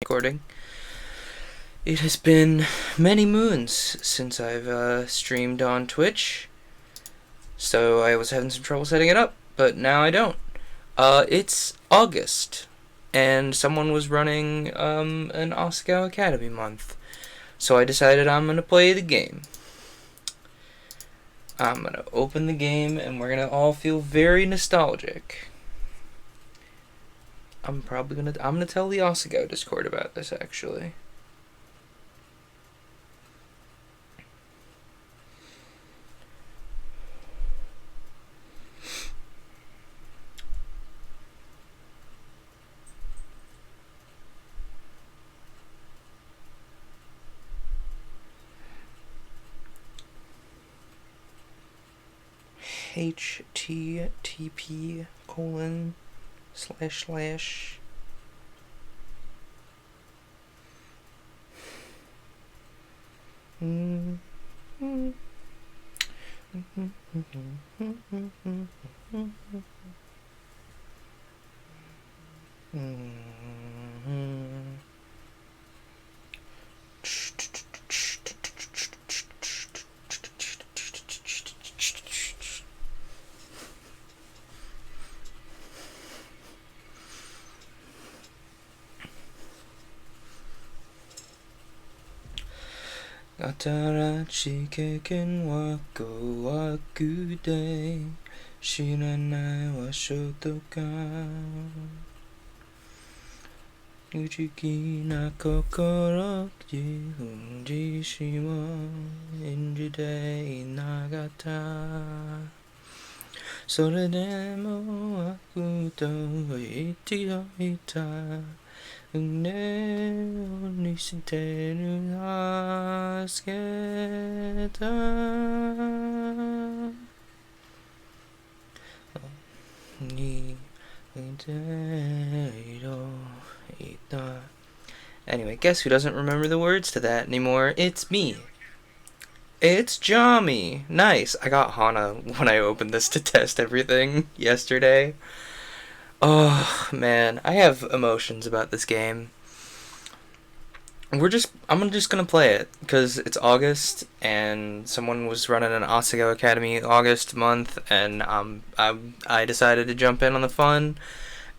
recording. It has been many moons since I've streamed on Twitch, so I was having some trouble setting it up, but now I don't. It's August, and someone was running an Asagao Academy month, so I decided I'm gonna play the game. I'm gonna open the game, and we're gonna all feel very nostalgic. I'm gonna tell the Asagao Discord about this, actually. http:// Atarashi keken wa kowaku de shiranai wa shoto ka Uchiki na kokoro jishi wa enji de inagata Sore demo aku to ichido ita Ne onishiteru asuketa Ni iteiro ita. Anyway, guess who doesn't remember the words to that anymore? It's me. It's Jami. Nice. I got Hana when I opened this to test everything yesterday. Oh, man. I have emotions about this game. I'm just gonna play it, because it's August, and someone was running an Asagao Academy August month, and I decided to jump in on the fun.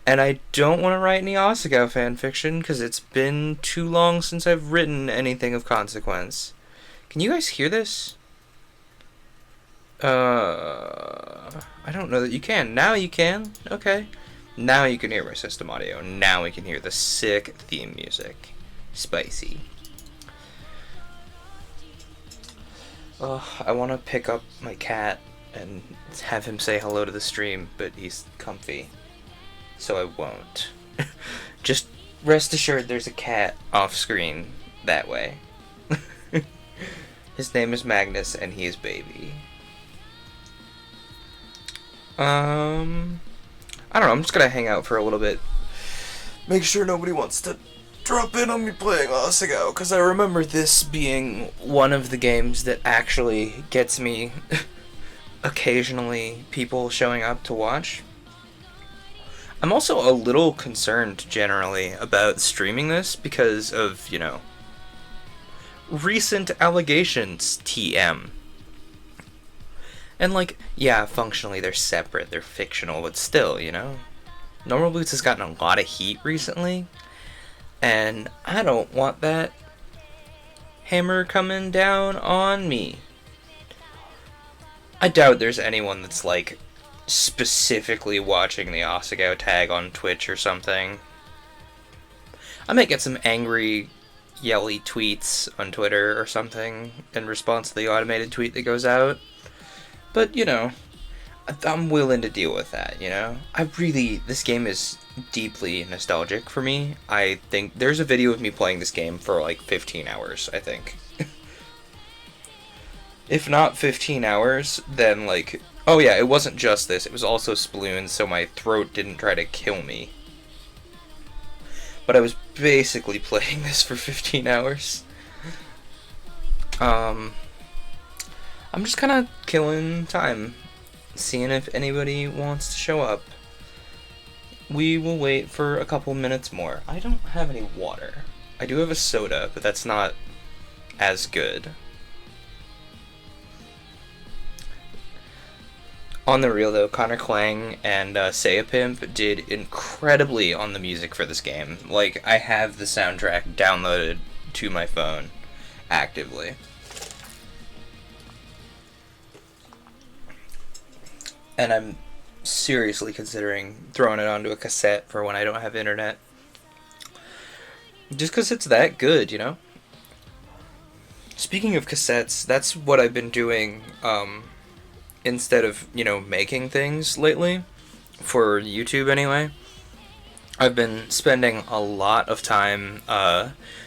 And I don't want to write any Asagao fanfiction, because it's been too long since I've written anything of consequence. Can you guys hear this? I don't know that you can. Now you can. Okay. Now you can hear my system audio. Now we can hear the sick theme music. Spicy. I want to pick up my cat and have him say hello to the stream, but he's comfy. So I won't. Just rest assured there's a cat off screen that way. His name is Magnus, and he is baby. I don't know, I'm just gonna hang out for a little bit. Make sure nobody wants to drop in on me playing Asagao, because I remember this being one of the games that actually gets me occasionally people showing up to watch. I'm also a little concerned generally about streaming this because of, you know, recent allegations, TM. And, like, yeah, functionally they're separate, they're fictional, but still, you know? Normal Boots has gotten a lot of heat recently, and I don't want that hammer coming down on me. I doubt there's anyone that's, like, specifically watching the Asagao tag on Twitch or something. I might get some angry yelly tweets on Twitter or something in response to the automated tweet that goes out. But, you know, I'm willing to deal with that, you know? This game is deeply nostalgic for me. I think there's a video of me playing this game for like 15 hours, I think. If not 15 hours, then like... Oh yeah, it wasn't just this, it was also Sploon, so my throat didn't try to kill me. But I was basically playing this for 15 hours. I'm just kind of killing time, seeing if anybody wants to show up. We will wait for a couple minutes more. I don't have any water. I do have a soda, but that's not as good. On the real though, Connor Klang and Say a Pimp did incredibly on the music for this game. Like, I have the soundtrack downloaded to my phone actively. And I'm seriously considering throwing it onto a cassette for when I don't have internet. Just because it's that good, you know? Speaking of cassettes, that's what I've been doing, instead of, making things lately, for YouTube anyway. I've been spending a lot of time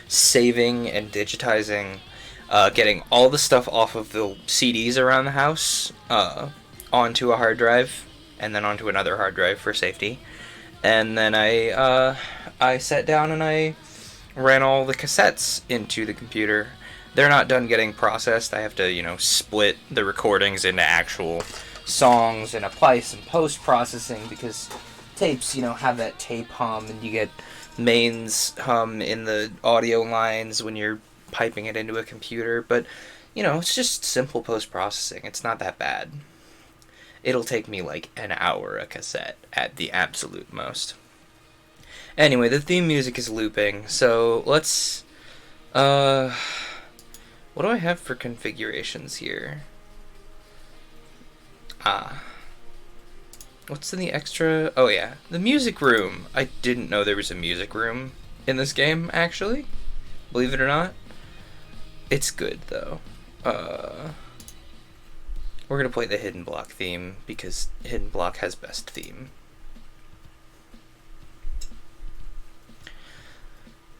saving and digitizing, getting all the stuff off of the CDs around the house onto a hard drive, and then onto another hard drive for safety. And then I sat down and I ran all the cassettes into the computer. They're not done getting processed. I have to, split the recordings into actual songs and apply some post-processing because tapes, have that tape hum and you get mains hum in the audio lines when you're piping it into a computer. But, it's just simple post-processing. It's not that bad. It'll take me like an hour a cassette at the absolute most. Anyway, the theme music is looping, so let's, what do I have for configurations here? What's in the extra? Oh yeah, the music room. I didn't know there was a music room in this game, actually. Believe it or not. It's good, though. We're gonna play the Hidden Block theme, because Hidden Block has best theme.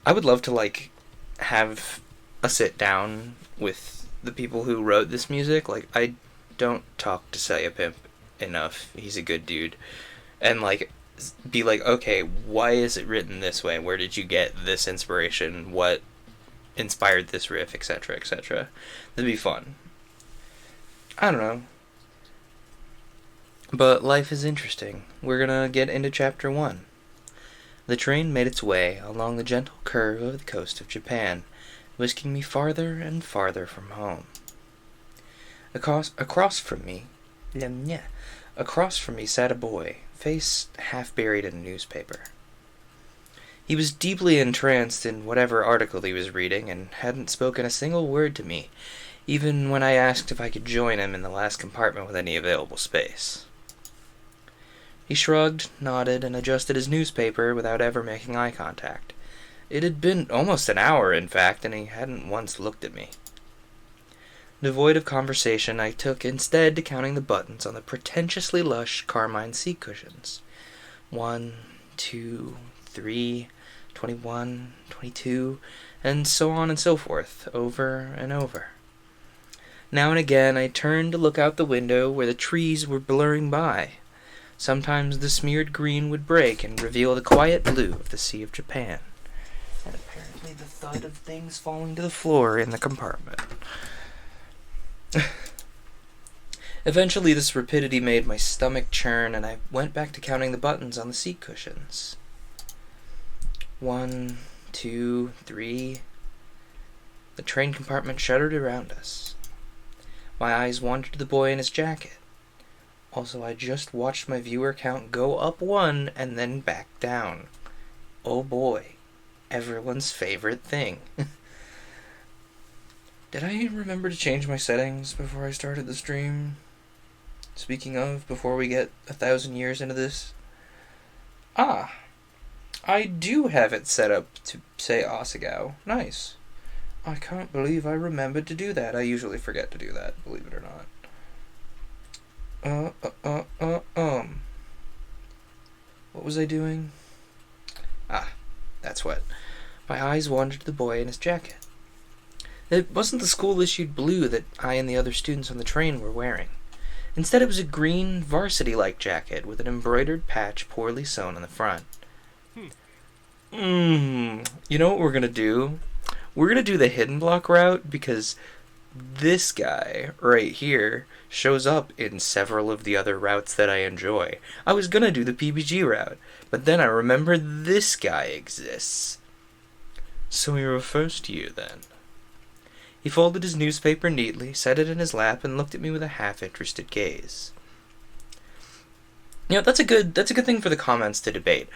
I would love to, have a sit down with the people who wrote this music. I don't talk to Say a Pimp enough. He's a good dude. And, be like, okay, why is it written this way? Where did you get this inspiration? What inspired this riff, etc., etc. That'd be fun. I don't know. But life is interesting. We're gonna get into Chapter 1. The train made its way along the gentle curve of the coast of Japan, whisking me farther and farther from home. Across from me sat a boy, face half buried in a newspaper. He was deeply entranced in whatever article he was reading and hadn't spoken a single word to me, even when I asked if I could join him in the last compartment with any available space. He shrugged, nodded, and adjusted his newspaper without ever making eye contact. It had been almost an hour, in fact, and he hadn't once looked at me. Devoid of conversation, I took instead to counting the buttons on the pretentiously lush carmine seat cushions. 1, 2, 3, 21, 22, and so on and so forth, over and over. Now and again I turned to look out the window where the trees were blurring by. Sometimes the smeared green would break and reveal the quiet blue of the Sea of Japan. And apparently the thud of things falling to the floor in the compartment. Eventually this rapidity made my stomach churn, and I went back to counting the buttons on the seat cushions. 1, 2, 3. The train compartment shuddered around us. My eyes wandered to the boy in his jacket. Also, I just watched my viewer count go up 1 and then back down. Oh boy. Everyone's favorite thing. Did I remember to change my settings before I started the stream? Speaking of, before we get 1,000 years into this. I do have it set up to say Asagao. Nice. I can't believe I remembered to do that. I usually forget to do that, believe it or not. What was I doing? That's what. My eyes wandered to the boy in his jacket. It wasn't the school-issued blue that I and the other students on the train were wearing. Instead, it was a green, varsity-like jacket with an embroidered patch poorly sewn on the front. You know what we're gonna do? We're gonna do the Hidden Block route, because this guy right here shows up in several of the other routes that I enjoy. I was gonna do the PBG route, but then I remembered this guy exists. So you're a first year, then? He folded his newspaper neatly, set it in his lap, and looked at me with a half-interested gaze. You know, that's a good thing for the comments to debate.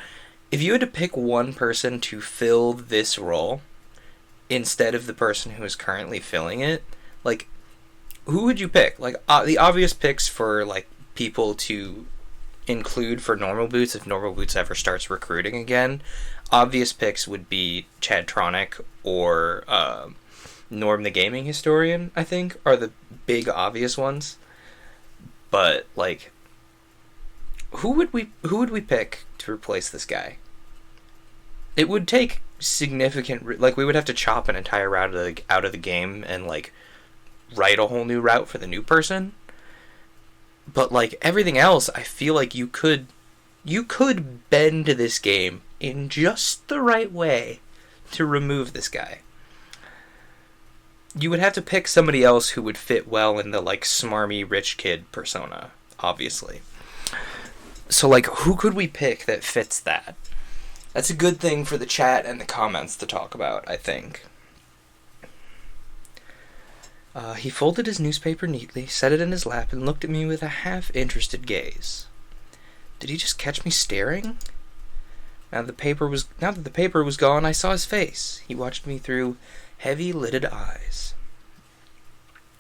If you had to pick one person to fill this role instead of the person who is currently filling it, like, who would you pick? Like, the obvious picks for, like, people to include for Normal Boots if Normal Boots ever starts recruiting again, obvious picks would be Chad Tronic or Norm the Gaming Historian, I think, are the big obvious ones. But, like, who would we pick to replace this guy? It would take significant, like, we would have to chop an entire route out of the game and, like, write a whole new route for the new person. But, like, everything else, I feel like you could bend this game in just the right way to remove this guy. You would have to pick somebody else who would fit well in the, like, smarmy rich kid persona, obviously. So, like, who could we pick that fits that? That's a good thing for the chat and the comments to talk about, I think. He folded his newspaper neatly, set it in his lap, and looked at me with a half-interested gaze. Did he just catch me staring? Now that the paper was gone, I saw his face. He watched me through heavy-lidded eyes.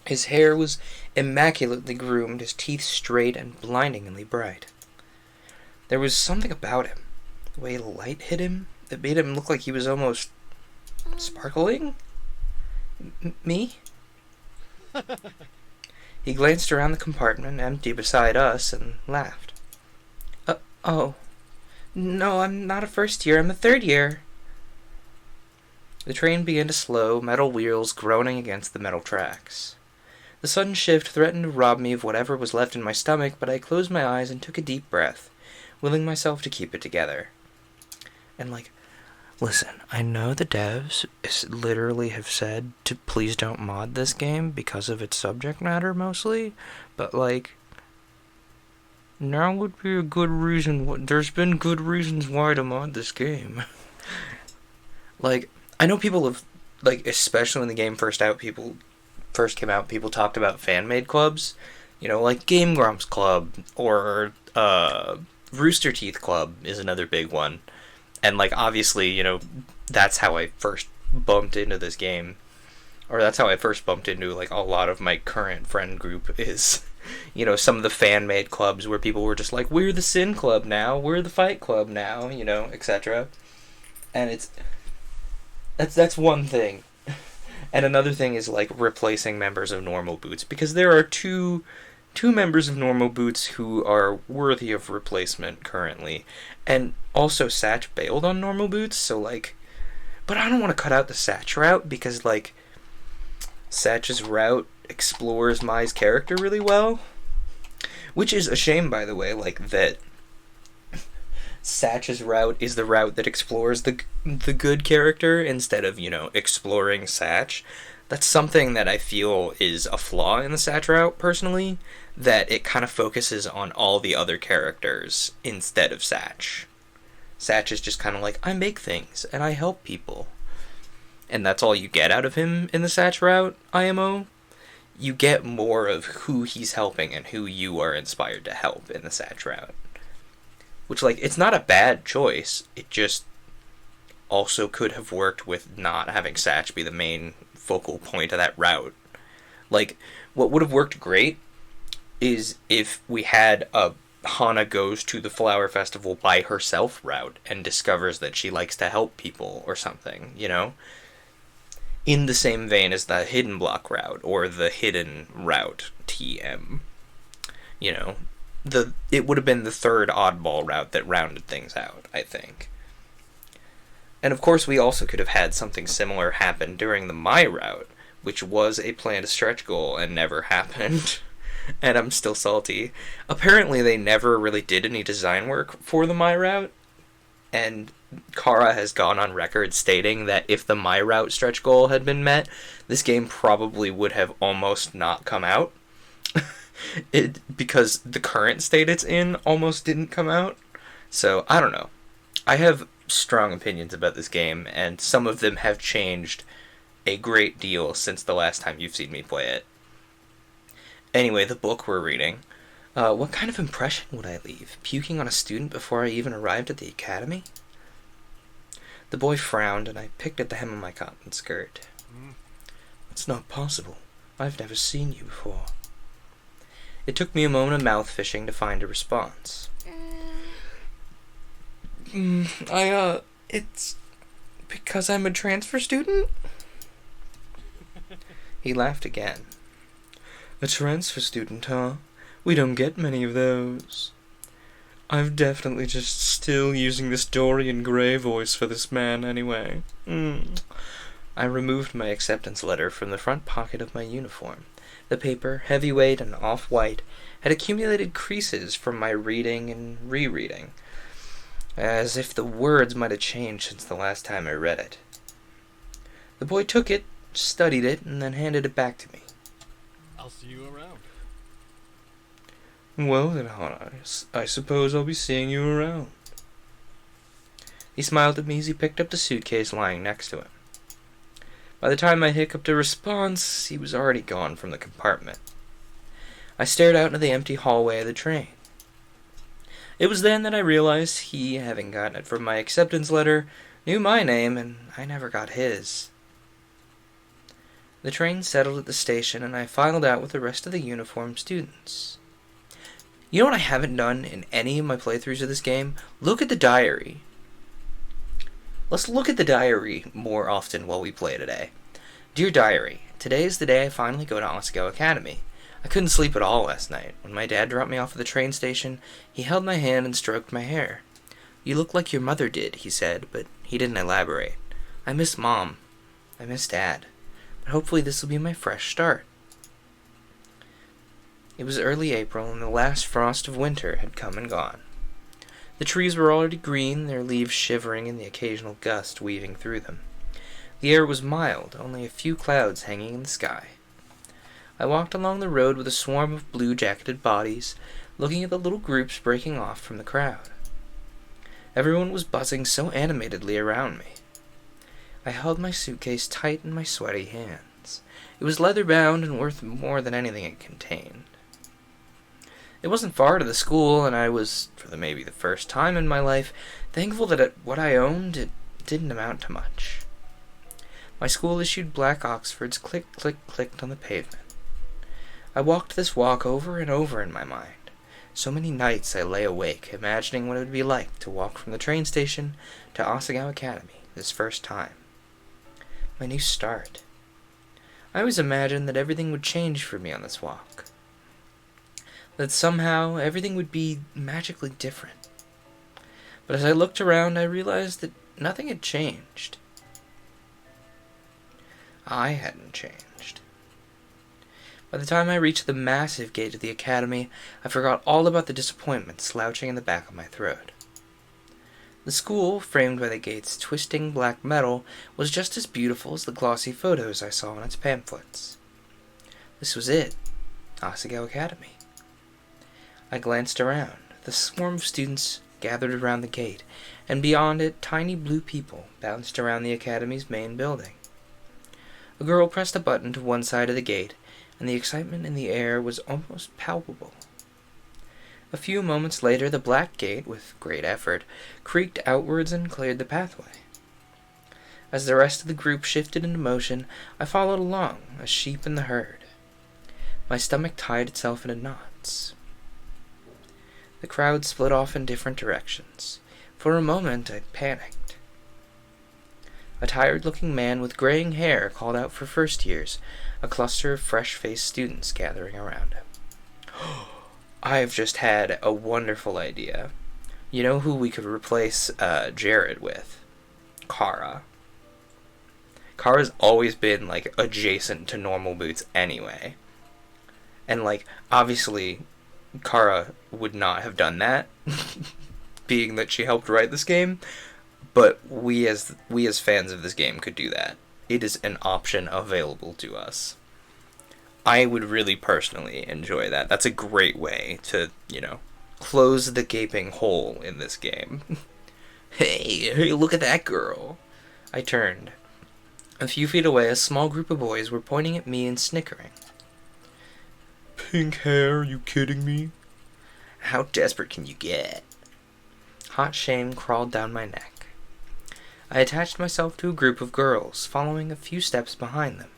His hair was immaculately groomed, his teeth straight and blindingly bright. There was something about him, the way light hit him, that made him look like he was almost sparkling? Me? He glanced around the compartment, empty beside us, and laughed. Oh. No, I'm not a first year, I'm a third year. The train began to slow, metal wheels groaning against the metal tracks. The sudden shift threatened to rob me of whatever was left in my stomach, but I closed my eyes and took a deep breath, willing myself to keep it together. And, like, listen, I know the devs literally have said to please don't mod this game because of its subject matter mostly, but, like, now would be a good reason. There's been good reasons why to mod this game. Like, I know people have, like, especially when the game first came out, people talked about fan-made clubs, you know, like Game Grumps Club, or, Rooster Teeth Club is another big one. And, like, obviously, you know, that's how I first bumped into this game. Or that's how I first bumped into, like, a lot of my current friend group is, you know, some of the fan-made clubs where people were just like, we're the Sin Club now, we're the Fight Club now, you know, etc. And that's one thing. And another thing is, like, replacing members of Normal Boots, because there are two members of Normal Boots who are worthy of replacement currently. And also Satch bailed on Normal Boots, so, like, but I don't want to cut out the Satch route, because, like, Satch's route explores Mai's character really well. Which is a shame, by the way, like, that Satch's route is the route that explores the good character instead of, you know, exploring Satch. That's something that I feel is a flaw in the Satch route, personally, that it kind of focuses on all the other characters instead of Satch. Satch is just kind of like, I make things, and I help people. And that's all you get out of him in the Satch route, IMO. You get more of who he's helping and who you are inspired to help in the Satch route. Which, like, it's not a bad choice, it just also could have worked with not having Satch be the main focal point of that route. Like, what would have worked great is if we had a Hana goes to the Flower Festival by herself route and discovers that she likes to help people or something, you know? In the same vein as the Hidden Block route or the Hidden Route TM. You know? It would have been the third oddball route that rounded things out, I think. And of course we also could have had something similar happen during the Mai route, which was a planned stretch goal and never happened. And I'm still salty. Apparently they never really did any design work for the Mai route, and Kara has gone on record stating that if the Mai route stretch goal had been met, this game probably would have almost not come out. Because the current state it's in almost didn't come out. So, I don't know. I have strong opinions about this game, and some of them have changed a great deal since the last time you've seen me play it. Anyway, the book we're reading. What kind of impression would I leave? Puking on a student before I even arrived at the academy? The boy frowned, and I picked at the hem of my cotton skirt. It's not possible. I've never seen you before. It took me a moment of mouth fishing to find a response. It's because I'm a transfer student? He laughed again. A transfer student, huh? We don't get many of those. I'm definitely just still using this Dorian Gray voice for this man anyway. I removed my acceptance letter from the front pocket of my uniform. The paper, heavyweight and off-white, had accumulated creases from my reading and rereading, as if the words might have changed since the last time I read it. The boy took it, studied it, and then handed it back to me. I'll see you around. Well then, Hana, I suppose I'll be seeing you around. He smiled at me as he picked up the suitcase lying next to him. By the time I hiccuped a response, he was already gone from the compartment. I stared out into the empty hallway of the train. It was then that I realized he, having gotten it from my acceptance letter, knew my name, and I never got his. The train settled at the station, and I filed out with the rest of the uniformed students. You know what I haven't done in any of my playthroughs of this game? Look at the diary. Let's look at the diary more often while we play today. Dear Diary, today is the day I finally go to Asagao Academy. I couldn't sleep at all last night. When my dad dropped me off at the train station, he held my hand and stroked my hair. You look like your mother did, he said, but he didn't elaborate. I miss Mom. I miss Dad. But hopefully this will be my fresh start. It was early April, and the last frost of winter had come and gone. The trees were already green, their leaves shivering in the occasional gust weaving through them. The air was mild, only a few clouds hanging in the sky. I walked along the road with a swarm of blue-jacketed bodies, looking at the little groups breaking off from the crowd. Everyone was buzzing so animatedly around me. I held my suitcase tight in my sweaty hands. It was leather-bound and worth more than anything it contained. It wasn't far to the school, and I was, for maybe the first time in my life, thankful that what I owned, it didn't amount to much. My school-issued black Oxfords clicked on the pavement. I walked this walk over and over in my mind. So many nights I lay awake, imagining what it would be like to walk from the train station to Asagao Academy this first time. My new start. I always imagined that everything would change for me on this walk. That somehow everything would be magically different. But as I looked around, I realized that nothing had changed. I hadn't changed. By the time I reached the massive gate of the academy, I forgot all about the disappointment slouching in the back of my throat. The school, framed by the gate's twisting black metal, was just as beautiful as the glossy photos I saw on its pamphlets. This was it, Asagao Academy. I glanced around. The swarm of students gathered around the gate, and beyond it, tiny blue people bounced around the academy's main building. A girl pressed a button to one side of the gate, and the excitement in the air was almost palpable. A few moments later, the black gate, with great effort, creaked outwards and cleared the pathway. As the rest of the group shifted into motion, I followed along, a sheep in the herd. My stomach tied itself into knots. The crowd split off in different directions. For a moment, I panicked. A tired-looking man with graying hair called out for first years, a cluster of fresh-faced students gathering around him. I've just had a wonderful idea. You know who we could replace Jared with? Kara. Kara's always been, like, adjacent to normal boots anyway. And, like, obviously, Kara would not have done that, being that she helped write this game, but we as fans of this game could do that. It is an option available to us. I would really personally enjoy that. That's a great way to, close the gaping hole in this game. Hey, look at that girl. I turned. A few feet away, a small group of boys were pointing at me and snickering. Pink hair, you kidding me? How desperate can you get? Hot shame crawled down my neck. I attached myself to a group of girls, following a few steps behind them.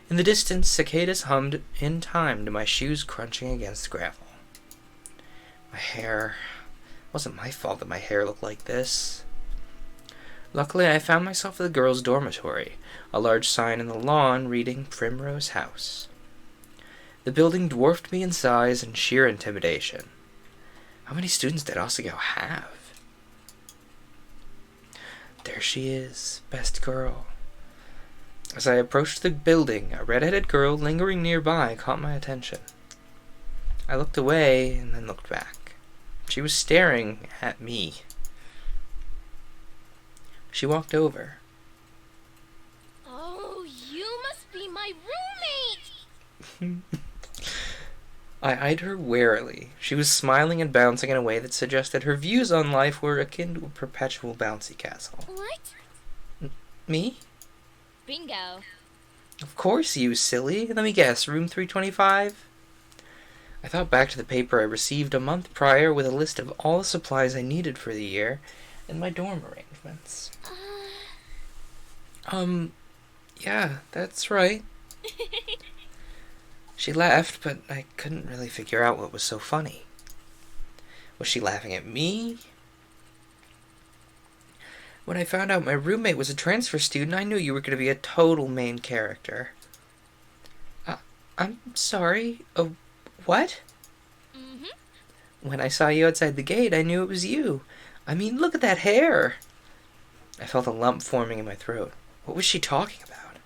In the distance, cicadas hummed in time to my shoes crunching against the gravel. My hair... It wasn't my fault that my hair looked like this. Luckily, I found myself at the girls' dormitory, a large sign in the lawn reading Primrose House. The building dwarfed me in size and sheer intimidation. How many students did Asagao have? There she is, best girl. As I approached the building, a red-headed girl lingering nearby caught my attention. I looked away and then looked back. She was staring at me. She walked over. Oh, you must be my roommate! I eyed her warily. She was smiling and bouncing in a way that suggested her views on life were akin to a perpetual bouncy castle. What? Me? Bingo. Of course, you silly. Let me guess, room 325? I thought back to the paper I received a month prior with a list of all the supplies I needed for the year and my dorm arrangements. Yeah, that's right. She laughed, but I couldn't really figure out what was so funny. Was she laughing at me? When I found out my roommate was a transfer student, I knew you were going to be a total main character. I'm sorry. What? Mm-hmm. When I saw you outside the gate, I knew it was you. I mean, look at that hair. I felt a lump forming in my throat. What was she talking about?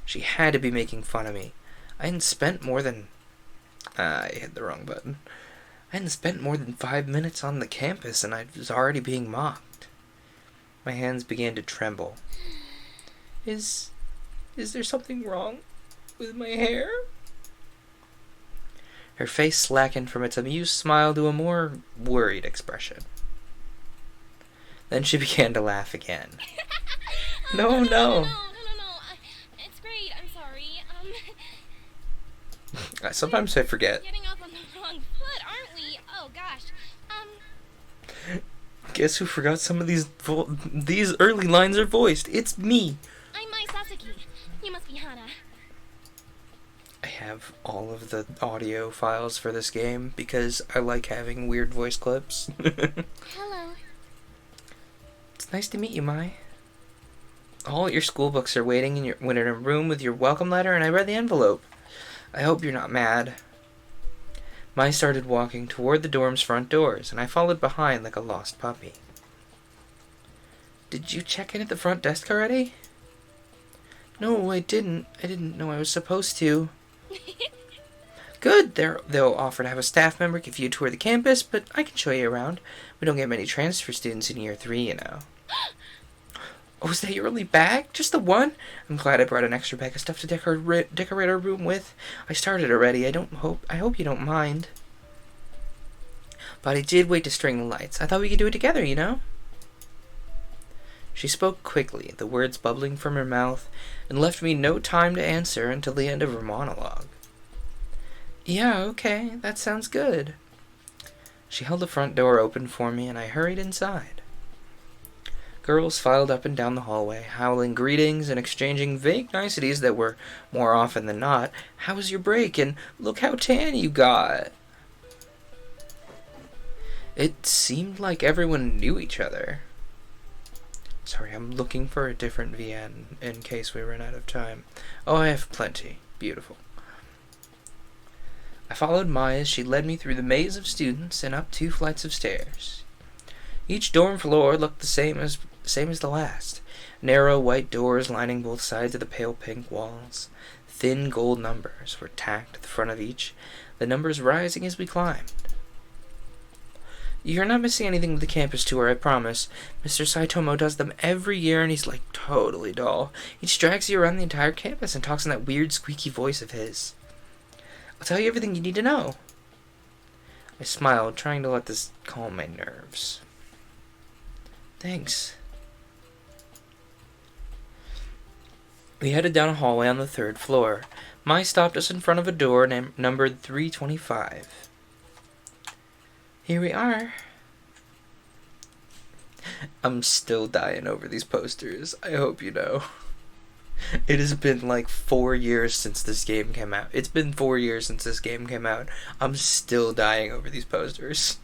She had to be making fun of me. I hadn't spent more than... I hit the wrong button. I hadn't spent more than 5 minutes on the campus, and I was already being mocked. My hands began to tremble. Is there something wrong with my hair? Her face slackened from its amused smile to a more worried expression. Then she began to laugh again. No. No. It's great. I'm sorry. Sometimes I forget. Getting off on the wrong foot, aren't we? Oh gosh. Guess who forgot some of these early lines are voiced? It's me. I'm Mai Sasaki. You must be Hana. I have all of the audio files for this game because I like having weird voice clips. Hello. It's nice to meet you, Mai. All your school books are waiting in a room with your welcome letter, and I read the envelope. I hope you're not mad. Mai started walking toward the dorm's front doors, and I followed behind like a lost puppy. Did you check in at the front desk already? No, I didn't. I didn't know I was supposed to. Good. They'll offer to have a staff member give you a tour of the campus, but I can show you around. We don't get many transfer students in year 3, you know. Oh, is that your only bag? Just the one? I'm glad I brought an extra bag of stuff to decorate our room with. I started already. I hope you don't mind. But I did wait to string the lights. I thought we could do it together, you know? She spoke quickly, the words bubbling from her mouth, and left me no time to answer until the end of her monologue. Yeah, okay, that sounds good. She held the front door open for me, and I hurried inside. Girls filed up and down the hallway, howling greetings and exchanging vague niceties that were, more often than not, "How was your break?" and "Look how tan you got." It seemed like everyone knew each other. Sorry, I'm looking for a different VN in case we run out of time. Oh, I have plenty. Beautiful. I followed Mai as she led me through the maze of students and up 2 flights of stairs. Each dorm floor looked the same as the last. Narrow white doors lining both sides of the pale pink walls. Thin gold numbers were tacked at the front of each, the numbers rising as we climbed. You're not missing anything with the campus tour, I promise. Mr. Saitomo does them every year, and he's, like, totally dull. He just drags you around the entire campus and talks in that weird, squeaky voice of his. I'll tell you everything you need to know. I smiled, trying to let this calm my nerves. Thanks. We headed down a hallway on the 3rd floor. Mai stopped us in front of a door numbered 325. Here we are. I'm still dying over these posters. I hope you know. It has been like 4 years since this game came out. It's been 4 years since this game came out. I'm still dying over these posters.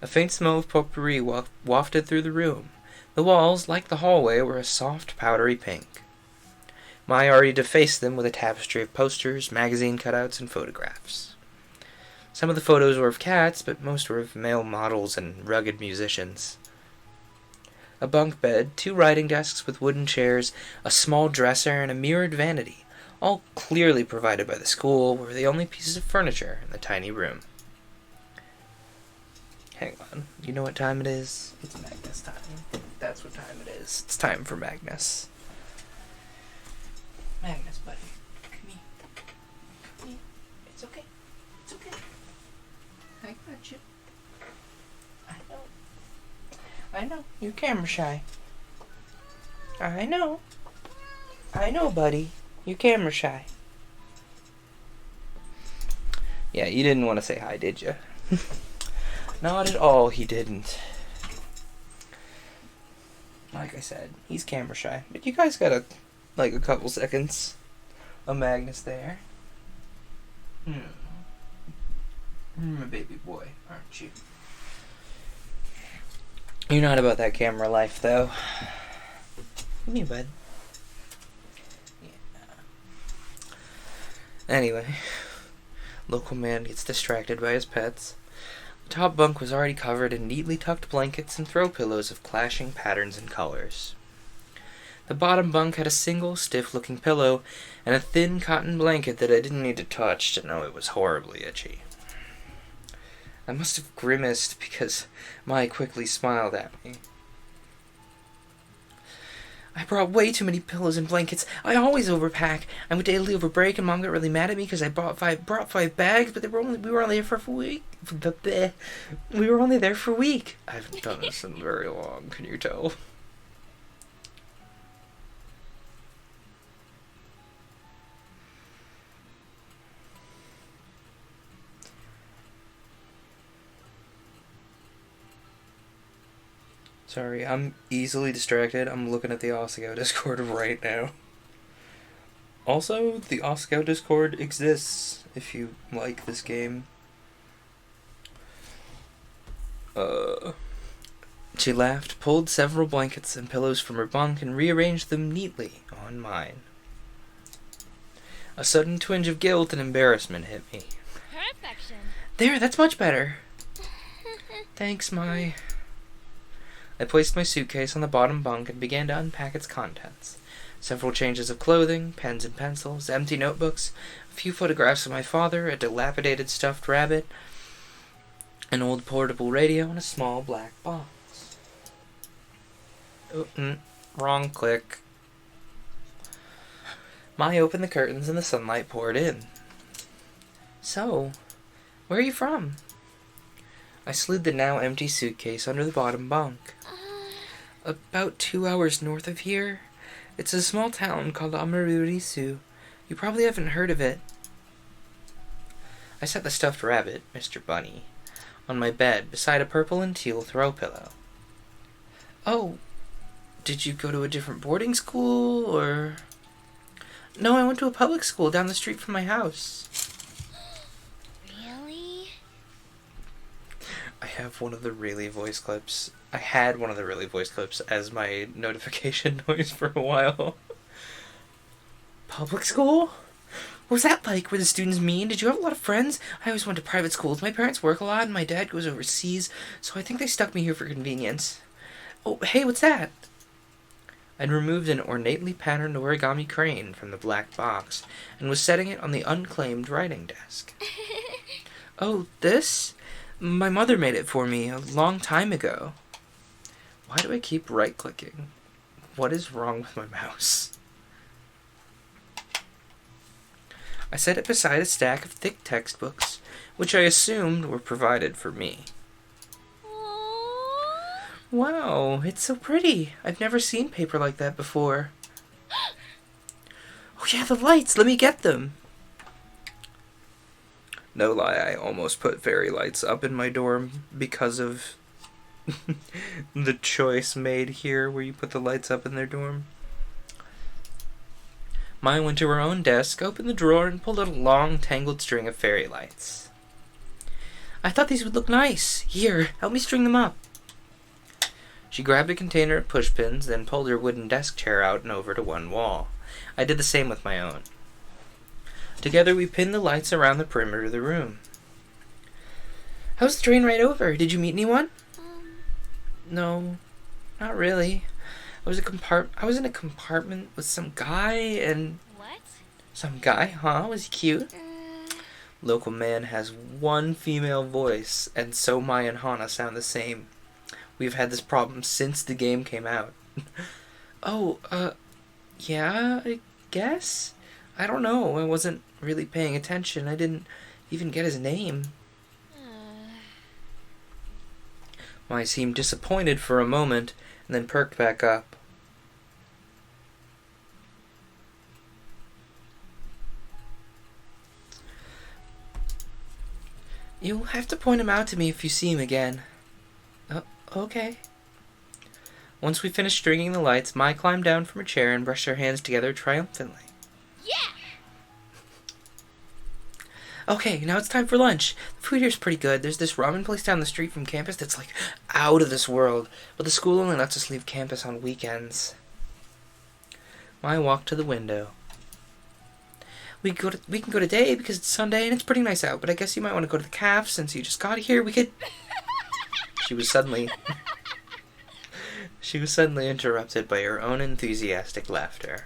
A faint smell of potpourri wafted through the room. The walls, like the hallway, were a soft, powdery pink. Mai already defaced them with a tapestry of posters, magazine cutouts, and photographs. Some of the photos were of cats, but most were of male models and rugged musicians. A bunk bed, 2 writing desks with wooden chairs, a small dresser, and a mirrored vanity, all clearly provided by the school, were the only pieces of furniture in the tiny room. Hang on, you know what time it is? It's Magnus time. That's what time it is. It's time for Magnus. Magnus, buddy. Come here. Come here. It's okay. It's okay. I got you. I know. You're camera shy. I know. I know, buddy. You're camera shy. Yeah, you didn't want to say hi, did you? Not at all, he didn't. Like I said, he's camera shy. But you guys got a couple seconds of Magnus there. My baby boy, aren't you? You're not about that camera life, though. Come here, bud. Yeah. Anyway, local man gets distracted by his pets. The top bunk was already covered in neatly tucked blankets and throw pillows of clashing patterns and colors. The bottom bunk had a single, stiff-looking pillow and a thin cotton blanket that I didn't need to touch to know it was horribly itchy. I must have grimaced because Mai quickly smiled at me. I brought way too many pillows and blankets. I always overpack. I would daily overbreak, and Mom got really mad at me because I brought five bags, but we were only there for a week. We were only there for a week. I haven't done this in very long. Can you tell? Sorry, I'm easily distracted. I'm looking at the Asagao Discord right now. Also, the Asagao Discord exists if you like this game. She laughed, pulled several blankets and pillows from her bunk, and rearranged them neatly on mine. A sudden twinge of guilt and embarrassment hit me. Perfection. There, that's much better. Thanks, Mai. I placed my suitcase on the bottom bunk and began to unpack its contents. Several changes of clothing, pens and pencils, empty notebooks, a few photographs of my father, a dilapidated stuffed rabbit, an old portable radio, and a small black box. Wrong click. Mai opened the curtains and the sunlight poured in. So, where are you from? I slid the now empty suitcase under the bottom bunk. About 2 hours north of here. It's a small town called Amarurisu. You probably haven't heard of it. I set the stuffed rabbit, Mr. Bunny, on my bed beside a purple and teal throw pillow. Oh, did you go to a different boarding school, or... No, I went to a public school down the street from my house. Really? I have one of the really voice clips. I had one of the really voice clips as my notification noise for a while. Public school? What was that like? Were the students mean? Did you have a lot of friends? I always went to private schools. My parents work a lot and my dad goes overseas, so I think they stuck me here for convenience. Oh, hey, what's that? I'd removed an ornately patterned origami crane from the black box and was setting it on the unclaimed writing desk. Oh, this? My mother made it for me a long time ago. Why do I keep right-clicking? What is wrong with my mouse? I set it beside a stack of thick textbooks, which I assumed were provided for me. Aww. Wow, it's so pretty. I've never seen paper like that before. Oh yeah, the lights. Let me get them. No lie, I almost put fairy lights up in my dorm because of the choice made here where you put the lights up in their dorm. Maya went to her own desk, opened the drawer, and pulled out a long, tangled string of fairy lights. I thought these would look nice. Here, help me string them up. She grabbed a container of pushpins, then pulled her wooden desk chair out and over to one wall. I did the same with my own. Together we pinned the lights around the perimeter of the room. How's the train ride over? Did you meet anyone? No, not really. I was in a compartment with some guy and... What? Some guy, huh? Was he cute? Local man has one female voice, and so Maya and Hana sound the same. We've had this problem since the game came out. Yeah, I guess? I don't know. I wasn't really paying attention. I didn't even get his name. Maya seemed disappointed for a moment, and then perked back up. You'll have to point him out to me if you see him again. Okay. Once we finished stringing the lights, Maya climbed down from her chair and brushed her hands together triumphantly. Yeah! Okay, now it's time for lunch. The food here's pretty good. There's this ramen place down the street from campus that's like out of this world, but the school only lets us leave campus on weekends. Maya walked to the window. We can go today because it's Sunday and it's pretty nice out, but I guess you might want to go to the caf since you just got here. We could... She was suddenly interrupted by her own enthusiastic laughter.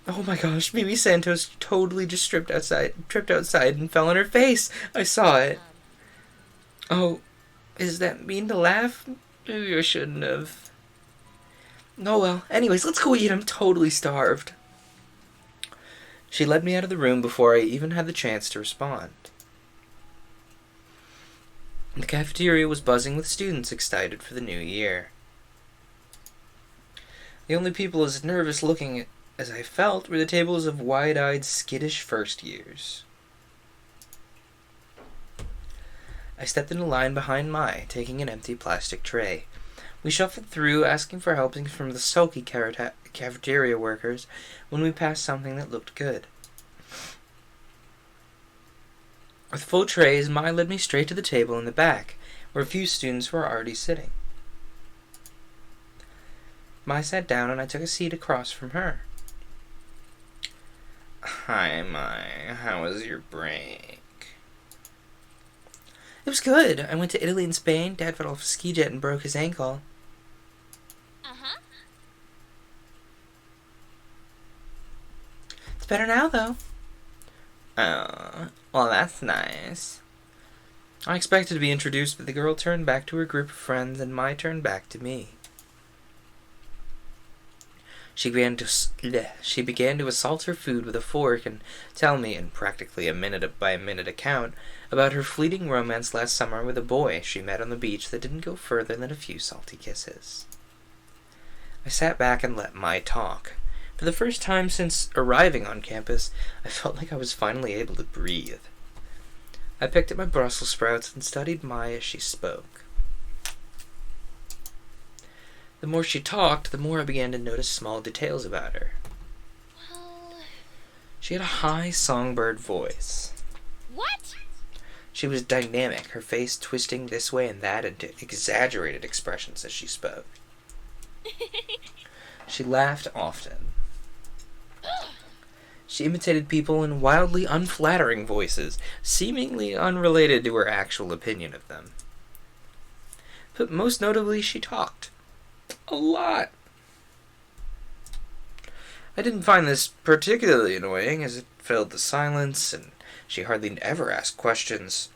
Oh my gosh, Mimi Santos totally just tripped outside and fell on her face. I saw it. Oh, is that mean to laugh? Maybe I shouldn't have. Oh well, anyways, let's go eat. I'm totally starved. She led me out of the room before I even had the chance to respond. The cafeteria was buzzing with students excited for the new year. The only people as nervous looking as I felt were the tables of wide-eyed, skittish first years. I stepped in a line behind Mai, taking an empty plastic tray. We shuffled through, asking for helpings from the sulky cafeteria workers when we passed something that looked good. With full trays, Mai led me straight to the table in the back, where a few students were already sitting. Mai sat down and I took a seat across from her. Hi, Mai. How was your break? It was good. I went to Italy and Spain. Dad fell off a ski jet and broke his ankle. Uh-huh. It's better now, though. Oh, well, that's nice. I expected to be introduced, but the girl turned back to her group of friends, and Mai turned back to me. She began to assault her food with a fork and tell me, in practically a minute-by-minute account, about her fleeting romance last summer with a boy she met on the beach that didn't go further than a few salty kisses. I sat back and let Mai talk. For the first time since arriving on campus, I felt like I was finally able to breathe. I picked up my Brussels sprouts and studied Mai as she spoke. The more she talked, the more I began to notice small details about her. Well... She had a high songbird voice. What? She was dynamic, her face twisting this way and that into exaggerated expressions as she spoke. She laughed often. She imitated people in wildly unflattering voices, seemingly unrelated to her actual opinion of them. But most notably, she talked. A lot. I didn't find this particularly annoying, as it filled the silence, and she hardly ever asked questions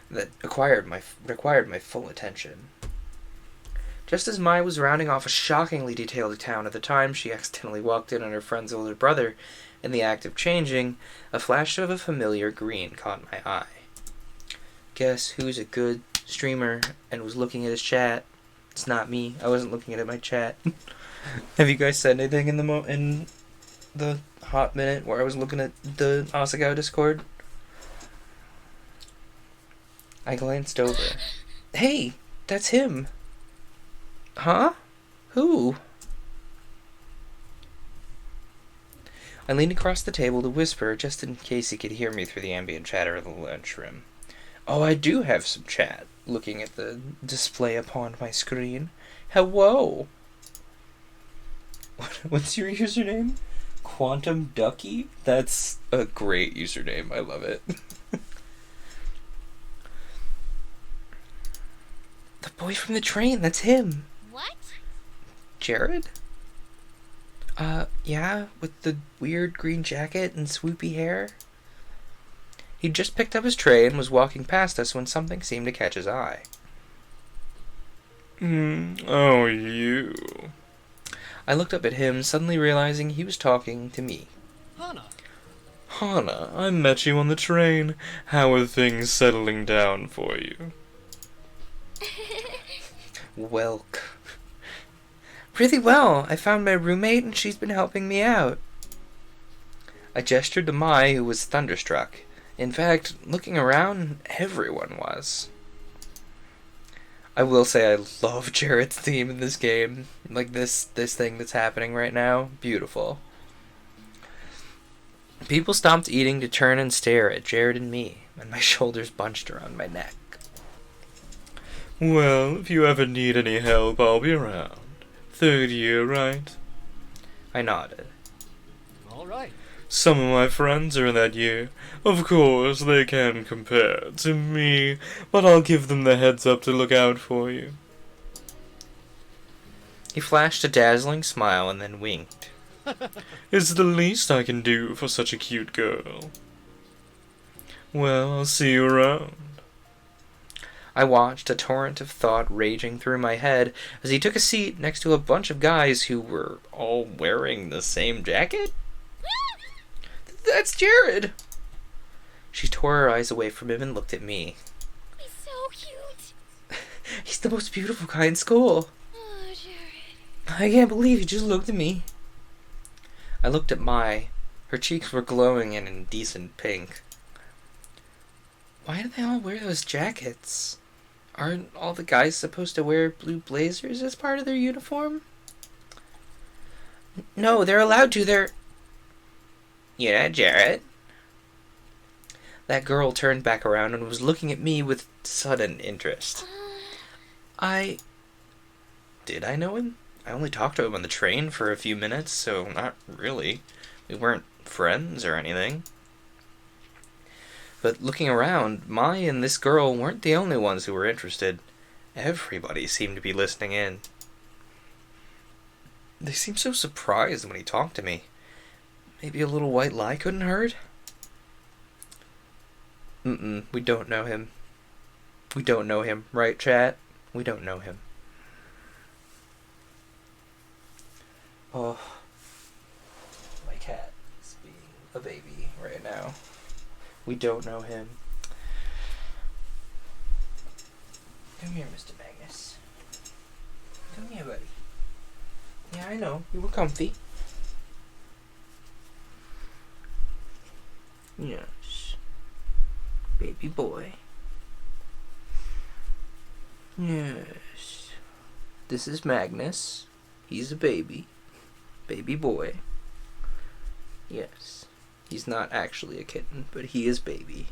that required my full attention. Just as Mai was rounding off a shockingly detailed account at the time she accidentally walked in on her friend's older brother in the act of changing, a flash of a familiar green caught my eye. Guess who's a good streamer and was looking at his chat? It's not me. I wasn't looking at my chat. Have you guys said anything in the hot minute where I was looking at the Asagao Discord? I glanced over. Hey, that's him. Huh? Who? I leaned across the table to whisper, just in case he could hear me through the ambient chatter of the lunchroom. Oh, I do have some chat, looking at the display upon my screen. Hello! What's your username? Quantum Ducky? That's a great username. I love it. The boy from the train, that's him. What? Jared? Yeah, with the weird green jacket and swoopy hair. He'd just picked up his tray and was walking past us when something seemed to catch his eye. Oh, you. I looked up at him, suddenly realizing he was talking to me. Hana, I met you on the train. How are things settling down for you? Welk. Really well. I found my roommate and she's been helping me out. I gestured to Mai, who was thunderstruck. In fact, looking around, everyone was. I will say I love Jared's theme in this game. Like this thing that's happening right now. Beautiful. People stopped eating to turn and stare at Jared and me, and my shoulders bunched around my neck. Well, if you ever need any help, I'll be around. 3rd year, right? I nodded. All right. Some of my friends are in that year. Of course, they can compare to me, but I'll give them the heads up to look out for you. He flashed a dazzling smile and then winked. It's the least I can do for such a cute girl. Well, I'll see you around. I watched a torrent of thought raging through my head as he took a seat next to a bunch of guys who were all wearing the same jacket. That's Jared! She tore her eyes away from him and looked at me. He's so cute. He's the most beautiful guy in school. Oh, Jared. I can't believe he just looked at me. I looked at Mai. Her cheeks were glowing in indecent pink. Why do they all wear those jackets? Aren't all the guys supposed to wear blue blazers as part of their uniform? No, they're allowed to. They're... You're not Jared. That girl turned back around and was looking at me with sudden interest. Did I know him? I only talked to him on the train for a few minutes, so not really. We weren't friends or anything. But looking around, Mai and this girl weren't the only ones who were interested. Everybody seemed to be listening in. They seemed so surprised when he talked to me. Maybe a little white lie couldn't hurt? We don't know him. We don't know him, right, chat? We don't know him. Oh, my cat is being a baby right now. We don't know him. Come here, Mr. Magnus. Come here, buddy. Yeah, I know. You were comfy. Yes. Baby boy. Yes. This is Magnus. He's a baby. Baby boy. Yes. He's not actually a kitten, but he is baby.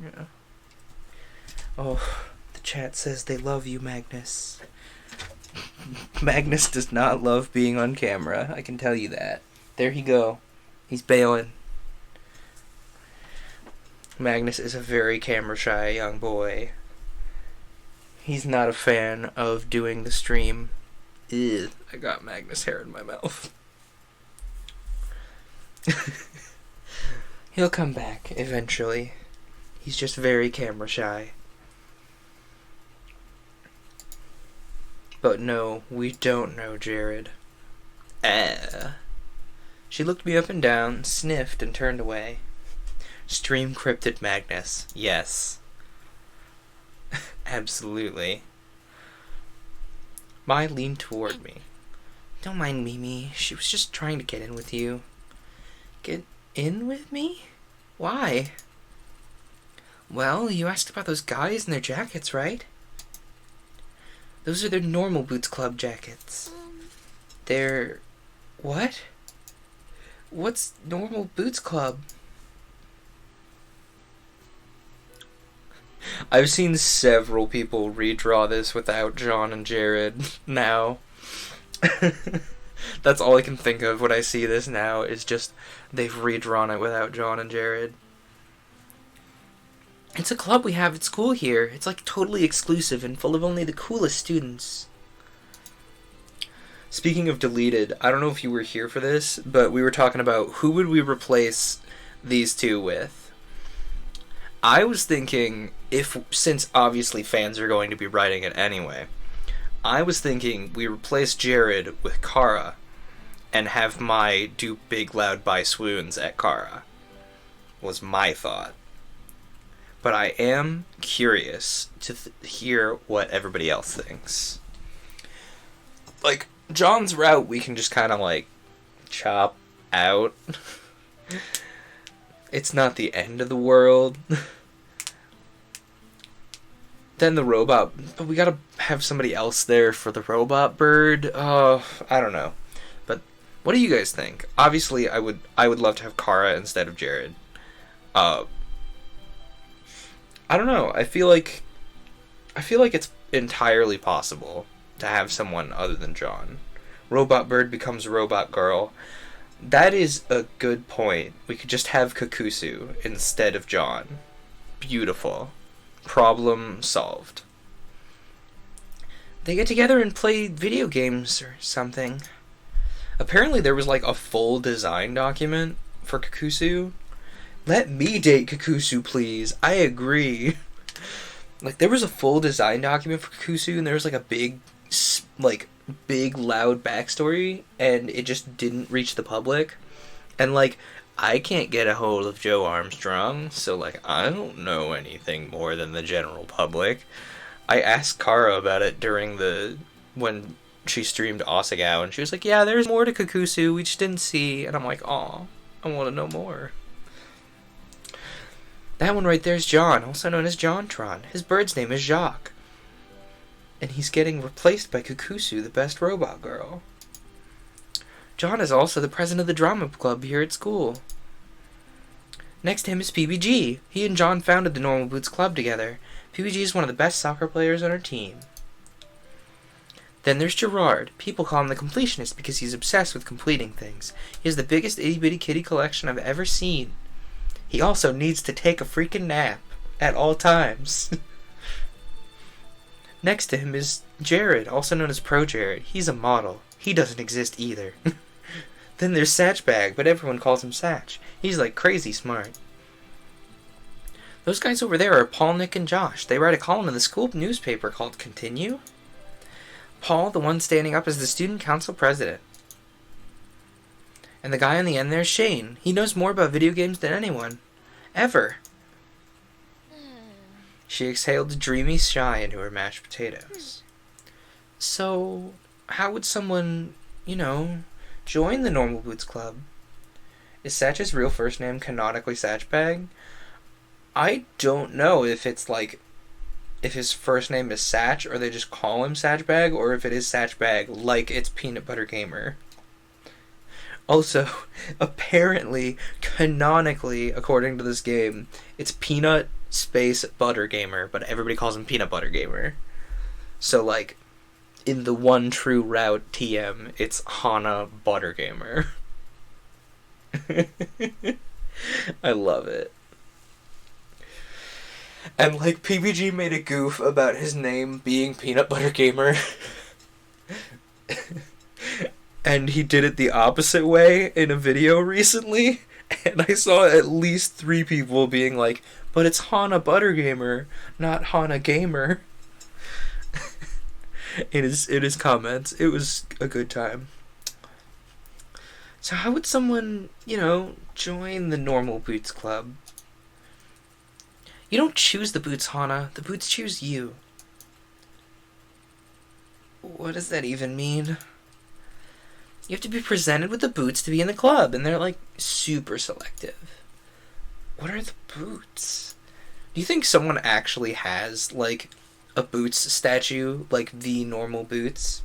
Yeah. Oh, the chat says they love you, Magnus. Magnus does not love being on camera, I can tell you that. There he go. He's bailing. Magnus is a very camera-shy young boy. He's not a fan of doing the stream. Ew, I got Magnus hair in my mouth. He'll come back eventually. He's just very camera shy. But no, we don't know Jared. She looked me up and down, sniffed, and turned away. Stream cryptid Magnus. Yes. Absolutely. Mai leaned toward me. Don't mind Mimi. She was just trying to get in with you. Get in with me? Why? Well, you asked about those guys and their jackets, right? Those are their normal Boots Club jackets. They're... what? What's normal Boots Club? I've seen several people redraw this without John and Jared now. That's all I can think of when I see this now, is just they've redrawn it without John and Jared. It's a club we have at school here. It's like totally exclusive and full of only the coolest students. Speaking of deleted, I don't know if you were here for this, but we were talking about who would we replace these two with. I was thinking, since obviously fans are going to be writing it anyway, I was thinking we replace Jared with Kara and have Mai do big loud by swoons at Kara. Was my thought. But I am curious to hear what everybody else thinks. Like, John's route we can just kind of like chop out. It's not the end of the world. Then the robot, but we gotta have somebody else there for the robot bird. Oh, I don't know. But what do you guys think? Obviously, I would love to have Kara instead of Jared. I don't know. I feel like it's entirely possible to have someone other than John. Robot bird becomes robot girl. That is a good point. We could just have Kakusu instead of John. Beautiful. Problem solved. They get together and play video games or something. Apparently there was like a full design document for Kakusu. Let me date Kakusu, please. I agree. Like, there was a full design document for Kakusu, and there was like a big loud backstory, and it just didn't reach the public. And like, I can't get a hold of Joe Armstrong, so like, I don't know anything more than the general public. I asked Kara about it when she streamed Asagao, and she was like, yeah, there's more to Kakusu, we just didn't see. And I'm like, aw, I want to know more. That one right there is John, also known as Jontron. His bird's name is Jacques. And he's getting replaced by Kakusu, the best robot girl. John is also the president of the drama club here at school. Next to him is PBG. He and John founded the Normal Boots Club together. PBG is one of the best soccer players on our team. Then there's Gerard. People call him the completionist because he's obsessed with completing things. He has the biggest itty-bitty kitty collection I've ever seen. He also needs to take a freaking nap at all times. Next to him is Jared, also known as Pro Jared. He's a model. He doesn't exist either. Then there's Satchbag, but everyone calls him Satch. He's like crazy smart. Those guys over there are Paul, Nick, and Josh. They write a column in the school newspaper called Continue. Paul, the one standing up, is the student council president. And the guy on the end there is Shane. He knows more about video games than anyone. Ever. She exhaled a dreamy sigh into her mashed potatoes. So, how would someone, join the Normal Boots Club? Is Satch's real first name canonically Satchbag? I don't know if it's like, if his first name is Satch, or they just call him Satchbag, or if it is Satchbag, like it's Peanut Butter Gamer. Also, apparently, canonically, according to this game, it's Peanut space Butter Gamer, but everybody calls him Peanut Butter Gamer. So, like, in the one true route TM, it's Hana Butter Gamer. I love it. And, like, PBG made a goof about his name being Peanut Butter Gamer. And he did it the opposite way in a video recently. And I saw at least 3 people being like, but it's Hana Butter Gamer, not Hana Gamer. in his comments. It was a good time. So how would someone, join the Normal Boots Club? You don't choose the boots, Hana. The boots choose you. What does that even mean? You have to be presented with the boots to be in the club, and they're, like, super selective. What are the boots? Do you think someone actually has, like, a boots statue, like the normal boots?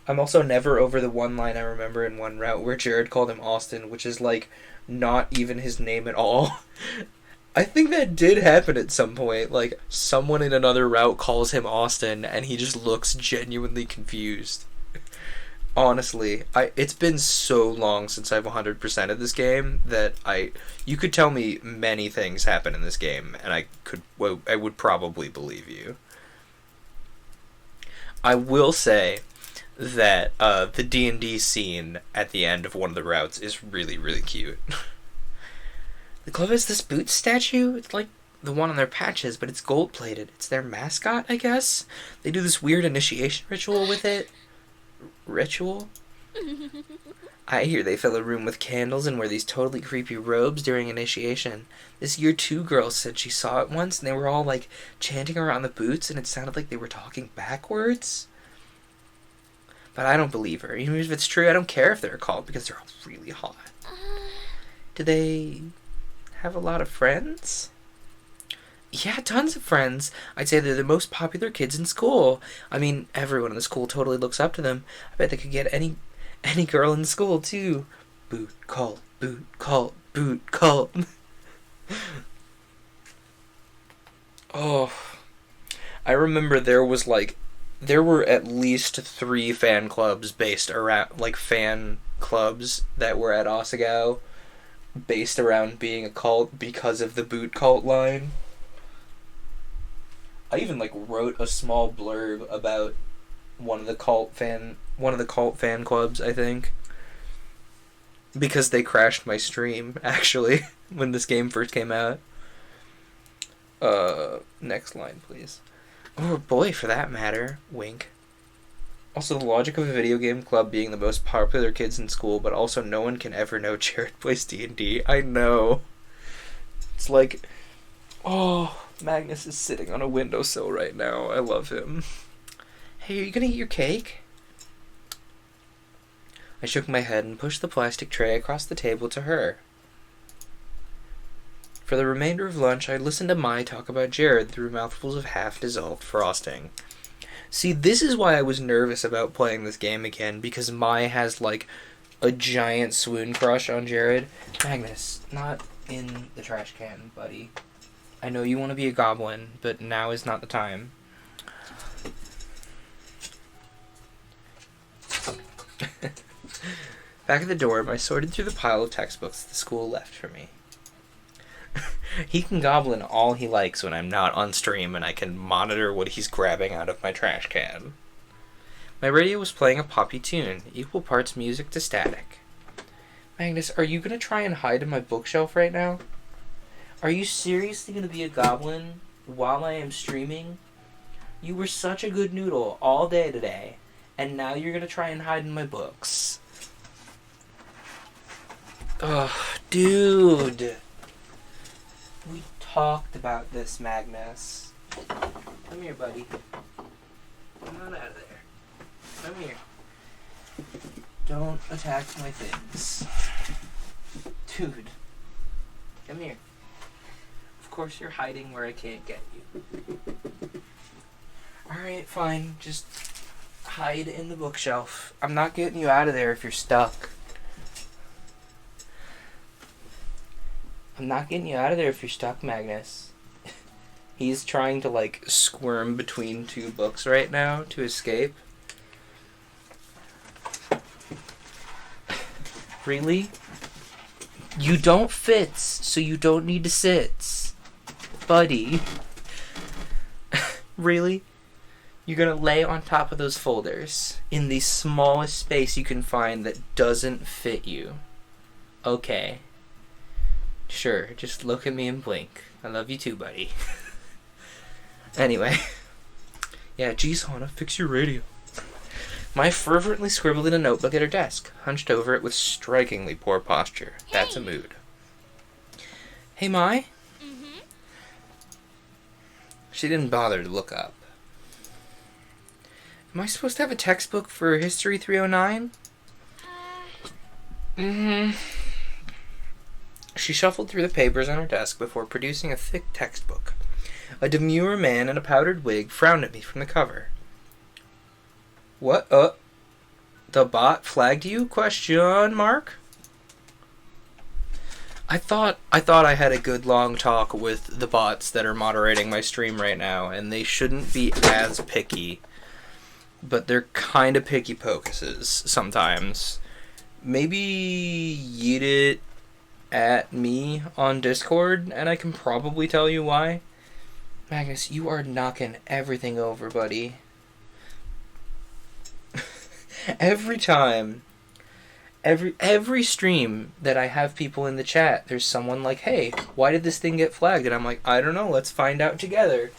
I'm also never over the one line I remember in one route where Jared called him Austin, which is, like, not even his name at all. I think that did happen at some point. Like, someone in another route calls him Austin, and he just looks genuinely confused. Honestly, it's been so long since I've 100%ed this game that you could tell me many things happen in this game, and I would probably believe you. I will say that the D&D scene at the end of one of the routes is really, really cute. The club has this boot statue. It's like the one on their patches, but it's gold-plated. It's their mascot, I guess? They do this weird initiation ritual with it. Ritual? I hear they fill a room with candles and wear these totally creepy robes during initiation. This year 2 girl said she saw it once, and they were all, like, chanting around the boots, and it sounded like they were talking backwards. But I don't believe her. Even if it's true, I don't care if they're a cult, because they're all really hot. Do they have a lot of friends? Yeah, tons of friends. I'd say they're the most popular kids in school. I mean, everyone in the school totally looks up to them. I bet they could get any girl in school, too. Boot cult, boot cult, boot cult. Oh, I remember there were at least 3 fan clubs based around, like, fan clubs that were at Asagao based around being a cult because of the boot cult line. I even, like, wrote a small blurb about one of the cult fan clubs, I think, because they crashed my stream, actually, when this game first came out. Next line, please. Or boy, for that matter. Wink. Also, the logic of a video game club being the most popular kids in school, but also no one can ever know Jared plays D&D. I know. It's like, oh, Magnus is sitting on a windowsill right now. I love him. Hey, are you gonna eat your cake? I shook my head and pushed the plastic tray across the table to her. For the remainder of lunch, I listened to Mai talk about Jared through mouthfuls of half-dissolved frosting. See, this is why I was nervous about playing this game again, because Mai has, like, a giant swoon crush on Jared. Magnus, not in the trash can, buddy. I know you want to be a goblin, but now is not the time. Back at the dorm, I sorted through the pile of textbooks the school left for me. He can goblin all he likes when I'm not on stream, and I can monitor what he's grabbing out of my trash can. My radio was playing a poppy tune, equal parts music to static. Magnus, are you gonna try and hide in my bookshelf right now? Are you seriously gonna be a goblin while I am streaming? You were such a good noodle all day today, and now you're gonna try and hide in my books. Ugh, dude. We talked about this, Magnus. Come here, buddy. Come on out of there. Come here. Don't attack my things. Dude. Come here. Of course you're hiding where I can't get you. Alright, fine. Just hide in the bookshelf. I'm not getting you out of there if you're stuck. I'm not getting you out of there if you're stuck, Magnus. He's trying to, like, squirm between 2 books right now to escape. Really? You don't fit, so you don't need to sit. Buddy. Really? You're gonna lay on top of those folders in the smallest space you can find that doesn't fit you. Okay. Sure, just look at me and blink. I love you too, buddy. Anyway. Yeah, geez, Hannah, fix your radio. Mai fervently scribbled in a notebook at her desk, hunched over it with strikingly poor posture. That's a mood. Hey, Mai? Mm-hmm. She didn't bother to look up. Am I supposed to have a textbook for History 309? Mm-hmm. She shuffled through the papers on her desk before producing a thick textbook. A demure man in a powdered wig frowned at me from the cover. What? The bot flagged you? Question mark? I thought I had a good long talk with the bots that are moderating my stream right now, and they shouldn't be as picky. But they're kind of picky pocuses sometimes. Maybe yeet it at me on Discord, and I can probably tell you why. Magnus, you are knocking everything over, buddy. Every time, every stream that I have people in the chat, there's someone like, hey, why did this thing get flagged? And I'm like, I don't know, let's find out together.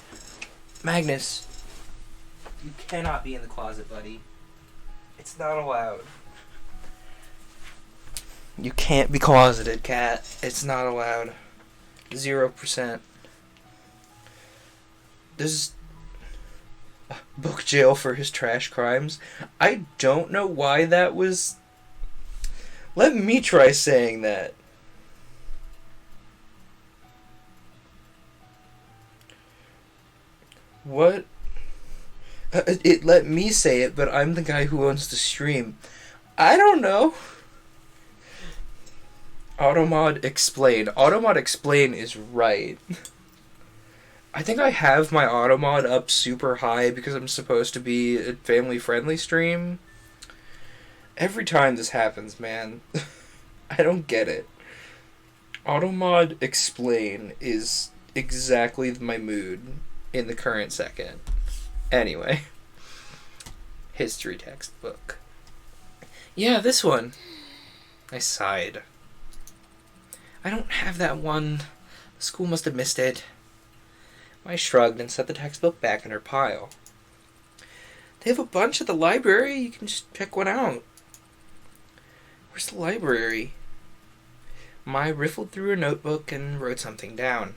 Magnus, you cannot be in the closet, buddy. It's not allowed. You can't be closeted, cat. It's not allowed. 0%. This is book jail for his trash crimes. I don't know why that was... Let me try saying that. What? It let me say it, but I'm the guy who owns the stream. I don't know. Automod explain. Automod explain is right. I think I have my Automod up super high because I'm supposed to be a family-friendly stream. Every time this happens, man, I don't get it. Automod explain is exactly my mood in the current second. Anyway. History textbook. Yeah, this one. I sighed. I don't have that one. The school must have missed it. I shrugged and set the textbook back in her pile. They have a bunch at the library. You can just pick one out. Where's the library? Mai riffled through her notebook and wrote something down.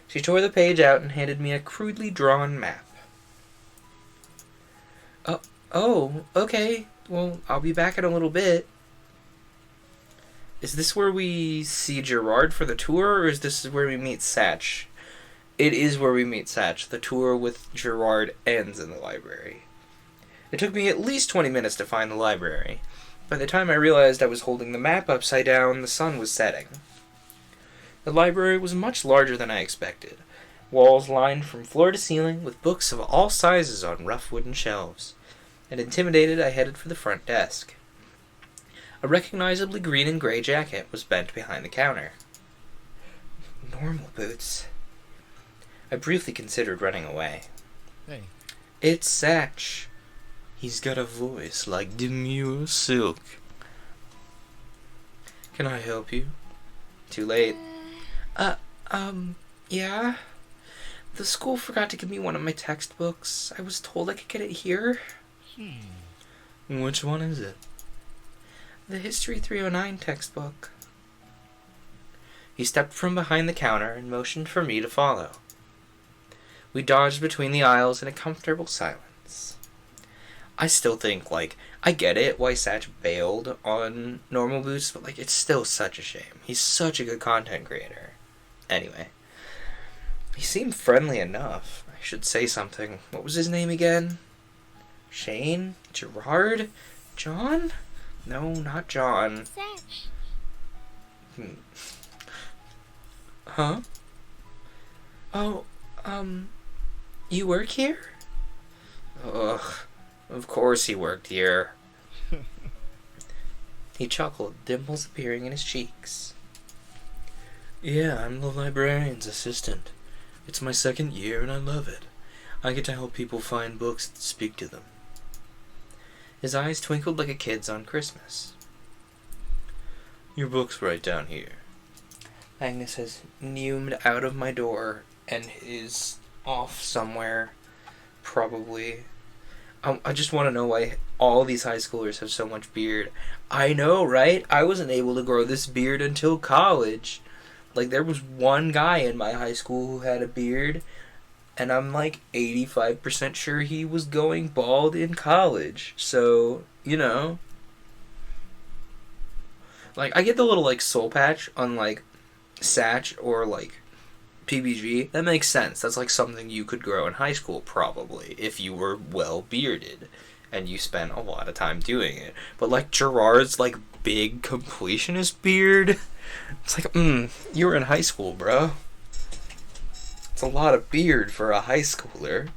She tore the page out and handed me a crudely drawn map. Oh, okay. Well, I'll be back in a little bit. Is this where we see Gerard for the tour, or is this where we meet Satch? It is where we meet Satch. The tour with Gerard ends in the library. It took me at least 20 minutes to find the library. By the time I realized I was holding the map upside down, the sun was setting. The library was much larger than I expected. Walls lined from floor to ceiling with books of all sizes on rough wooden shelves. And intimidated, I headed for the front desk. A recognizably green and gray jacket was bent behind the counter. Normal boots. I briefly considered running away. Hey. It's Satch. He's got a voice like demure silk. Can I help you? Too late. Yeah? The school forgot to give me one of my textbooks. I was told I could get it here. Which one is it? The History 309 textbook. He stepped from behind the counter and motioned for me to follow. We dodged between the aisles in a comfortable silence. I still think, I get it why Satch bailed on Normal Boots, but, it's still such a shame. He's such a good content creator. Anyway. He seemed friendly enough. I should say something. What was his name again? Shane? Gerard? John? No, not John. Satch. Huh? Oh, you work here? Ugh, of course he worked here. He chuckled, dimples appearing in his cheeks. Yeah, I'm the librarian's assistant. It's my second year and I love it. I get to help people find books that speak to them. His eyes twinkled like a kid's on Christmas. Your book's right down here. Agnes has neumed out of my door and is off somewhere, probably. I just want to know why all these high schoolers have so much beard. I know, right? I wasn't able to grow this beard until college. There was one guy in my high school who had a beard, And I'm like 85% sure he was going bald in college. So, you know. Like, I get the little, like, soul patch on, like, Satch or, like, PBG. That makes sense. That's, like, something you could grow in high school, probably, if you were well bearded and you spent a lot of time doing it. But, like, Gerard's, like, big completionist beard, it's like, you were in high school, bro. It's a lot of beard for a high schooler.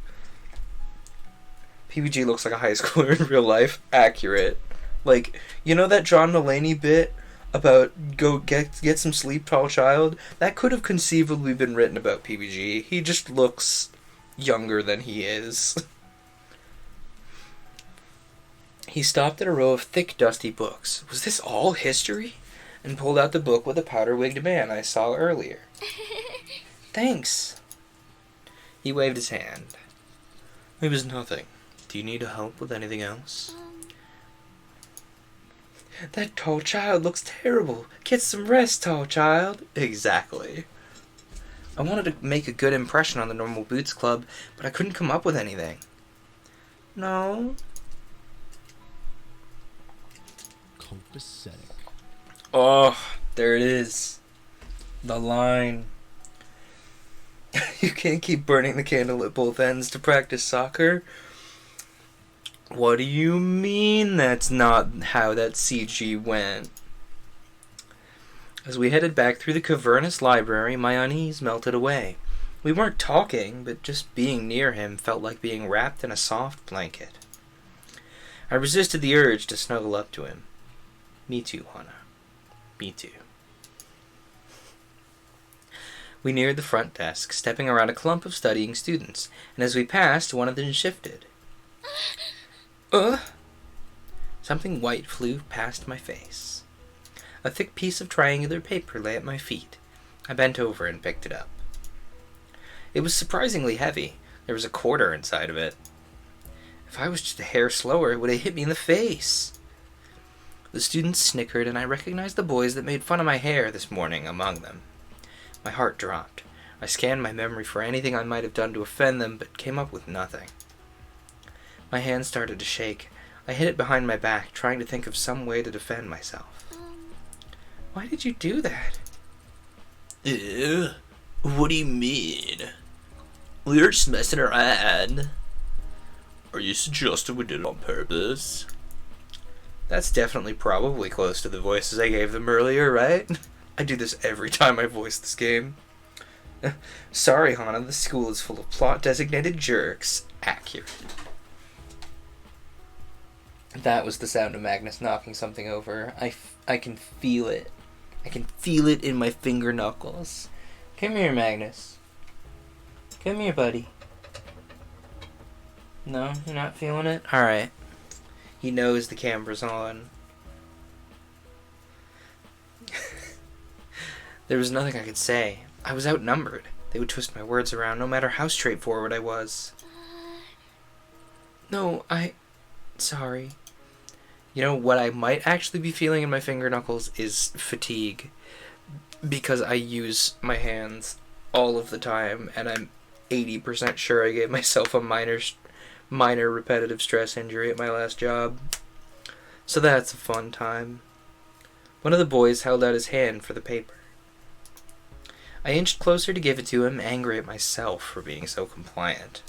PBG looks like a high schooler in real life. Accurate. Like, you know that John Mulaney bit about go get some sleep, tall child? That could have conceivably been written about PBG. He just looks younger than he is. He stopped at a row of thick, dusty books. Was this all history? And pulled out the book with a powder-wigged man I saw earlier. Thanks. He waved his hand. It was nothing. Do you need help with anything else? That tall child looks terrible. Get some rest, tall child. Exactly. I wanted to make a good impression on the Normal Boots Club, but I couldn't come up with anything. No. Copacetic. Oh, there it is. The line. You can't keep burning the candle at both ends to practice soccer. What do you mean that's not how that CG went? As we headed back through the cavernous library, my unease melted away. We weren't talking, but just being near him felt like being wrapped in a soft blanket. I resisted the urge to snuggle up to him. Me too, Hana. Me too. We neared the front desk, stepping around a clump of studying students, and as we passed, one of them shifted. Something white flew past my face. A thick piece of triangular paper lay at my feet. I bent over and picked it up. It was surprisingly heavy. There was a quarter inside of it. If I was just a hair slower, it would have hit me in the face. The students snickered, and I recognized the boys that made fun of my hair this morning among them. My heart dropped. I scanned my memory for anything I might have done to offend them, but came up with nothing. My hand started to shake. I hid it behind my back, trying to think of some way to defend myself. Why did you do that? What do you mean? We were just messing around. Are you suggesting we did it on purpose? That's definitely probably close to the voices I gave them earlier, right? I do this every time I voice this game. Sorry, Hana, the school is full of plot-designated jerks. Accurate. That was the sound of Magnus knocking something over. I can feel it. I can feel it in my finger knuckles. Come here, Magnus. Come here, buddy. No, you're not feeling it? Alright. He knows the camera's on. There was nothing I could say. I was outnumbered. They would twist my words around no matter how straightforward I was. No, sorry. You know, what I might actually be feeling in my finger knuckles is fatigue. Because I use my hands all of the time, and I'm 80% sure I gave myself a minor repetitive stress injury at my last job. So that's a fun time. One of the boys held out his hand for the paper. I inched closer to give it to him, angry at myself for being so compliant.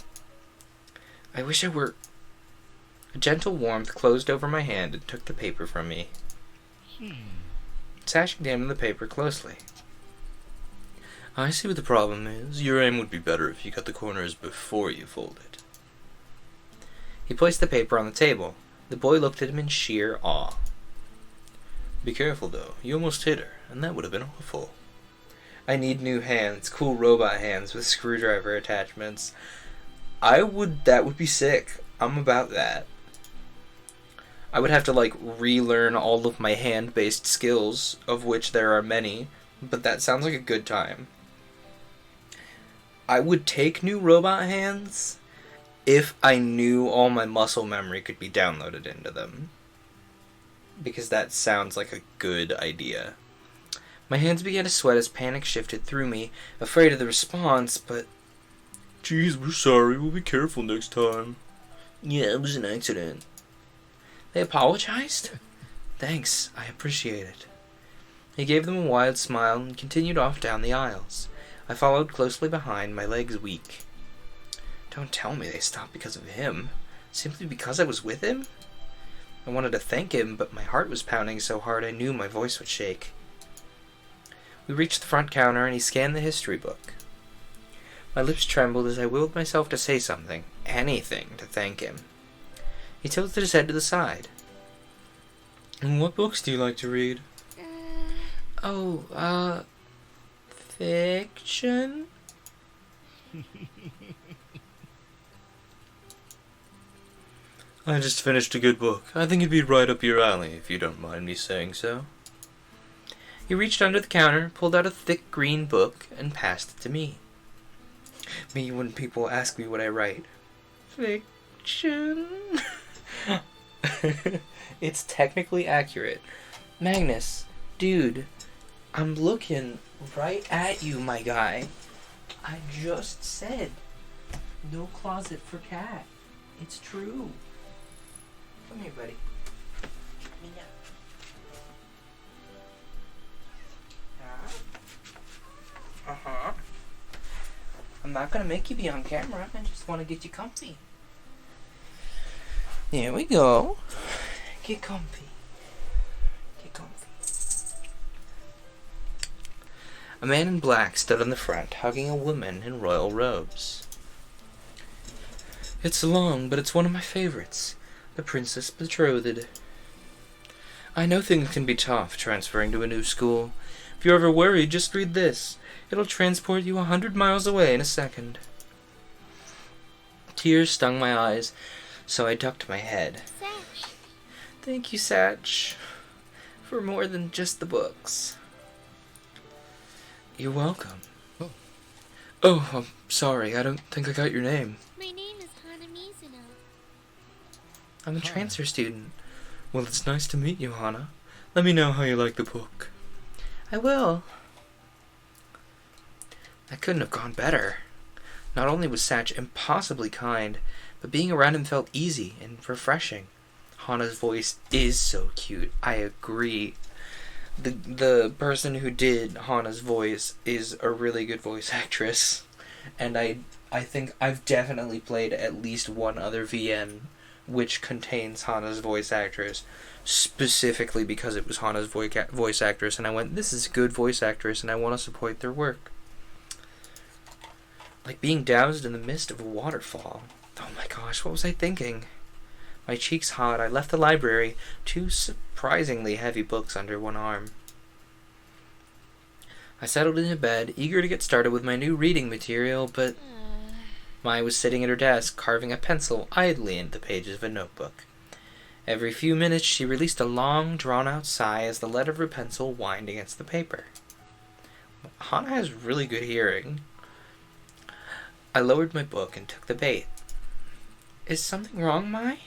I wish I were... A gentle warmth closed over my hand and took the paper from me. Sash examined the paper closely. I see what the problem is. Your aim would be better if you cut the corners before you fold it. He placed the paper on the table. The boy looked at him in sheer awe. Be careful, though. You almost hit her, and that would have been awful. I need new hands, cool robot hands with screwdriver attachments. That would be sick. I'm about that. I would have to, relearn all of my hand-based skills, of which there are many, but that sounds like a good time. I would take new robot hands if I knew all my muscle memory could be downloaded into them. Because that sounds like a good idea. My hands began to sweat as panic shifted through me, afraid of the response, but Geez, we're sorry. We'll be careful next time. Yeah, it was an accident. They apologized? Thanks, I appreciate it. He gave them a wide smile and continued off down the aisles. I followed closely behind, my legs weak. Don't tell me they stopped because of him. Simply because I was with him? I wanted to thank him, but my heart was pounding so hard I knew my voice would shake. We reached the front counter and he scanned the history book. My lips trembled as I willed myself to say something, anything, to thank him. He tilted his head to the side. And what books do you like to read? Fiction? I just finished a good book. I think it'd be right up your alley, if you don't mind me saying so. He reached under the counter, pulled out a thick green book, and passed it to me. Me when people ask me what I write. Fiction? It's technically accurate. Magnus, dude, I'm looking right at you, my guy. I just said, no closet for cat. It's true. Come here, buddy. Uh-huh. I'm not gonna make you be on camera. I just want to get you comfy. There we go. Get comfy. Get comfy. A man in black stood on the front, hugging a woman in royal robes. It's long, but it's one of my favorites. The Princess Betrothed. I know things can be tough transferring to a new school. If you're ever worried, just read this. It'll transport you 100 miles away in a second. Tears stung my eyes, so I ducked my head. Satch. Thank you, Satch, for more than just the books. You're welcome. Oh, I'm sorry. I don't think I got your name. My name is Hana Mizuno. I'm a transfer student. Well, it's nice to meet you, Hana. Let me know how you like the book. I will. That couldn't have gone better. Not only was Satch impossibly kind, but being around him felt easy and refreshing. Hana's voice is so cute. I agree. The person who did Hana's voice is a really good voice actress. And I think I've definitely played at least one other VN which contains Hana's voice actress, specifically because it was Hana's voice actress, and I went, this is a good voice actress, and I want to support their work. Like being doused in the mist of a waterfall. Oh my gosh, what was I thinking? My cheeks hot, I left the library, 2 surprisingly heavy books under one arm. I settled into bed, eager to get started with my new reading material, but Mai was sitting at her desk, carving a pencil idly into the pages of a notebook. Every few minutes she released a long, drawn-out sigh as the lead of her pencil whined against the paper. Hana has really good hearing. I lowered my book and took the bait. Is something wrong, Mai?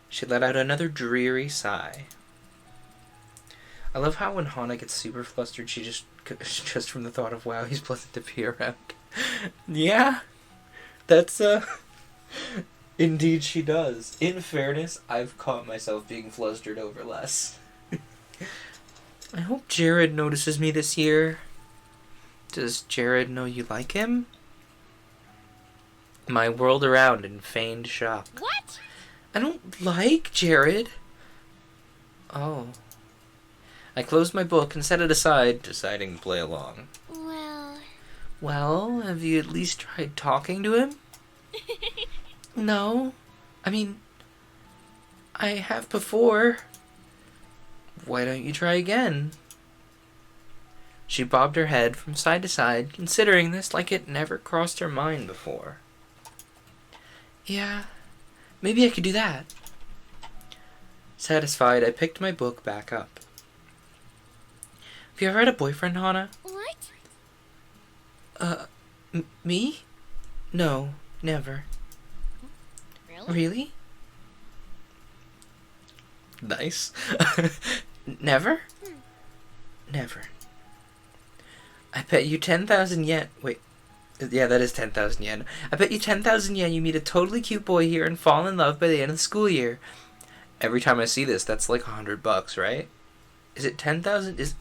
She let out another dreary sigh. I love how when Hana gets super flustered, she just from the thought of, wow, he's pleasant to be around. Yeah, that's, indeed she does. In fairness, I've caught myself being flustered over less. I hope Jared notices me this year. Does Jared know you like him? Mai whirled around in feigned shock. What? I don't like Jared. Oh. I closed my book and set it aside, deciding to play along. Well, have you at least tried talking to him? No. I mean, I have before. Why don't you try again? She bobbed her head from side to side, considering this like it never crossed her mind before. Yeah, maybe I could do that. Satisfied, I picked my book back up. Have you ever had a boyfriend, Hana? What? Me? No, never. Really? Really? Nice. Never? Never. I bet you 10,000 yen. Wait, Yeah, that is 10,000 yen. I bet you 10,000 yen you meet a totally cute boy here and fall in love by the end of the school year. Every time I see this, that's like $100, right? Is it 10,000? Is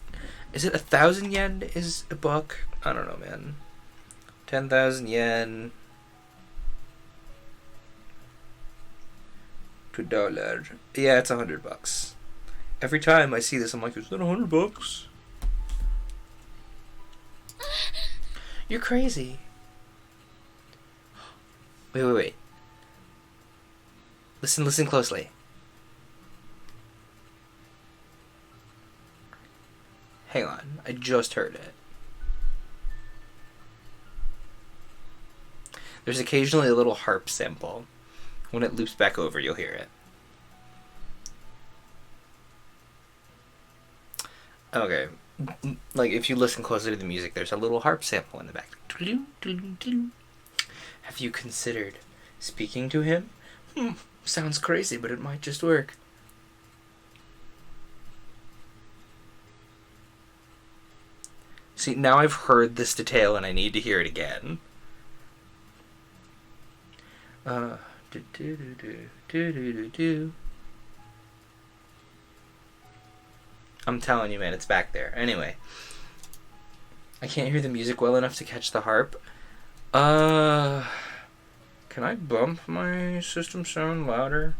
it 1,000 yen is a buck? I don't know, man. 10,000 yen to dollar. Yeah, it's $100. Every time I see this, I'm like, is that $100? You're crazy. Wait. Listen closely. Hang on, I just heard it. There's occasionally a little harp sample. When it loops back over, you'll hear it. Okay. Like, if you listen closely to the music, there's a little harp sample in the back. Have you considered speaking to him? Sounds crazy, but it might just work. See, now I've heard this detail and I need to hear it again. I'm telling you, man, it's back there. Anyway. I can't hear the music well enough to catch the harp. Can I bump my system sound louder?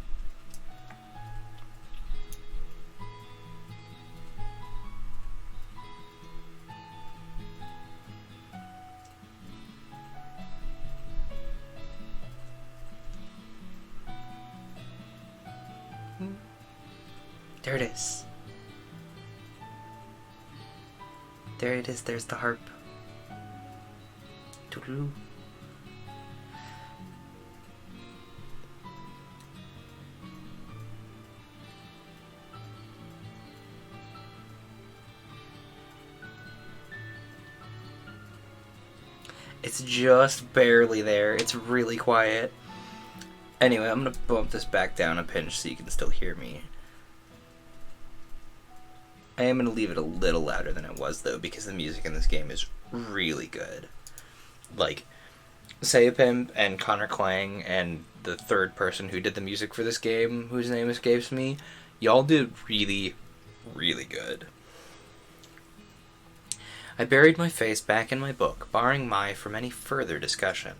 There it is. There it is, there's the harp. Toodaloo. It's just barely there. It's really quiet. Anyway, I'm gonna bump this back down a pinch so you can still hear me. I am going to leave it a little louder than it was, though, because the music in this game is really good. Like, Sayapimp and Connor Klang and the third person who did the music for this game, whose name escapes me, y'all did really, really good. I buried my face back in my book, barring Mai from any further discussion.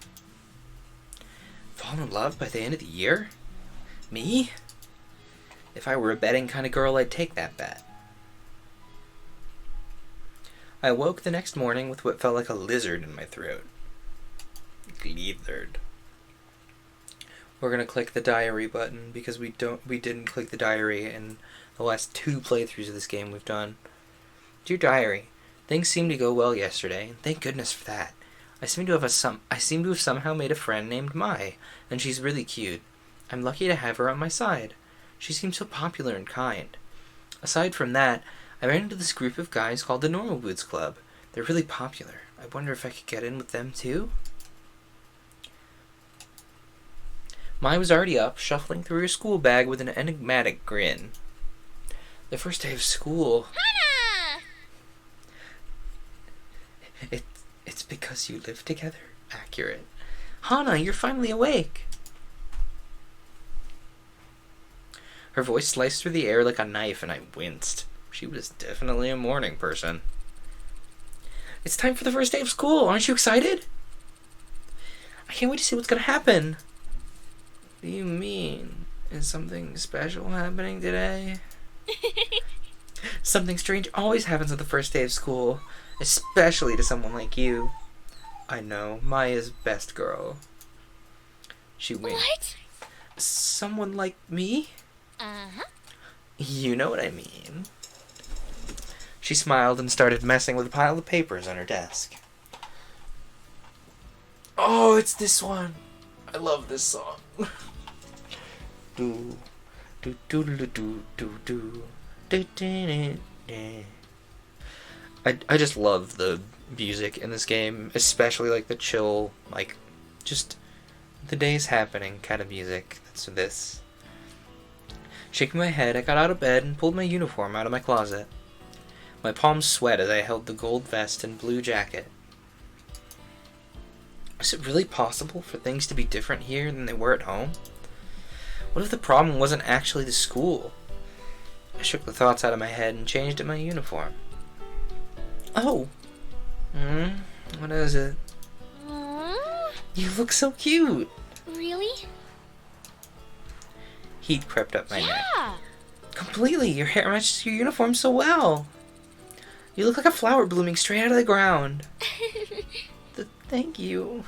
Fall in love by the end of the year? Me? If I were a betting kind of girl, I'd take that bet. I awoke the next morning with what felt like a lizard in my throat. Lizard. We're gonna click the diary button because we didn't click the diary in the last 2 playthroughs of this game we've done. Dear diary, things seemed to go well yesterday, and thank goodness for that. I seem to have somehow made a friend named Mai, and she's really cute. I'm lucky to have her on my side. She seems so popular and kind. Aside from that, I ran into this group of guys called the Normal Boots Club. They're really popular. I wonder if I could get in with them too? Mai was already up, shuffling through her school bag with an enigmatic grin. The first day of school. Hannah! It's because you live together? Accurate. Hana, you're finally awake. Her voice sliced through the air like a knife and I winced. She was definitely a morning person. It's time for the first day of school. Aren't you excited? I can't wait to see what's going to happen. What do you mean? Is something special happening today? Something strange always happens at the first day of school, especially to someone like you. I know, Maya's best girl. She winked. What? Someone like me? Uh-huh. You know what I mean. She smiled and started messing with a pile of papers on her desk. Oh, it's this one. I love this song. do do do do do do do. I just love the music in this game, especially like the chill, like just the day's happening kind of music. That's this. Shaking my head, I got out of bed and pulled my uniform out of my closet. My palms sweat as I held the gold vest and blue jacket. Was it really possible for things to be different here than they were at home? What if the problem wasn't actually the school? I shook the thoughts out of my head and changed at my uniform. Oh! What is it? You look so cute! Really? Heat crept up my neck. Yeah. Completely! Your hair matches your uniform so well! You look like a flower blooming straight out of the ground. Thank you.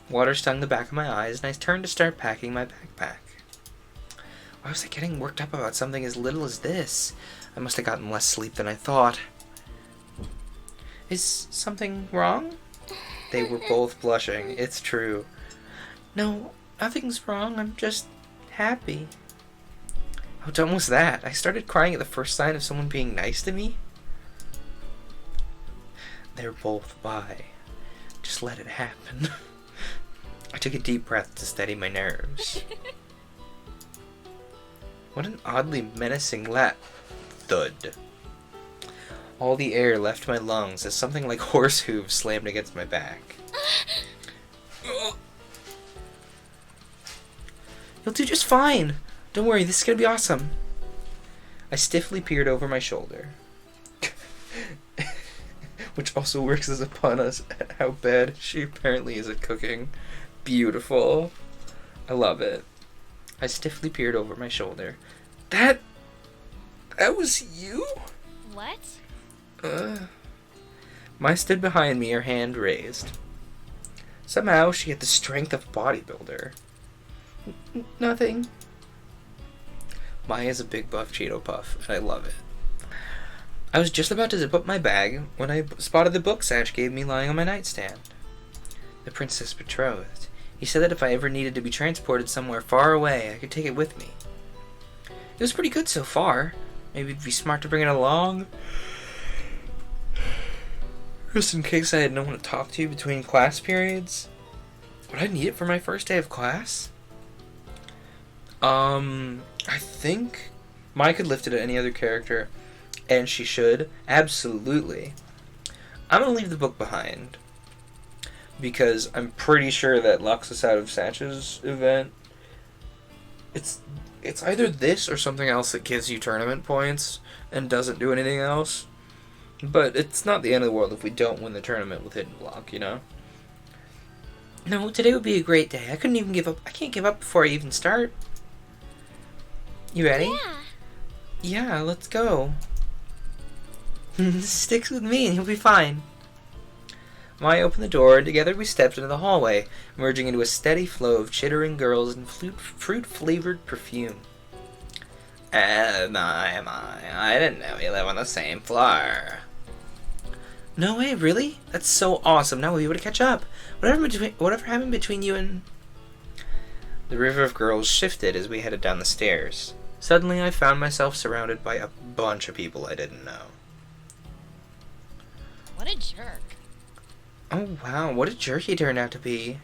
Water stung the back of my eyes, and I turned to start packing my backpack. Why was I getting worked up about something as little as this? I must have gotten less sleep than I thought. Is something wrong? They were both blushing. It's true. No, nothing's wrong. I'm just happy. How dumb was that? I started crying at the first sign of someone being nice to me. They're both bi. Just let it happen. I took a deep breath to steady my nerves. What an oddly menacing thud. All the air left my lungs as something like horse hooves slammed against my back. You'll do just fine. Don't worry, this is gonna be awesome. I stiffly peered over my shoulder. Which also works as a pun as how bad she apparently is at cooking. Beautiful. I love it. I stiffly peered over my shoulder. That was you? What? Mai stood behind me, her hand raised. Somehow she had the strength of a bodybuilder. Nothing. Mai is a big buff Cheeto Puff, and I love it. I was just about to zip up my bag when I spotted the book Sash gave me lying on my nightstand. The Princess Betrothed. He said that if I ever needed to be transported somewhere far away, I could take it with me. It was pretty good so far. Maybe it'd be smart to bring it along. Just in case I had no one to talk to between class periods. Would I need it for my first day of class? I think Mai could lift it at any other character. And she should. Absolutely. I'm gonna leave the book behind. Because I'm pretty sure that locks us out of Satch's event. It's either this or something else that gives you tournament points and doesn't do anything else. But it's not the end of the world if we don't win the tournament with Hidden Block, you know? No, today would be a great day. I couldn't even give up. I can't give up before I even start. You ready? Yeah. Yeah, let's go. Sticks with me and he'll be fine. Mai opened the door and together we stepped into the hallway, merging into a steady flow of chittering girls and fruit-flavored perfume. My, I didn't know we live on the same floor. No way, really? That's so awesome. Now we'll be able to catch up. Whatever happened between you and... The river of girls shifted as we headed down the stairs. Suddenly I found myself surrounded by a bunch of people I didn't know. What a jerk. Oh wow, what a jerk he turned out to be.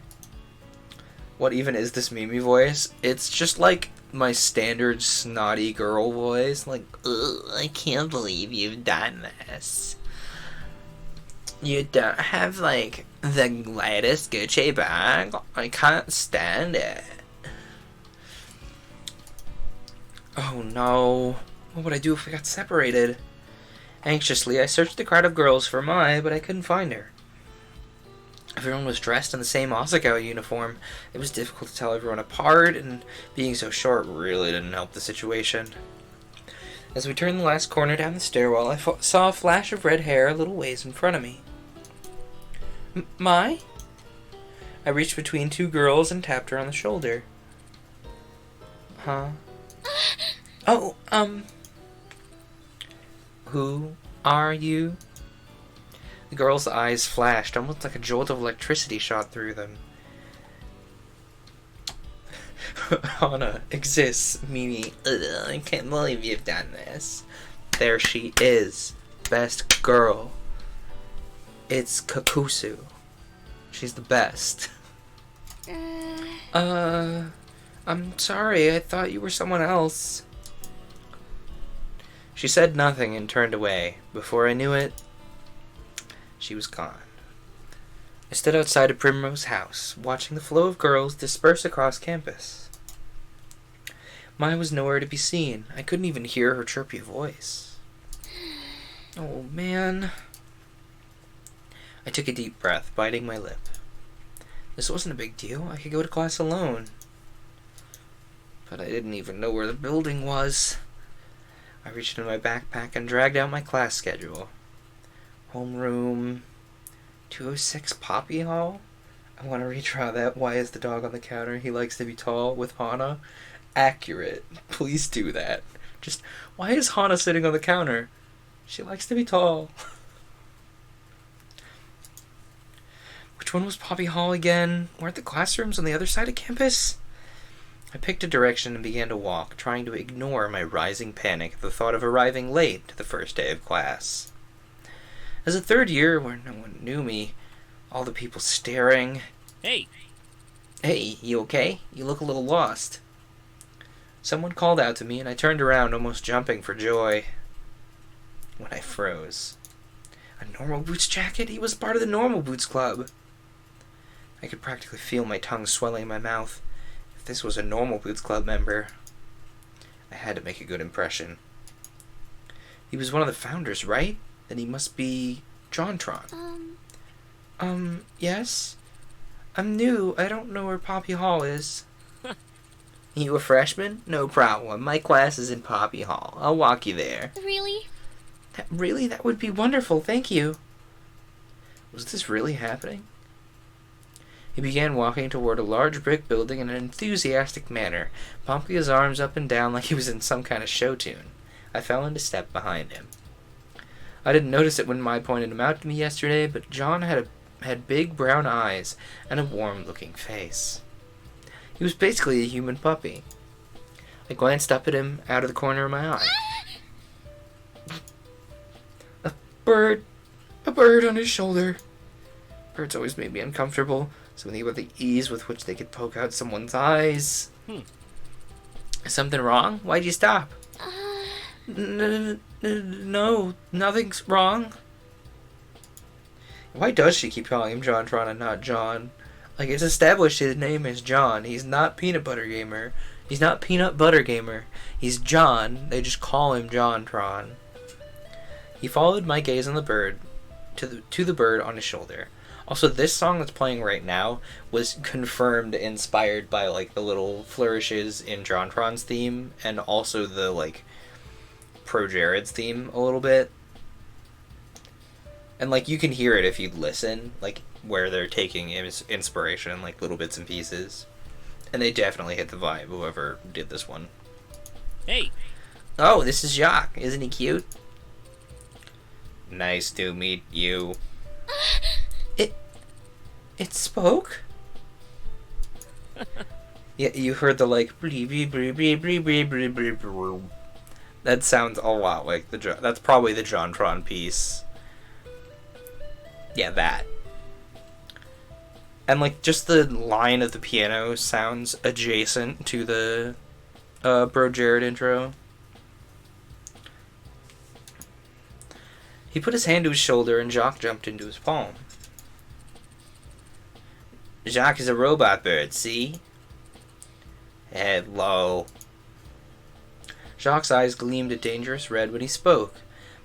What even is this Mimi voice? It's just like my standard snotty girl voice. Like, ugh, I can't believe you've done this. You don't have, like, the latest Gucci bag? I can't stand it. Oh no. What would I do if we got separated? Anxiously, I searched the crowd of girls for Mai, but I couldn't find her. Everyone was dressed in the same Asagao uniform. It was difficult to tell everyone apart, and being so short really didn't help the situation. As we turned the last corner down the stairwell, I saw a flash of red hair a little ways in front of me. Mai? I reached between two girls and tapped her on the shoulder. Huh? Oh, Who are you? The girl's eyes flashed, almost like a jolt of electricity shot through them. Hana exists, Mimi. Ugh, I can't believe you've done this. There she is. Best girl. It's Kakusu. She's the best. I'm sorry, I thought you were someone else. She said nothing and turned away. Before I knew it, she was gone. I stood outside of Primrose House, watching the flow of girls disperse across campus. Maya was nowhere to be seen. I couldn't even hear her chirpy voice. Oh, man. I took a deep breath, biting my lip. This wasn't a big deal. I could go to class alone. But I didn't even know where the building was. I reached into my backpack and dragged out my class schedule. Homeroom 206 Poppy Hall? I want to redraw that. Why is the dog on the counter? He likes to be tall with Hana. Accurate. Please do that. Just, why is Hana sitting on the counter? She likes to be tall. Which one was Poppy Hall again? Weren't the classrooms on the other side of campus? I picked a direction and began to walk, trying to ignore my rising panic at the thought of arriving late to the first day of class. As a third year where no one knew me, all the people staring. Hey! Hey, you okay? You look a little lost. Someone called out to me and I turned around, almost jumping for joy. When I froze. A Normal Boots jacket? He was part of the Normal Boots Club. I could practically feel my tongue swelling in my mouth. If this was a Normal Boots Club member, I had to make a good impression. He was one of the founders, right? Then he must be JonTron. Yes? I'm new. I don't know where Poppy Hall is. You a freshman? No problem. My class is in Poppy Hall. I'll walk you there. Really? Really? That would be wonderful. Thank you. Was this really happening? He began walking toward a large brick building in an enthusiastic manner, pumping his arms up and down like he was in some kind of show tune. I fell into step behind him. I didn't notice it when Mai pointed him out to me yesterday, but John had big brown eyes and a warm-looking face. He was basically a human puppy. I glanced up at him out of the corner of my eye. A bird on his shoulder. Birds always made me uncomfortable. Something about the ease with which they could poke out someone's eyes. Is something wrong? Why'd you stop? No, nothing's wrong. Why does she keep calling him JonTron and not John? Like, it's established his name is John. He's not Peanut Butter Gamer. He's not Peanut Butter Gamer. He's John. They just call him JonTron. He followed my gaze on the bird to the bird on his shoulder. Also, this song that's playing right now was confirmed inspired by, like, the little flourishes in JonTron's theme and also the, like, Pro Jared's theme a little bit. And, like, you can hear it if you listen, like, where they're taking inspiration, like, little bits and pieces. And they definitely hit the vibe, whoever did this one. Hey! Oh, this is Jacques. Isn't he cute? Nice to meet you. It spoke? Yeah, you heard the, like, that sounds a lot like that's probably the JonTron piece. Yeah, that. And, like, just the line of the piano sounds adjacent to the Bro Jared intro. He put his hand to his shoulder and Jacques jumped into his palm. Jacques is a robot bird, see? Hello. Jacques' eyes gleamed a dangerous red when he spoke,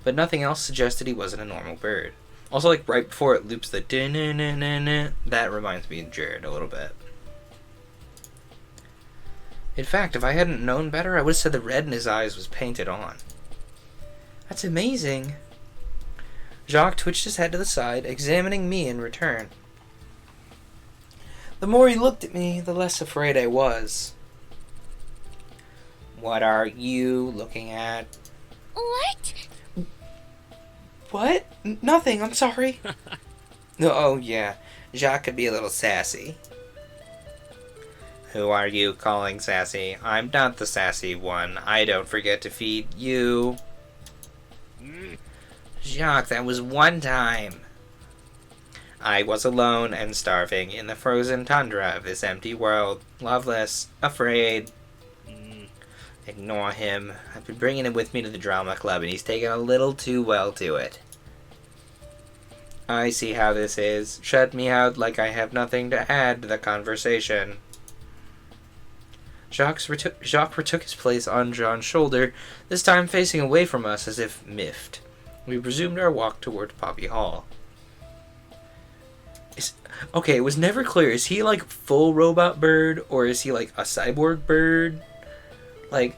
but nothing else suggested he wasn't a normal bird. Also, like, right before it loops the da-na-na-na-na, that reminds me of Jared a little bit. In fact, if I hadn't known better, I would have said the red in his eyes was painted on. That's amazing. Jacques twitched his head to the side, examining me in return. The more he looked at me, the less afraid I was. What are you looking at? What? What? Nothing, I'm sorry. Oh, yeah. Jacques could be a little sassy. Who are you calling sassy? I'm not the sassy one. I don't forget to feed you. Jacques, that was one time. I was alone and starving in the frozen tundra of this empty world. Loveless. Afraid. Ignore him. I've been bringing him with me to the drama club and he's taken a little too well to it. I see how this is. Shut me out like I have nothing to add to the conversation. Jacques retook his place on John's shoulder, this time facing away from us as if miffed. We resumed our walk toward Poppy Hall. Okay, it was never clear. Is he like full robot bird or is he like a cyborg bird? Like,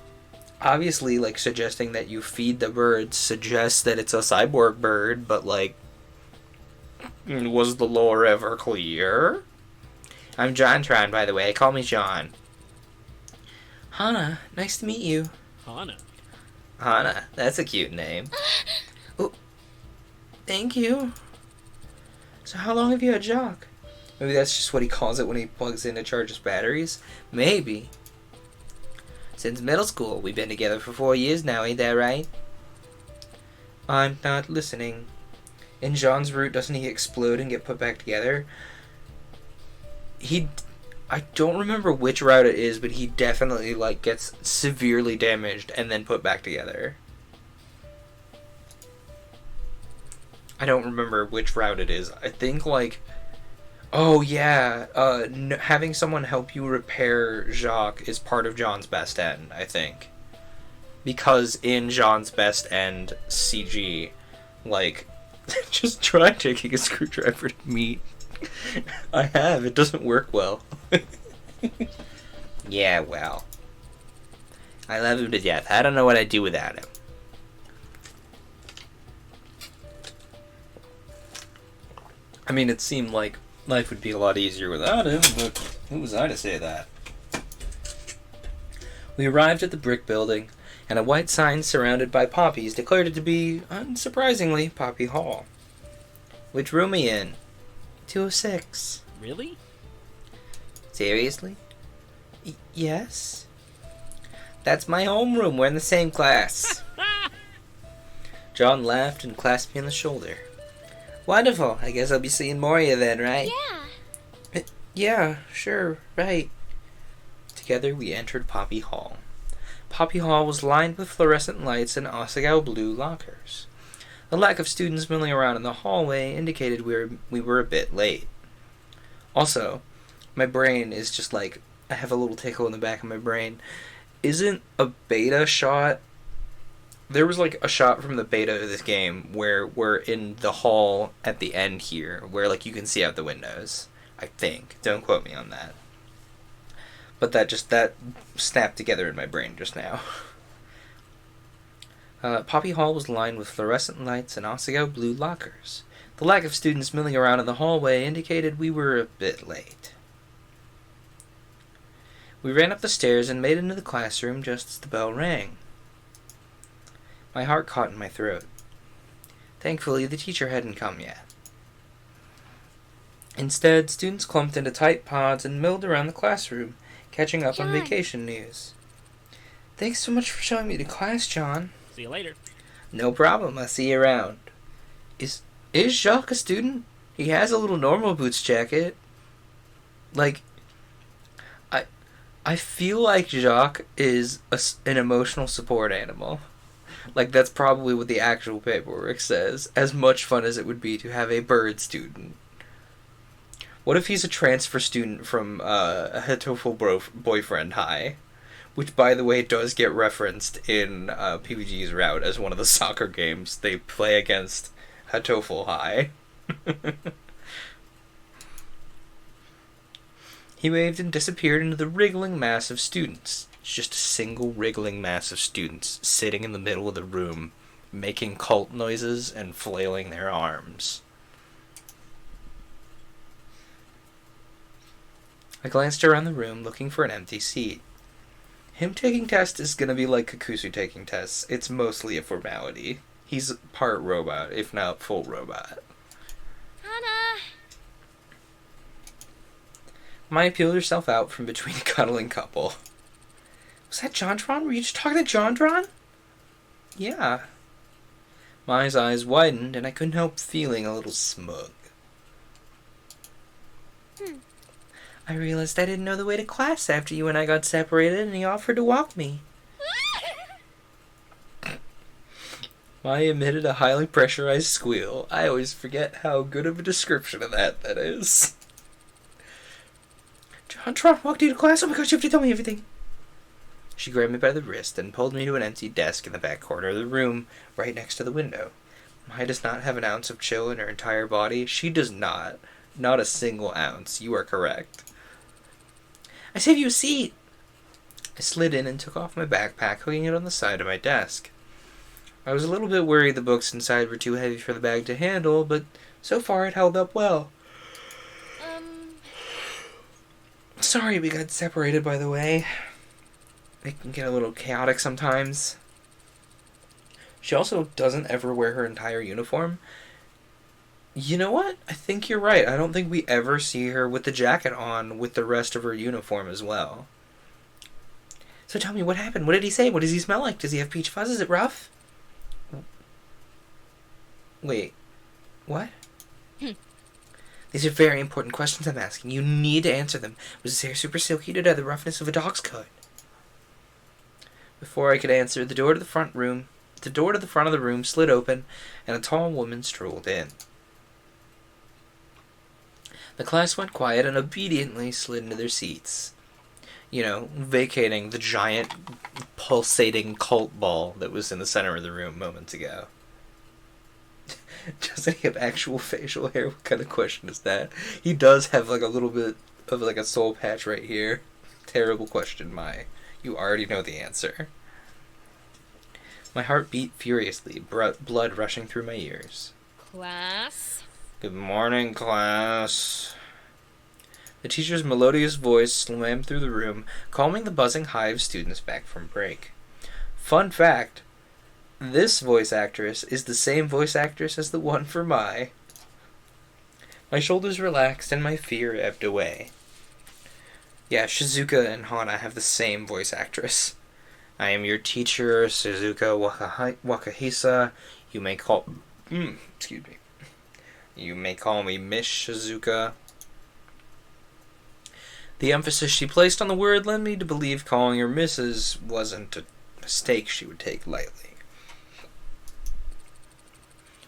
obviously, like suggesting that you feed the bird suggests that it's a cyborg bird, but like, was the lore ever clear? I'm JonTron, by the way. Call me John. Hana, nice to meet you. Hana. Hana, that's a cute name. Oh, thank you. So how long have you had Jock? Maybe that's just what he calls it when he plugs in to charge his batteries? Maybe. Since middle school. We've been together for 4 years now, ain't that right? I'm not listening. In Jean's route, doesn't he explode and get put back together? I don't remember which route it is, but he definitely, like, gets severely damaged and then put back together. I don't remember which route it is. I think, like... Oh, yeah. Having someone help you repair Jacques is part of John's best end, I think. Because in John's best end CG, like, just try taking a screwdriver to meet. I have. It doesn't work well. Yeah, well. I love him to death. I don't know what I'd do without him. I mean, it seemed like life would be a lot easier without him, but who was I to say that? We arrived at the brick building, and a white sign surrounded by poppies declared it to be, unsurprisingly, Poppy Hall. Which room are you in? 206. Really? Seriously? Yes? That's my homeroom. We're in the same class. John laughed and clasped me on the shoulder. Wonderful. I guess I'll be seeing more of you then, right? Yeah. Yeah, sure, right. Together we entered Poppy Hall. Poppy Hall was lined with fluorescent lights and Asagao blue lockers. The lack of students milling around in the hallway indicated we were a bit late. Also, my brain is just like, I have a little tickle in the back of my brain. Isn't a beta shot... There was like a shot from the beta of this game where we're in the hall at the end here, where like you can see out the windows. I think. Don't quote me on that. But that snapped together in my brain just now. Poppy Hall was lined with fluorescent lights and Asagao blue lockers. The lack of students milling around in the hallway indicated we were a bit late. We ran up the stairs and made it into the classroom just as the bell rang. My heart caught in my throat. Thankfully, the teacher hadn't come yet. Instead, students clumped into tight pods and milled around the classroom, catching up on John. vacation news. Thanks so much for showing me to class, John. See you later. No problem, I'll see you around. Is Jacques a student? He has a little normal boots jacket. Like, I feel like Jacques is an emotional support animal. Like, that's probably what the actual paperwork says. As much fun as it would be to have a bird student. What if he's a transfer student from a Hatoful Boyfriend High? Which, by the way, does get referenced in PBG's route as one of the soccer games they play against Hatoful High. He waved and disappeared into the wriggling mass of students. It's just a single wriggling mass of students sitting in the middle of the room, making cult noises and flailing their arms. I glanced around the room looking for an empty seat. Him taking tests is gonna be like Kakuzu taking tests. It's mostly a formality. He's part robot, if not full robot. Hana. Maya peeled herself out from between a cuddling couple. Was that JonTron? Were you just talking to JonTron? Yeah. Maya's eyes widened, and I couldn't help feeling a little smug. I realized I didn't know the way to class after you and I got separated, and he offered to walk me. I emitted a highly pressurized squeal. I always forget how good of a description of that is. John Tron walked into class. Oh my gosh, you have to tell me everything. She grabbed me by the wrist and pulled me to an empty desk in the back corner of the room, right next to the window. Maya does not have an ounce of chill in her entire body. She does not. Not a single ounce. You are correct. I saved you a seat. I slid in and took off my backpack, hooking it on the side of my desk. I was a little bit worried the books inside were too heavy for the bag to handle, but so far it held up well. Sorry we got separated, by the way. It can get a little chaotic sometimes. She also doesn't ever wear her entire uniform. You know what? I think you're right. I don't think we ever see her with the jacket on with the rest of her uniform as well. So tell me, what happened? What did he say? What does he smell like? Does he have peach fuzz? Is it rough? Wait. What? These are very important questions I'm asking. You need to answer them. Was his hair super silky due to the roughness of a dog's coat? Before I could answer, the door to the front of the room slid open, and a tall woman strolled in. The class went quiet and obediently slid into their seats. You know, vacating the giant, pulsating cult ball that was in the center of the room moments ago. Doesn't he have actual facial hair? What kind of question is that? He does have like a little bit of like a soul patch right here. Terrible question, Mai. You already know the answer. My heart beat furiously, blood rushing through my ears. Class? Good morning, class. The teacher's melodious voice slammed through the room, calming the buzzing hive of students back from break. Fun fact, this voice actress is the same voice actress as the one for Mai. My shoulders relaxed and my fear ebbed away. Yeah, Shizuka and Hana have the same voice actress. I am your teacher, Shizuka Wakahisa. You may call... excuse me. You may call me Miss Shizuka. The emphasis she placed on the word led me to believe calling her Mrs. wasn't a mistake she would take lightly.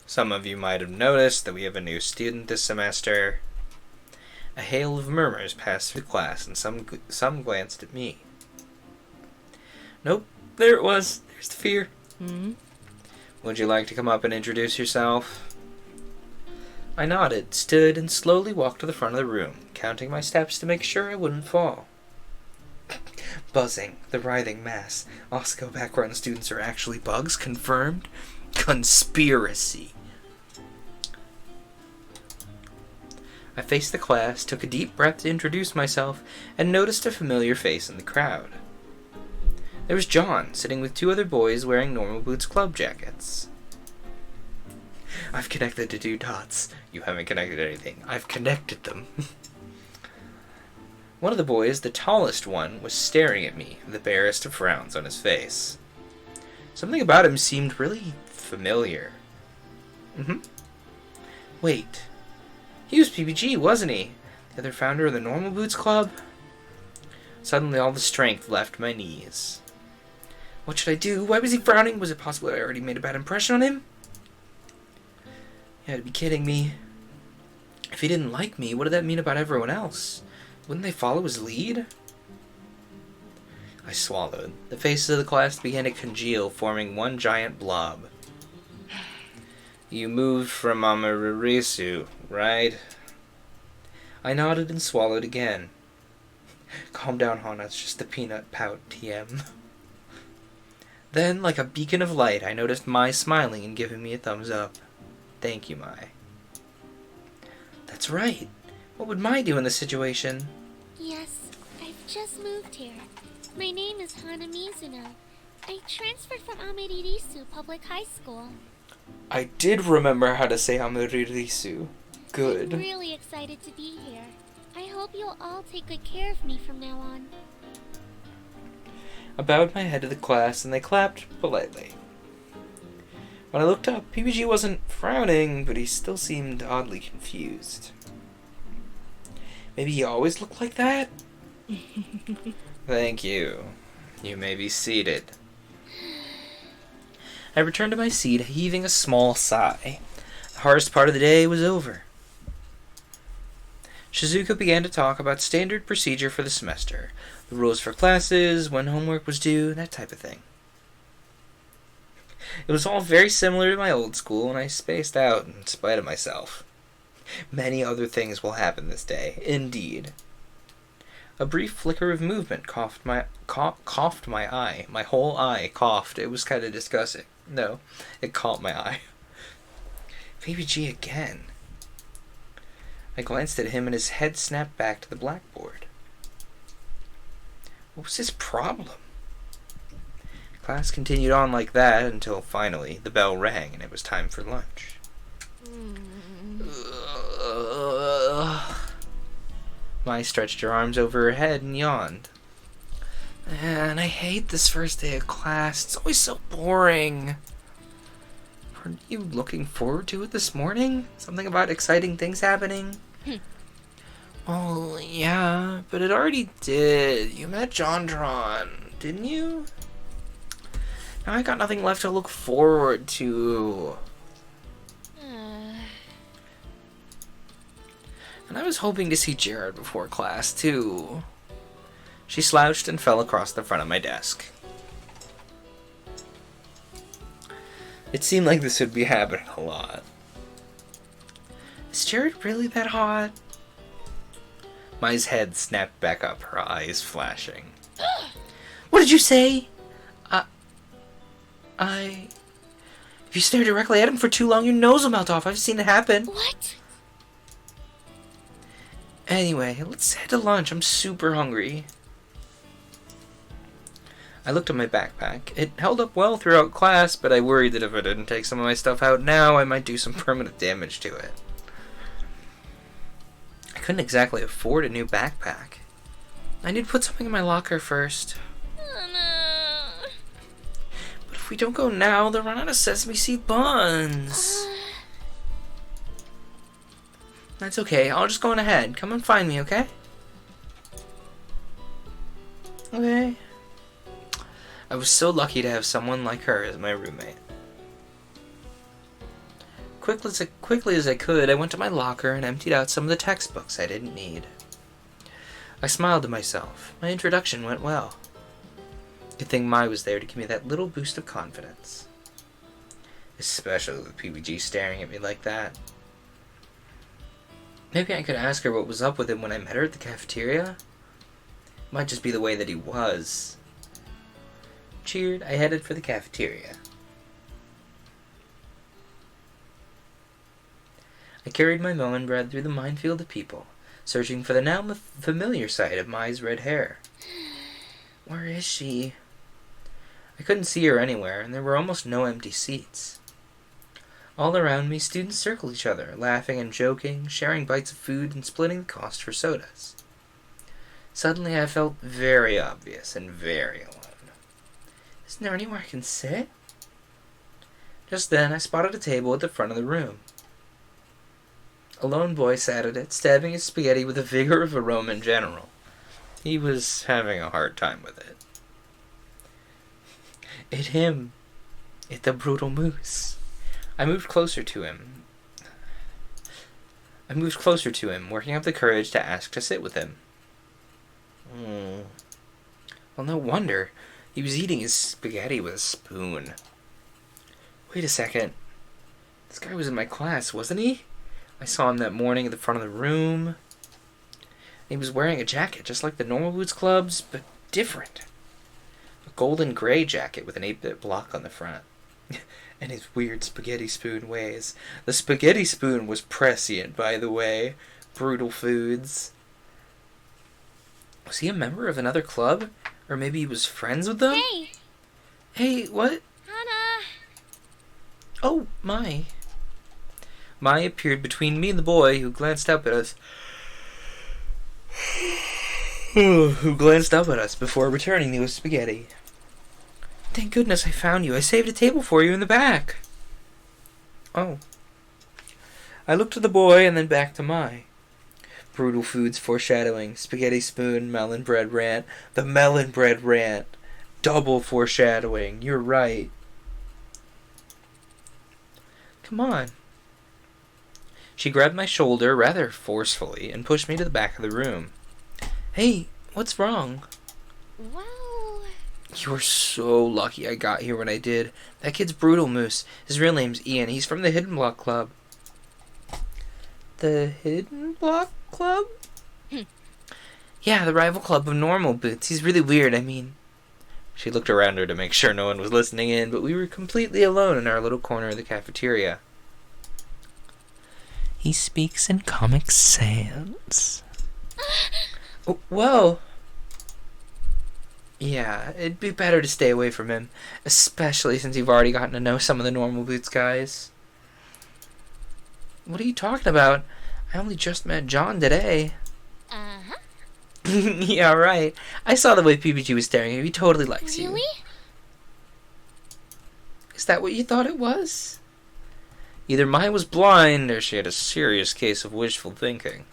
Some of you might have noticed that we have a new student this semester. A hail of murmurs passed through the class, and some glanced at me. Nope, there it was. There's the fear. Would you like to come up and introduce yourself? I nodded, stood, and slowly walked to the front of the room, counting my steps to make sure I wouldn't fall. Buzzing, the writhing mass. Asagao background students are actually bugs? Confirmed? Conspiracy. I faced the class, took a deep breath to introduce myself, and noticed a familiar face in the crowd. There was John, sitting with two other boys wearing Normal Boots club jackets. I've connected the two dots. You haven't connected anything. I've connected them. One of the boys, the tallest one, was staring at me, the barest of frowns on his face. Something about him seemed really familiar. Wait. He was PBG, wasn't he? The other founder of the Normal Boots Club? Suddenly all the strength left my knees. What should I do? Why was he frowning? Was it possible I already made a bad impression on him? You had to be kidding me. If he didn't like me, what did that mean about everyone else? Wouldn't they follow his lead? I swallowed. The faces of the class began to congeal, forming one giant blob. You moved from Amarurisu, right? I nodded and swallowed again. Calm down, Hana. It's just the peanut pout, TM. Then, like a beacon of light, I noticed Mai smiling and giving me a thumbs up. Thank you, Mai. That's right. What would Mai do in this situation? Yes, I've just moved here. My name is Hana Mizuno. I transferred from Amaririsu Public High School. I did remember how to say Amaririsu. Good. I'm really excited to be here. I hope you'll all take good care of me from now on. I bowed my head to the class and they clapped politely. When I looked up, PBG wasn't frowning, but he still seemed oddly confused. Maybe he always looked like that? Thank you. You may be seated. I returned to my seat, heaving a small sigh. The hardest part of the day was over. Shizuka began to talk about standard procedure for the semester, the rules for classes, when homework was due, that type of thing. It was all very similar to my old school, and I spaced out in spite of myself. Many other things will happen this day, indeed. A brief flicker of movement coughed my eye. My whole eye coughed. It was kind of disgusting. No, it caught my eye. VBG again. I glanced at him and his head snapped back to the blackboard. What was his problem? Class continued on like that until finally the bell rang and it was time for lunch. Mai stretched her arms over her head and yawned. Man, I hate this first day of class. It's always so boring. Weren't you looking forward to it this morning? Something about exciting things happening? Well, yeah, but it already did. You met Jondron, didn't you? Now I got nothing left to look forward to. And I was hoping to see Jared before class, too. She slouched and fell across the front of my desk. It seemed like this would be happening a lot. Is Jared really that hot? Mai's head snapped back up, her eyes flashing. What did you say? If you stare directly at him for too long, your nose will melt off. I've seen it happen. What? Anyway, let's head to lunch. I'm super hungry. I looked at my backpack. It held up well throughout class, but I worried that if I didn't take some of my stuff out now, I might do some permanent damage to it. I couldn't exactly afford a new backpack. I need to put something in my locker first. Oh, no. But if we don't go now, they'll run out of sesame seed buns. That's okay. I'll just go on ahead. Come and find me, okay? Okay. I was so lucky to have someone like her as my roommate. Quickly as I could, I went to my locker and emptied out some of the textbooks I didn't need. I smiled to myself. My introduction went well. Good thing Mai was there to give me that little boost of confidence. Especially with PBG staring at me like that. Maybe I could ask her what was up with him when I met her at the cafeteria. Might just be the way that he was. Cheered, I headed for the cafeteria. I carried my melon bread through the minefield of people, searching for the now familiar sight of Mai's red hair. Where is she? I couldn't see her anywhere, and there were almost no empty seats. All around me, students circled each other, laughing and joking, sharing bites of food and splitting the cost for sodas. Suddenly I felt very obvious and very alone. Isn't there anywhere I can sit? Just then I spotted a table at the front of the room. A lone boy sat at it, stabbing his spaghetti with the vigor of a Roman general. He was having a hard time with it. It him. It the brutal moose. I moved closer to him, working up the courage to ask to sit with him. Well, no wonder. He was eating his spaghetti with a spoon. Wait a second. This guy was in my class, wasn't he? I saw him that morning at the front of the room. He was wearing a jacket just like the normal Boots Club's, but different. A golden gray jacket with an 8-bit block on the front. And his weird spaghetti spoon ways. The spaghetti spoon was prescient, by the way. Brutal Foods. Was he a member of another club? Or maybe he was friends with them? Hey! Hey, what? Hana! Oh, Mai. Mai appeared between me and the boy, who glanced up at us. Before returning the spaghetti. Thank goodness I found you. I saved a table for you in the back. Oh. I looked at the boy and then back to Mai. Brutal Foods foreshadowing. Spaghetti spoon, melon bread rant. The melon bread rant. Double foreshadowing. You're right. Come on. She grabbed my shoulder rather forcefully and pushed me to the back of the room. Hey, what's wrong? Well... You're so lucky I got here when I did. That kid's brutal, Moose. His real name's Ian. He's from the Hidden Block Club. The Hidden Block Club? Yeah, the rival club of normal boots. He's really weird, I mean. She looked around her to make sure no one was listening in, but we were completely alone in our little corner of the cafeteria. He speaks in Comic Sans. Oh, whoa! Yeah, it'd be better to stay away from him, especially since you've already gotten to know some of the normal boots guys. What are you talking about? I only just met John today. Uh-huh. Yeah, right. I saw the way PBG was staring at you. He totally likes you. Really? Is that what you thought it was? Either Mai was blind, or she had a serious case of wishful thinking.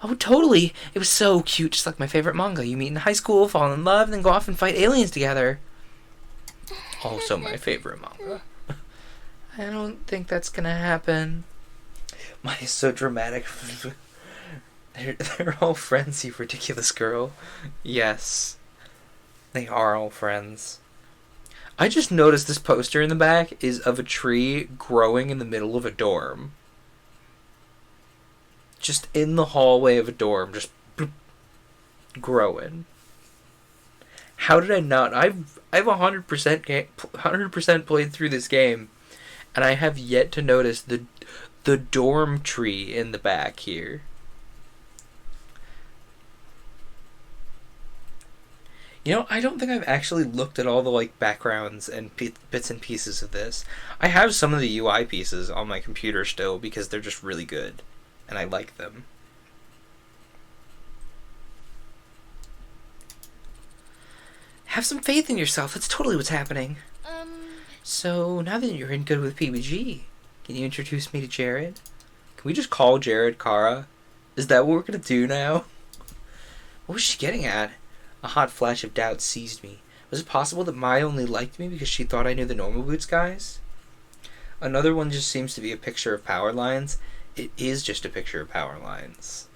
Oh, totally. It was so cute, just like my favorite manga. You meet in high school, fall in love, then go off and fight aliens together. Also my favorite manga. I don't think that's gonna happen. Mai's so dramatic. They're all friends, you ridiculous girl. Yes. They are all friends. I just noticed this poster in the back is of a tree growing in the middle of a dorm. Just in the hallway of a dorm, just bloop, growing. How did I not? I've 100% played through this game, and I have yet to notice the dorm tree in the back here. You know, I don't think I've actually looked at all the backgrounds and bits and pieces of this. I have some of the UI pieces on my computer still because they're just really good, and I like them. Have some faith in yourself. That's totally what's happening. So, now that you're in good with PBG, can you introduce me to Jared? Can we just call Jared Kara? Is that what we're gonna do now? What was she getting at? A hot flash of doubt seized me. Was it possible that Mai only liked me because she thought I knew the normal boots guys? Another one just seems to be a picture of power lines. It is just a picture of power lines.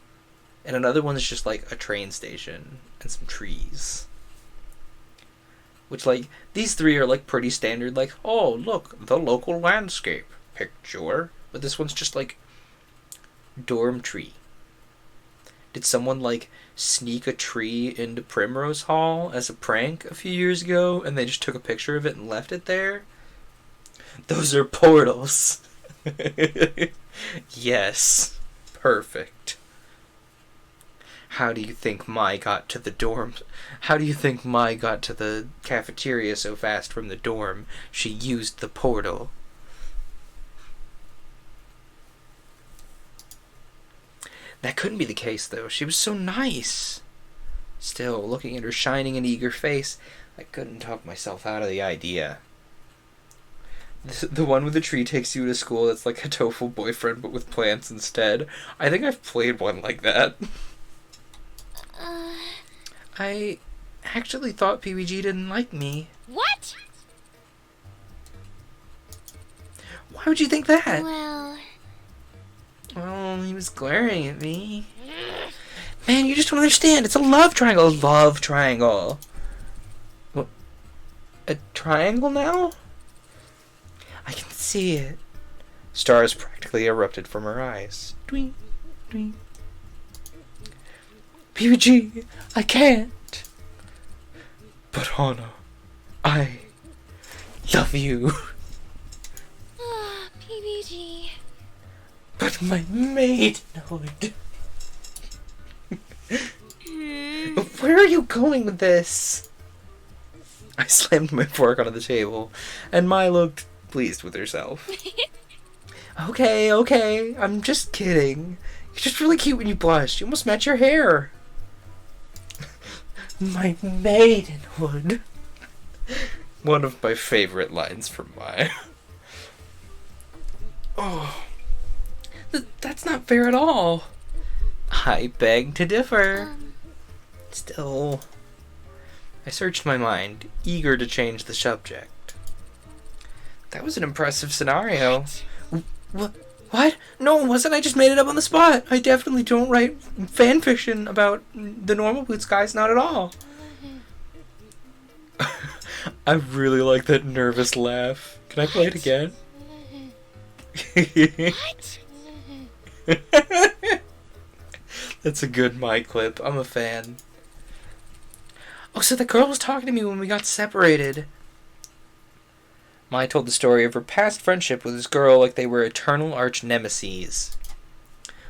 And another one is just like a train station and some trees. Which, these three are pretty standard, oh, look, the local landscape picture. But this one's just dorm tree. Did someone sneak a tree into Primrose Hall as a prank a few years ago and they just took a picture of it and left it there? Those are portals. Yes. Perfect. How do you think Mai got to the dorm? How do you think Mai got to the cafeteria so fast from the dorm? She used the portal. That couldn't be the case, though. She was so nice. Still, looking at her shining and eager face, I couldn't talk myself out of the idea. The one with the tree takes you to school that's like a TOEFL boyfriend, but with plants instead. I think I've played one like that. I actually thought PBG didn't like me. What? Why would you think that? Well, he was glaring at me. Man, you just don't understand. It's a love triangle. Love triangle. What? A triangle now? I can see it. Stars practically erupted from her eyes. Dwee, dwee. PBG, I can't. But Hana, I love you. PBG. But my maidenhood. Where are you going with this? I slammed my fork onto the table, and Mai looked pleased with herself. Okay, I'm just kidding. You're just really cute when you blush. You almost match your hair. My maidenhood. One of my favorite lines from Mai. Oh. That's not fair at all. I beg to differ. Still, I searched my mind, eager to change the subject. That was an impressive scenario. What? What? No, it wasn't. I just made it up on the spot. I definitely don't write fan fiction about the normal boots guys, not at all. I really like that nervous laugh. Can I play it again? What? That's a good mic clip. I'm a fan. Oh, so the girl was talking to me when we got separated. Mai told the story of her past friendship with this girl like they were eternal arch nemeses.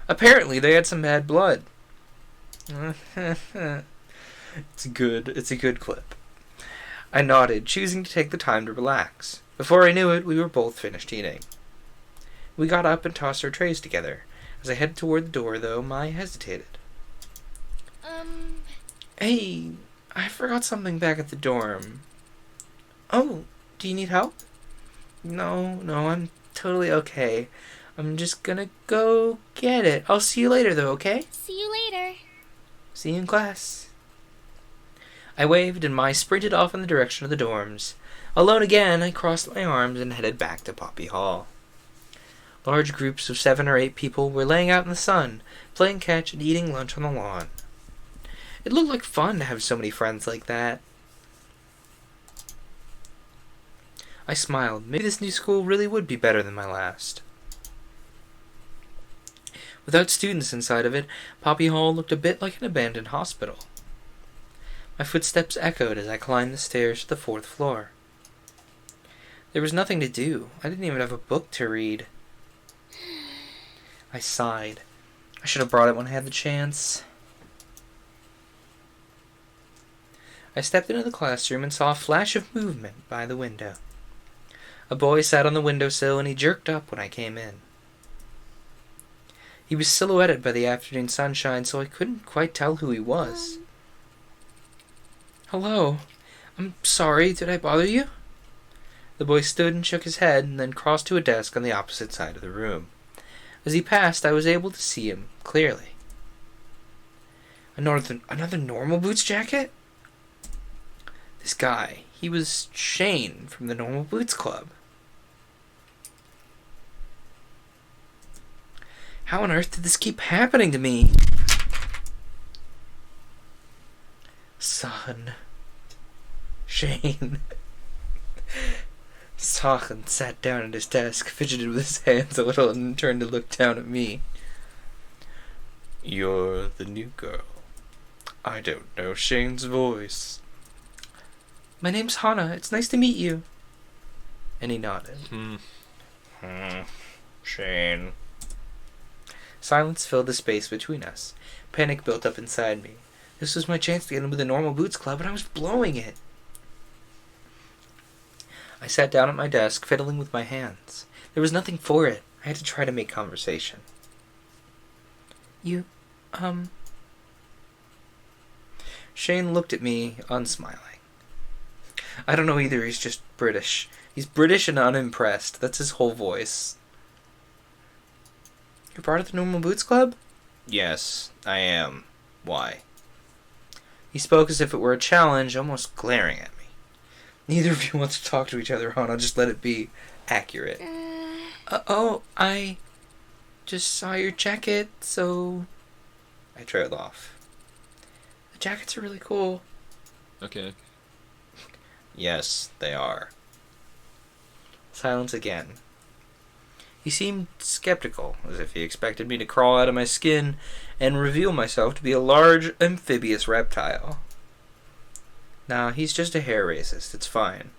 Apparently, they had some bad blood. It's a good clip. I nodded, choosing to take the time to relax. Before I knew it, we were both finished eating. We got up and tossed our trays together. As I headed toward the door, though, Mai hesitated. Hey, I forgot something back at the dorm. Oh, do you need help? No, I'm totally okay. I'm just gonna go get it. I'll see you later, though, okay? See you later. See you in class. I waved, and Mai sprinted off in the direction of the dorms. Alone again, I crossed my arms and headed back to Poppy Hall. Large groups of 7 or 8 people were laying out in the sun, playing catch and eating lunch on the lawn. It looked like fun to have so many friends like that. I smiled. Maybe this new school really would be better than my last. Without students inside of it, Poppy Hall looked a bit like an abandoned hospital. My footsteps echoed as I climbed the stairs to the 4th floor. There was nothing to do. I didn't even have a book to read. I sighed. I should have brought it when I had the chance. I stepped into the classroom and saw a flash of movement by the window. A boy sat on the windowsill and he jerked up when I came in. He was silhouetted by the afternoon sunshine, so I couldn't quite tell who he was. Hello. I'm sorry, did I bother you? The boy stood and shook his head and then crossed to a desk on the opposite side of the room. As he passed, I was able to see him clearly. Another normal boots jacket? This guy, he was Shane from the Normal Boots Club. How on earth did this keep happening to me? Son. Shane. Sachin sat down at his desk, fidgeted with his hands a little, and turned to look down at me. You're the new girl. I don't know Shane's voice. My name's Hana. It's nice to meet you. And he nodded. Shane. Silence filled the space between us. Panic built up inside me. This was my chance to get into the Normal Boots Club, and I was blowing it. I sat down at my desk, fiddling with my hands. There was nothing for it. I had to try to make conversation. Shane looked at me, unsmiling. I don't know either, he's just British. He's British and unimpressed. That's his whole voice. You're part of the Normal Boots Club? Yes, I am. Why? He spoke as if it were a challenge, almost glaring at me. Neither of you wants to talk to each other, Hana. Just let it be accurate. I just saw your jacket, so... I trailed off. The jackets are really cool. Okay. Yes, they are. Silence again. He seemed skeptical, as if he expected me to crawl out of my skin and reveal myself to be a large amphibious reptile. Nah, he's just a hair racist. It's fine.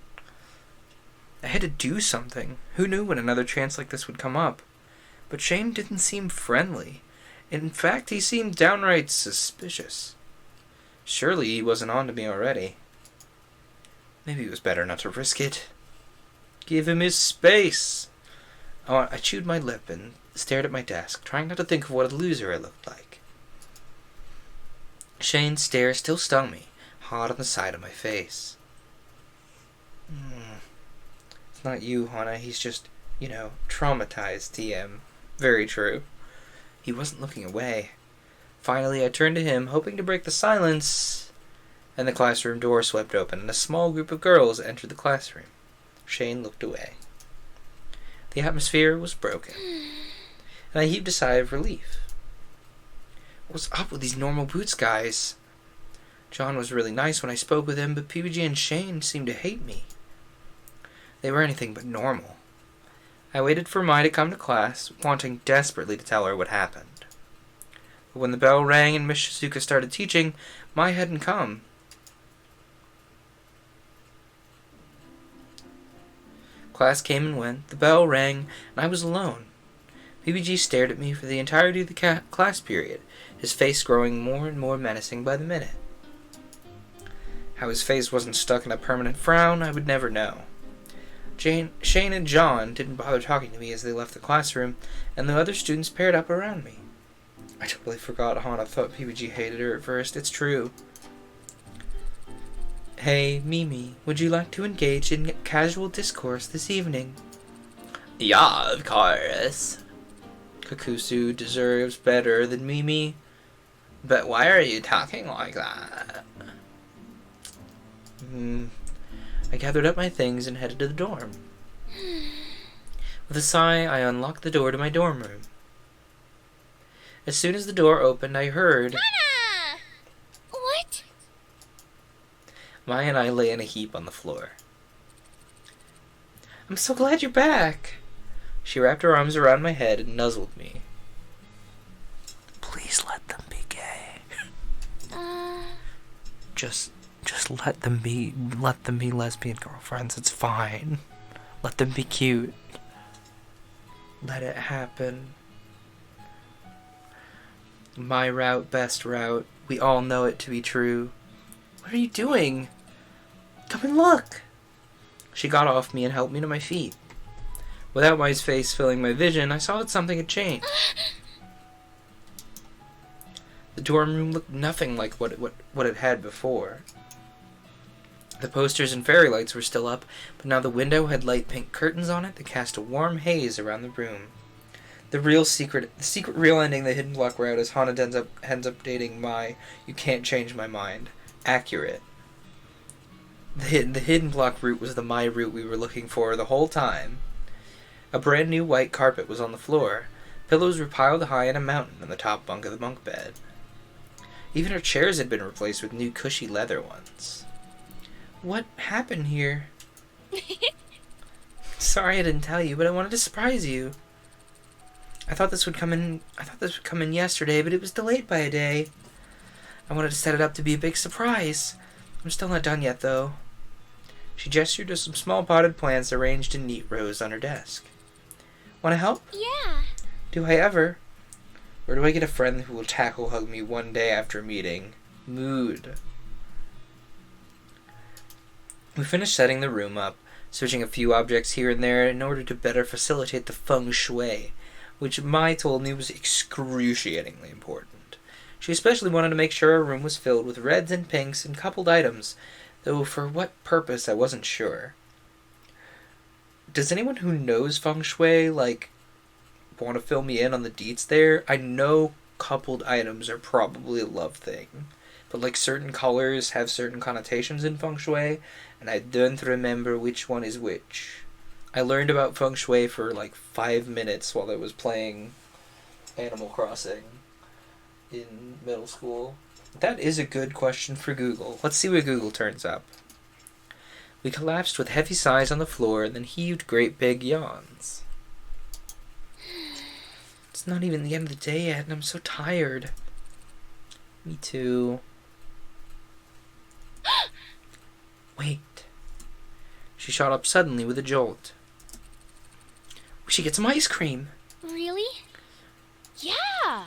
I had to do something. Who knew when another chance like this would come up? But Shane didn't seem friendly. In fact, he seemed downright suspicious. Surely he wasn't on to me already. Maybe it was better not to risk it. Give him his space. I chewed my lip and stared at my desk, trying not to think of what a loser I looked like. Shane's stare still stung me, hot on the side of my face. It's not you, Hana. He's just, traumatized, TM. Very true. He wasn't looking away. Finally, I turned to him, hoping to break the silence, and the classroom door swept open, and a small group of girls entered the classroom. Shane looked away. The atmosphere was broken, and I heaved a sigh of relief. What's up with these normal boots guys? John was really nice when I spoke with him, but PBG and Shane seemed to hate me. They were anything but normal. I waited for Mai to come to class, wanting desperately to tell her what happened. But when the bell rang and Miss Shizuka started teaching, Mai hadn't come. Class came and went, the bell rang, and I was alone. PBG stared at me for the entirety of the class period, his face growing more and more menacing by the minute. How his face wasn't stuck in a permanent frown, I would never know. Shane and John didn't bother talking to me as they left the classroom, and the other students paired up around me. I totally forgot Hana thought PBG hated her at first, it's true. Hey, Mimi, would you like to engage in casual discourse this evening? Yeah, of course. Kakusu deserves better than Mimi. But why are you talking like that? I gathered up my things and headed to the dorm. With a sigh, I unlocked the door to my dorm room. As soon as the door opened, I heard... Hana! What? Maya and I lay in a heap on the floor. I'm so glad you're back. She wrapped her arms around my head and nuzzled me. Please let them be gay. Just let them be lesbian girlfriends. It's fine. Let them be cute. Let it happen. My route, best route. We all know it to be true. What are you doing? Come and look. She got off me and helped me to my feet. Without my face filling my vision, I saw that something had changed. The dorm room looked nothing like what it had before. The posters and fairy lights were still up, but now the window had light pink curtains on it that cast a warm haze around the room. The secret real ending the hidden block route is Hana ends up dating Mai. You can't change my mind. Accurate. The hidden block route was the Mai route we were looking for the whole time. A brand new white carpet was on the floor. Pillows were piled high in a mountain on the top bunk of the bunk bed. Even her chairs had been replaced with new cushy leather ones. What happened here? Sorry I didn't tell you, but I wanted to surprise you. I thought this would come in yesterday, but it was delayed by a day. I wanted to set it up to be a big surprise. I'm still not done yet, though. She gestured to some small potted plants arranged in neat rows on her desk. Want to help? Yeah. Do I ever? Or do I get a friend who will tackle hug me one day after a meeting? Mood. We finished setting the room up, switching a few objects here and there in order to better facilitate the feng shui, which Mai told me was excruciatingly important. She especially wanted to make sure our room was filled with reds and pinks and coupled items, though for what purpose I wasn't sure. Does anyone who knows feng shui, want to fill me in on the deets there? I know coupled items are probably a love thing, but certain colors have certain connotations in feng shui, and I don't remember which one is which. I learned about feng shui for 5 minutes while I was playing Animal Crossing in middle school. That is a good question for Google. Let's see what Google turns up. We collapsed with heavy sighs on the floor and then heaved great big yawns. It's not even the end of the day yet and I'm so tired. Me too. Wait. She shot up suddenly with a jolt. We should get some ice cream. Really? Yeah.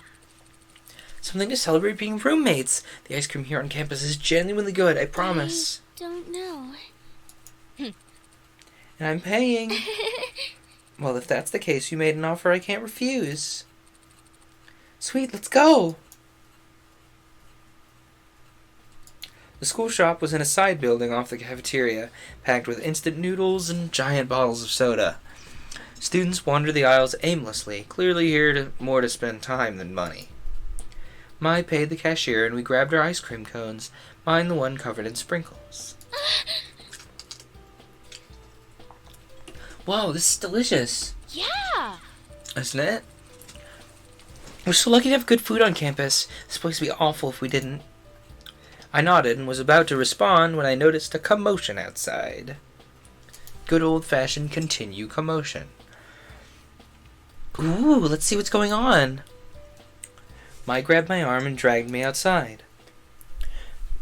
Something to celebrate being roommates. The ice cream here on campus is genuinely good, I promise. I don't know. And I'm paying. Well, if that's the case, you made an offer I can't refuse. Sweet, let's go. The school shop was in a side building off the cafeteria, packed with instant noodles and giant bottles of soda. Students wandered the aisles aimlessly, clearly here more to spend time than money. Mai paid the cashier and we grabbed our ice cream cones, mine the one covered in sprinkles. Whoa, this is delicious. Yeah! Isn't it? We're so lucky to have good food on campus. This place would be awful if we didn't. I nodded and was about to respond when I noticed a commotion outside. Good old-fashioned continue commotion. Ooh, let's see what's going on. Mai grabbed my arm and dragged me outside.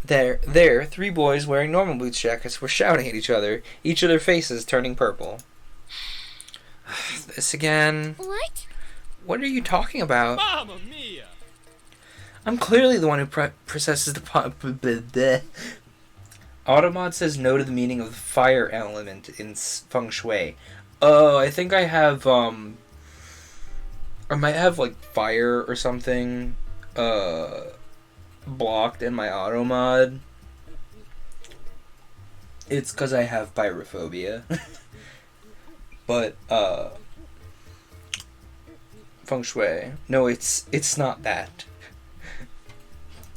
There, 3 boys wearing normal boots jackets were shouting at each other, each of their faces turning purple. This again. What? What are you talking about? Mamma mia! I'm clearly the one who processes the Automod says no to the meaning of the fire element in feng shui. Oh, I think I have, I might have, like, fire or something, blocked in my Automod. It's because I have pyrophobia. But, feng shui. No, it's not that.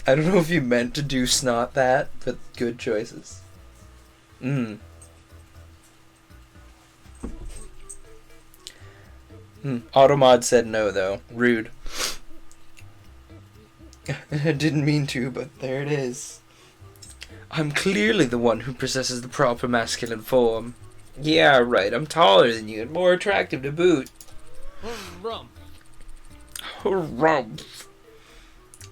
I don't know if you meant to do snot that, but good choices. Automod said no, though. Rude. I didn't mean to, but there it is. I'm clearly the one who possesses the proper masculine form. Yeah, right, I'm taller than you and more attractive to boot. Rum. Rumph.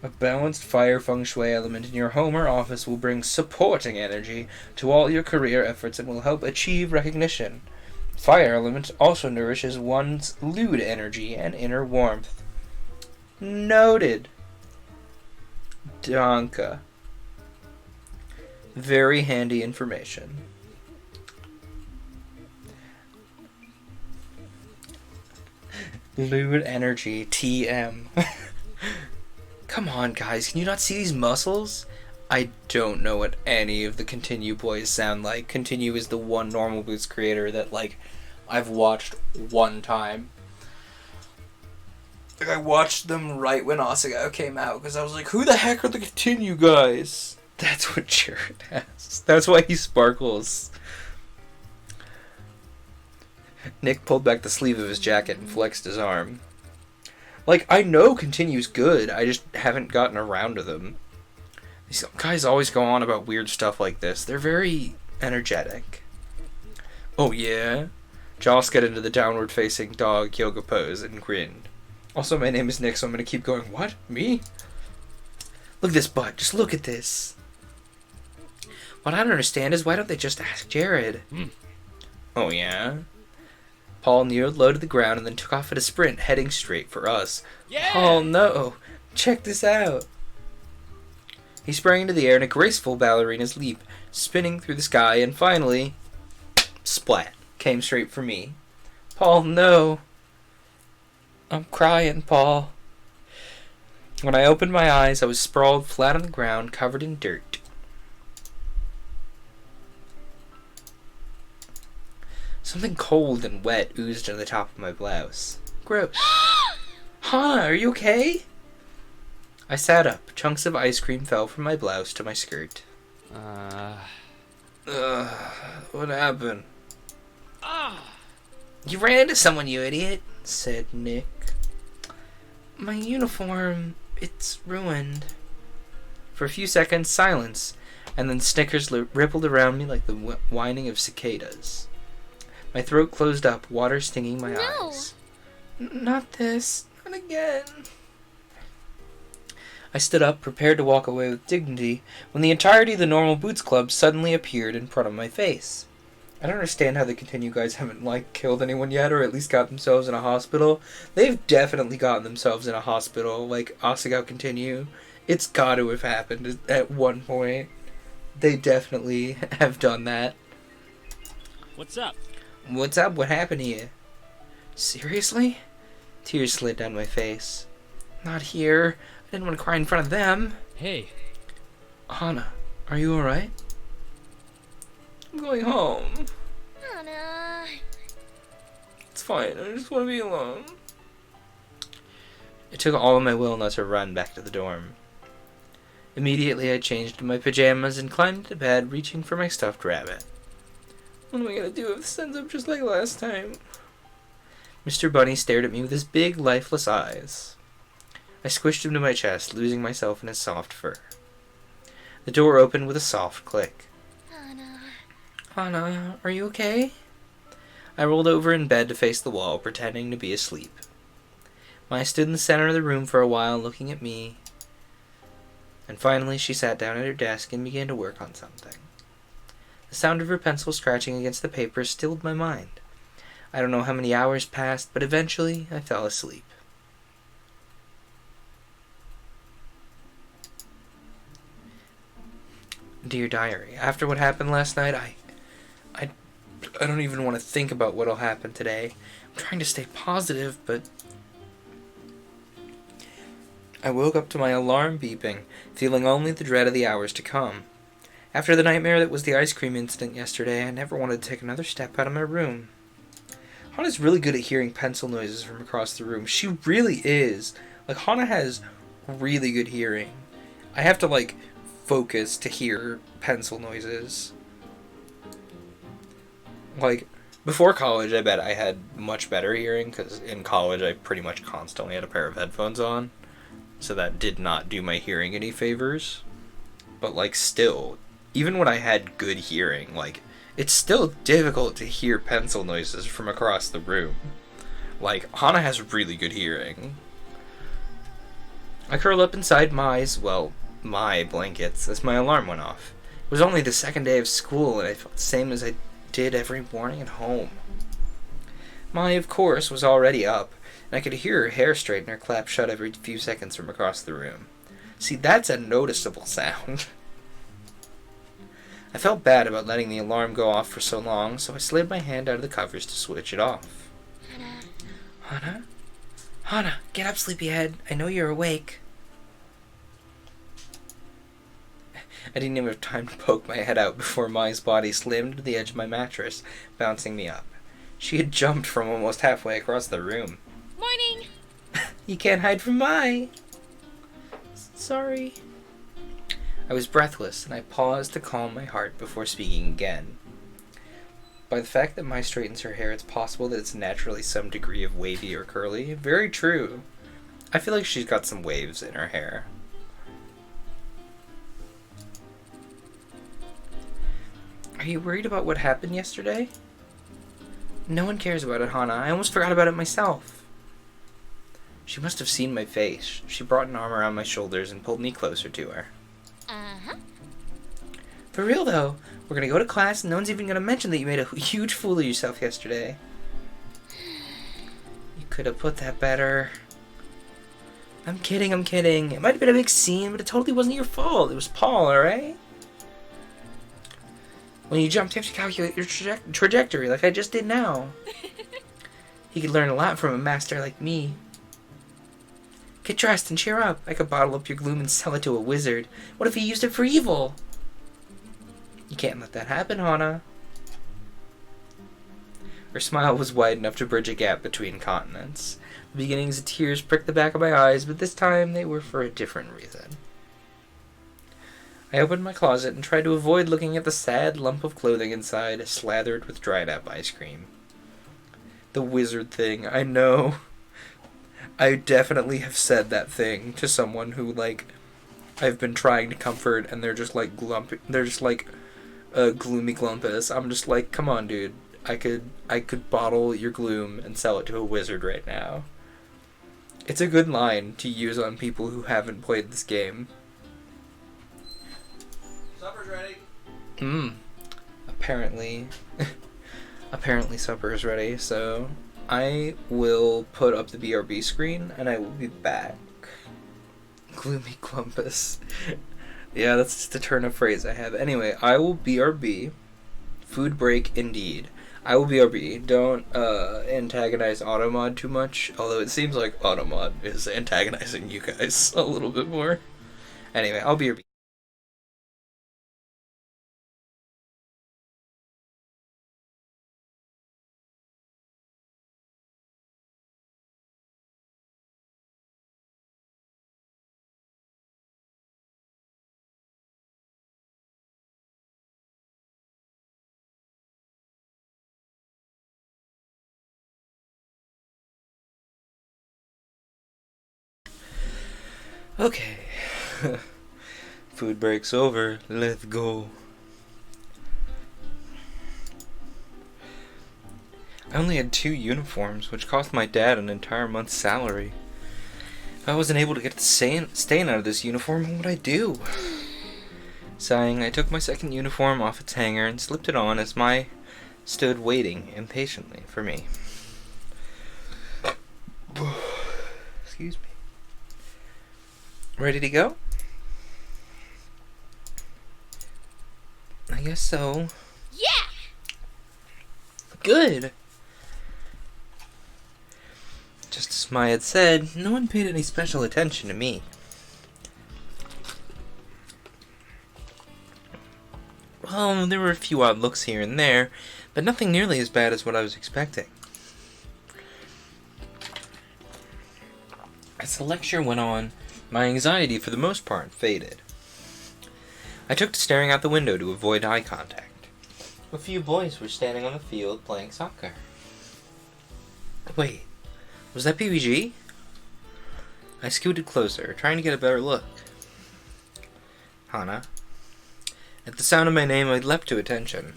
A balanced fire feng shui element in your home or office will bring supporting energy to all your career efforts and will help achieve recognition. Fire element also nourishes one's lewd energy and inner warmth. Noted. Danke. Very handy information. Lewd energy, TM. Come on, guys, can you not see these muscles? I don't know what any of the Continue boys sound like. Continue is the one Normal Boots creator that, like, I've watched one time. Like, I watched them right when Asagao came out, because I was like, who the heck are the Continue guys? That's what Jared has. That's why he sparkles. Nick pulled back the sleeve of his jacket and flexed his arm. Like, I know Continue's good, I just haven't gotten around to them. These guys always go on about weird stuff like this. They're very energetic. Oh yeah? Joss got into the downward-facing dog yoga pose and grinned. Also, my name is Nick, so I'm gonna keep going, what? Me? Look at this butt, just look at this. What I don't understand is why don't they just ask Jared? Oh yeah? Paul kneeled low to the ground and then took off at a sprint, heading straight for us. Yeah! Oh no! Check this out! He sprang into the air in a graceful ballerina's leap, spinning through the sky, and finally, splat, came straight for me. Paul, no! I'm crying, Paul. When I opened my eyes, I was sprawled flat on the ground, covered in dirt. Something cold and wet oozed on the top of my blouse. Gross. Hana, are you okay? I sat up. Chunks of ice cream fell from my blouse to my skirt. What happened? You ran into someone, you idiot, said Nick. My uniform, it's ruined. For a few seconds, silence, and then snickers rippled around me like the whining of cicadas. My throat closed up, water stinging my eyes. Not this. Not again. I stood up, prepared to walk away with dignity, when the entirety of the Normal Boots Club suddenly appeared in front of my face. I don't understand how the Continue guys haven't, like, killed anyone yet, or at least got themselves in a hospital. They've definitely gotten themselves in a hospital, like Asagao Continue. It's got to have happened at one point. They definitely have done that. What's up? What's up? What happened to you? Seriously? Tears slid down my face. Not here. I didn't want to cry in front of them. Hey. Hana, are you alright? I'm going home. Hana. It's fine. I just want to be alone. It took all of my will not to run back to the dorm. Immediately I changed into my pajamas and climbed into bed, reaching for my stuffed rabbit. What am I gonna do if this ends up just like last time? Mr. Bunny stared at me with his big, lifeless eyes. I squished him to my chest, losing myself in his soft fur. The door opened with a soft click. Hana. Hana, are you okay? I rolled over in bed to face the wall, pretending to be asleep. Maya stood in the center of the room for a while, looking at me. And finally, she sat down at her desk and began to work on something. The sound of her pencil scratching against the paper stilled my mind. I don't know how many hours passed, but eventually I fell asleep. Dear Diary, after what happened last night, I don't even want to think about what'll happen today. I'm trying to stay positive, but I woke up to my alarm beeping, feeling only the dread of the hours to come. After the nightmare that was the ice cream incident yesterday, I never wanted to take another step out of my room. Hana's really good at hearing pencil noises from across the room. She really is. Like, Hana has really good hearing. I have to, focus to hear pencil noises. Before college, I bet I had much better hearing, because in college I pretty much constantly had a pair of headphones on. So that did not do my hearing any favors. But, still, even when I had good hearing, it's still difficult to hear pencil noises from across the room. Hana has really good hearing. I curled up inside my blankets as my alarm went off. It was only the second day of school, and I felt the same as I did every morning at home. Mai, of course, was already up, and I could hear her hair straightener clap shut every few seconds from across the room. See, that's a noticeable sound. I felt bad about letting the alarm go off for so long, so I slid my hand out of the covers to switch it off. Hana. Hana? Hana, get up, sleepyhead. I know you're awake. I didn't even have time to poke my head out before Mai's body slammed to the edge of my mattress, bouncing me up. She had jumped from almost halfway across the room. Morning! You can't hide from Mai. Sorry. I was breathless, and I paused to calm my heart before speaking again. By the fact that Mai straightens her hair, it's possible that it's naturally some degree of wavy or curly. Very true. I feel like she's got some waves in her hair. Are you worried about what happened yesterday? No one cares about it, Hana. I almost forgot about it myself. She must have seen my face. She brought an arm around my shoulders and pulled me closer to her. Uh-huh. For real, though, we're gonna go to class and no one's even gonna mention that you made a huge fool of yourself yesterday. You could have put that better. I'm kidding. It might have been a big scene, but it totally wasn't your fault. It was Paul, alright? When you jump, you have to calculate your trajectory like I just did now. He could learn a lot from a master like me. Get dressed and cheer up. I could bottle up your gloom and sell it to a wizard. What if he used it for evil? You can't let that happen, Hana. Her smile was wide enough to bridge a gap between continents. The beginnings of tears pricked the back of my eyes, but this time they were for a different reason. I opened my closet and tried to avoid looking at the sad lump of clothing inside, slathered with dried-up ice cream. The wizard thing, I know. I definitely have said that thing to someone who, I've been trying to comfort, and they're just, they're just, a gloomy glumpus. I'm just like, come on, dude. I could bottle your gloom and sell it to a wizard right now. It's a good line to use on people who haven't played this game. Supper's ready. Apparently supper is ready, so I will put up the BRB screen and I will be back. Gloomy Clumpus. Yeah, that's just a turn of phrase I have. Anyway, I will BRB. Food break indeed. I will BRB. Don't antagonize Automod too much, although it seems like Automod is antagonizing you guys a little bit more. Anyway, I'll BRB. Okay. Food break's over. Let's go. I only had 2 uniforms, which cost my dad an entire month's salary. If I wasn't able to get the stain out of this uniform, what would I do? Sighing, I took my second uniform off its hanger and slipped it on as Mai stood waiting impatiently for me. Excuse me. Ready to go? I guess so. Yeah! Good. Just as Mai had said, no one paid any special attention to me. Well, there were a few odd looks here and there, but nothing nearly as bad as what I was expecting. As the lecture went on, my anxiety for the most part faded. I took to staring out the window to avoid eye contact. A few boys were standing on the field playing soccer. Wait, was that PBG? I scooted closer, trying to get a better look. Hana. At the sound of my name, I leapt to attention.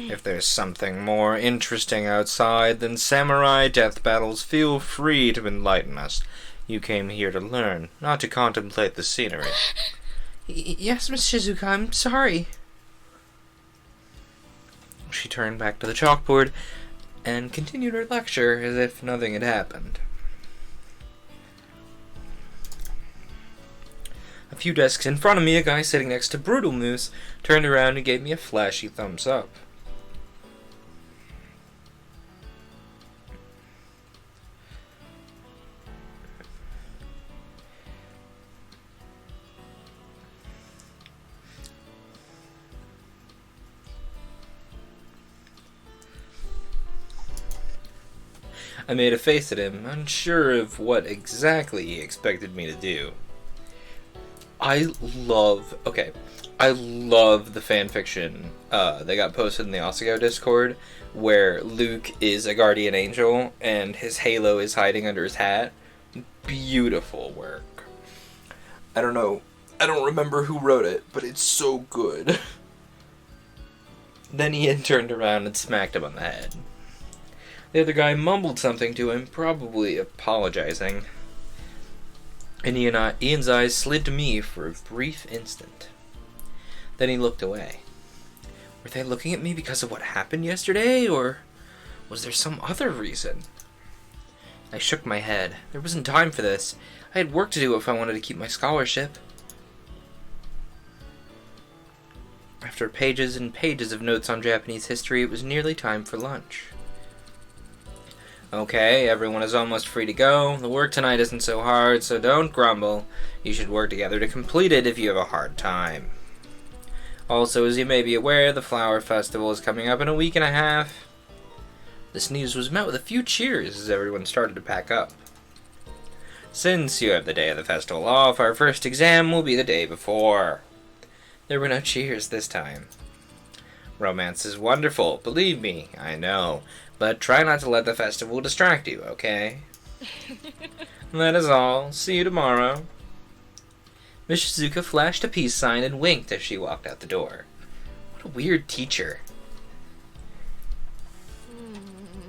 If there's something more interesting outside than samurai death battles, feel free to enlighten us. You came here to learn, not to contemplate the scenery. Yes, Miss Shizuka, I'm sorry. She turned back to the chalkboard and continued her lecture as if nothing had happened. A few desks in front of me, a guy sitting next to Brutal Moose turned around and gave me a flashy thumbs up. I made a face at him, unsure of what exactly he expected me to do. I love the fanfiction that got posted in the Asagao Discord, where Luke is a guardian angel and his halo is hiding under his hat. Beautiful work. I don't remember who wrote it, but it's so good. Then Ian turned around and smacked him on the head. The other guy mumbled something to him, probably apologizing. And Ian's eyes slid to me for a brief instant. Then he looked away. Were they looking at me because of what happened yesterday, or was there some other reason? I shook my head. There wasn't time for this. I had work to do if I wanted to keep my scholarship. After pages and pages of notes on Japanese history, it was nearly time for lunch. Okay, everyone is almost free to go. The work tonight isn't so hard, so don't grumble. You should work together to complete it if you have a hard time. Also, as you may be aware, the Flower Festival is coming up in a week and a half. This news was met with a few cheers as everyone started to pack up. Since you have the day of the festival off, our first exam will be the day before. There were no cheers this time. Romance is wonderful, believe me, I know. But try not to let the festival distract you, okay? That is all. See you tomorrow. Miss Shizuka flashed a peace sign and winked as she walked out the door. What a weird teacher.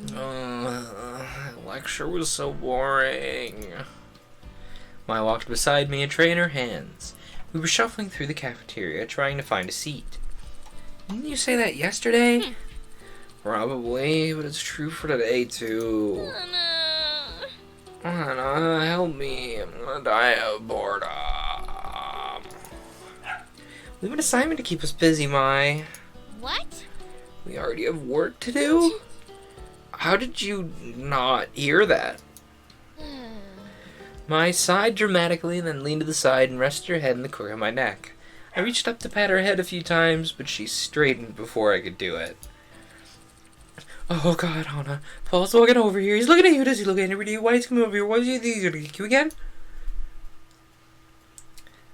That lecture was so boring. Mai walked beside me, a tray in her hands. We were shuffling through the cafeteria, trying to find a seat. Didn't you say that yesterday? Probably, but it's true for today, too. Oh no. Anna, help me. I'm gonna die of boredom. We have an assignment to keep us busy, Mai. What? We already have work to do? How did you not hear that? Mai sighed dramatically and then leaned to the side and rested her head in the crook of my neck. I reached up to pat her head a few times, but she straightened before I could do it. Oh God, Hana. Paul's walking over here. He's looking at you. Does he look at you? Why is he coming over here? Why is he going to kick you again?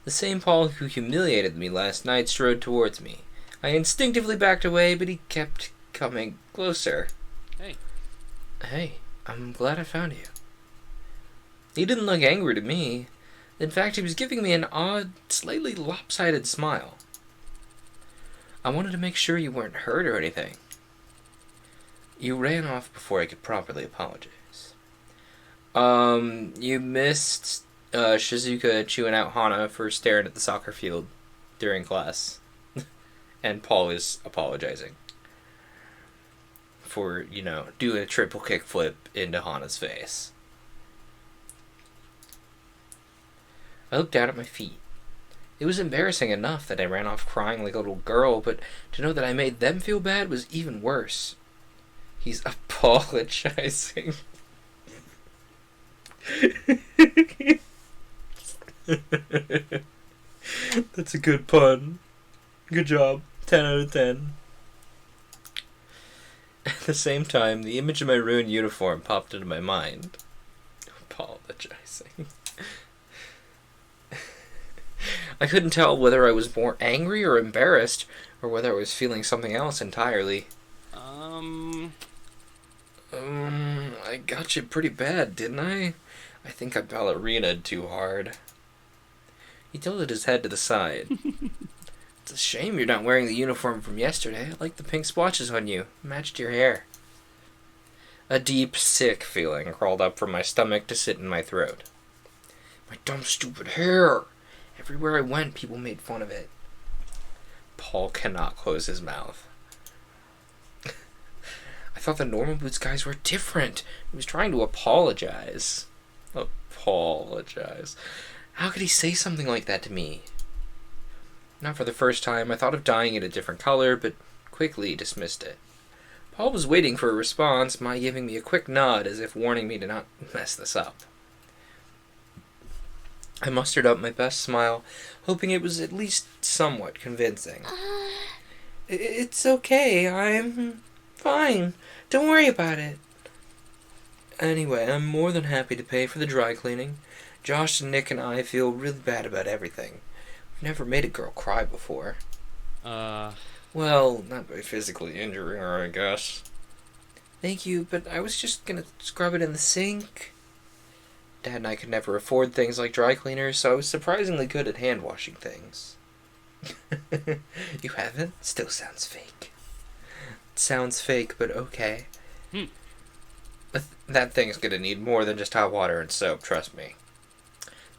The same Paul who humiliated me last night strode towards me. I instinctively backed away, but he kept coming closer. Hey. Hey, I'm glad I found you. He didn't look angry to me. In fact, he was giving me an odd, slightly lopsided smile. I wanted to make sure you weren't hurt or anything. You ran off before I could properly apologize. You missed Shizuka chewing out Hana for staring at the soccer field during class. And Paul is apologizing for, doing a triple kickflip into Hana's face. I looked down at my feet. It was embarrassing enough that I ran off crying like a little girl, but to know that I made them feel bad was even worse. He's apologizing. That's a good pun. Good job. 10 out of 10. At the same time, the image of my ruined uniform popped into my mind. Apologizing. I couldn't tell whether I was more angry or embarrassed, or whether I was feeling something else entirely. I got you pretty bad, didn't I? I think I ballerinaed too hard. He tilted his head to the side. It's a shame you're not wearing the uniform from yesterday. I like the pink splotches on you. Matched your hair. A deep, sick feeling crawled up from my stomach to sit in my throat. My dumb, stupid hair! Everywhere I went, people made fun of it. Paul cannot close his mouth. I thought the Normal Boots guys were different. He was trying to apologize. Apologize. How could he say something like that to me? Not for the first time, I thought of dyeing it a different color, but quickly dismissed it. Paul was waiting for a response, my giving me a quick nod as if warning me to not mess this up. I mustered up my best smile, hoping it was at least somewhat convincing. It's okay, I'm fine. Don't worry about it. Anyway, I'm more than happy to pay for the dry cleaning. Josh and Nick and I feel really bad about everything. We've never made a girl cry before. Well, not by physically injuring her, I guess. Thank you, but I was just gonna scrub it in the sink. Dad and I could never afford things like dry cleaners, so I was surprisingly good at hand washing things. You haven't? Still sounds fake. It sounds fake, but okay. That thing's gonna need more than just hot water and soap, trust me.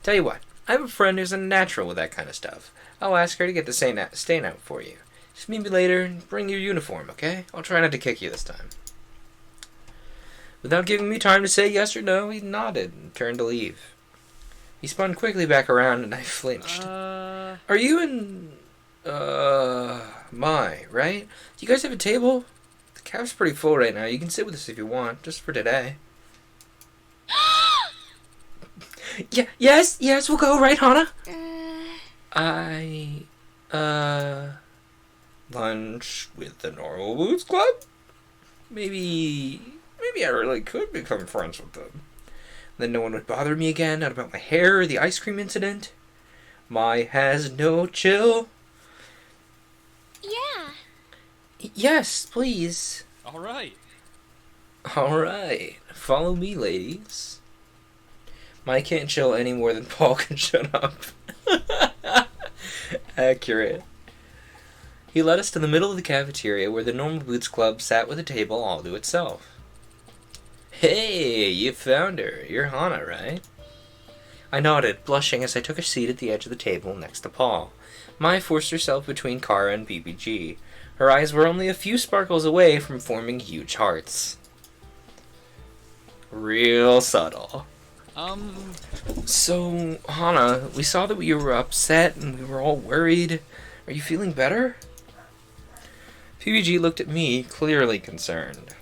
Tell you what, I have a friend who's a natural with that kind of stuff. I'll ask her to get the stain out for you. Just meet me later and bring your uniform, okay? I'll try not to kick you this time. Without giving me time to say yes or no, he nodded and turned to leave. He spun quickly back around and I flinched. Are you in... Mai, right? Do you guys have a table? The cab's pretty full right now. You can sit with us if you want, just for today. Yes, we'll go, right, Hana? Lunch with the Normal Boots Club? Maybe I really could become friends with them. Then no one would bother me again, not about my hair or the ice cream incident. Mai has no chill. Yeah. Yes, please. Alright. Alright. Follow me, ladies. Mai can't chill any more than Paul can shut up. Accurate. He led us to the middle of the cafeteria where the Normal Boots Club sat with a table all to itself. Hey, you found her. You're Hana, right? I nodded, blushing as I took a seat at the edge of the table next to Paul. Mai forced herself between Kara and BBG. Her eyes were only a few sparkles away from forming huge hearts. Real subtle. So, Hana, we saw that you were upset and we were all worried. Are you feeling better? PBG looked at me, clearly concerned.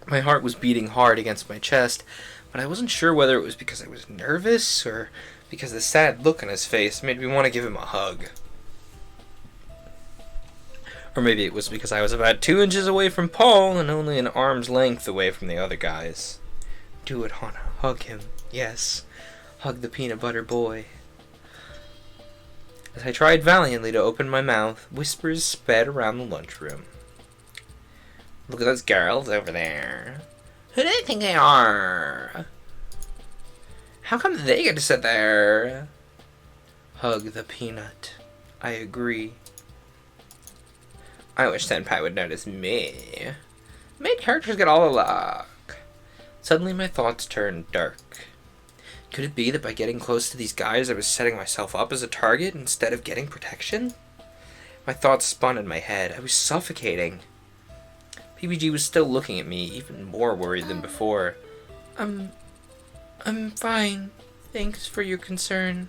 My heart was beating hard against my chest, but I wasn't sure whether it was because I was nervous or because the sad look on his face made me want to give him a hug. Or maybe it was because I was about 2 inches away from Paul and only an arm's length away from the other guys. Do it, Hana. Hug him. Yes. Hug the peanut butter boy. As I tried valiantly to open my mouth, whispers sped around the lunchroom. Look at those girls over there. Who do they think they are? How come they get to sit there? Hug the peanut. I agree. I wish Senpai would notice me. Main characters get all the luck. Suddenly my thoughts turned dark. Could it be that by getting close to these guys I was setting myself up as a target instead of getting protection? My thoughts spun in my head. I was suffocating. PBG was still looking at me, even more worried than before. I'm fine. Thanks for your concern.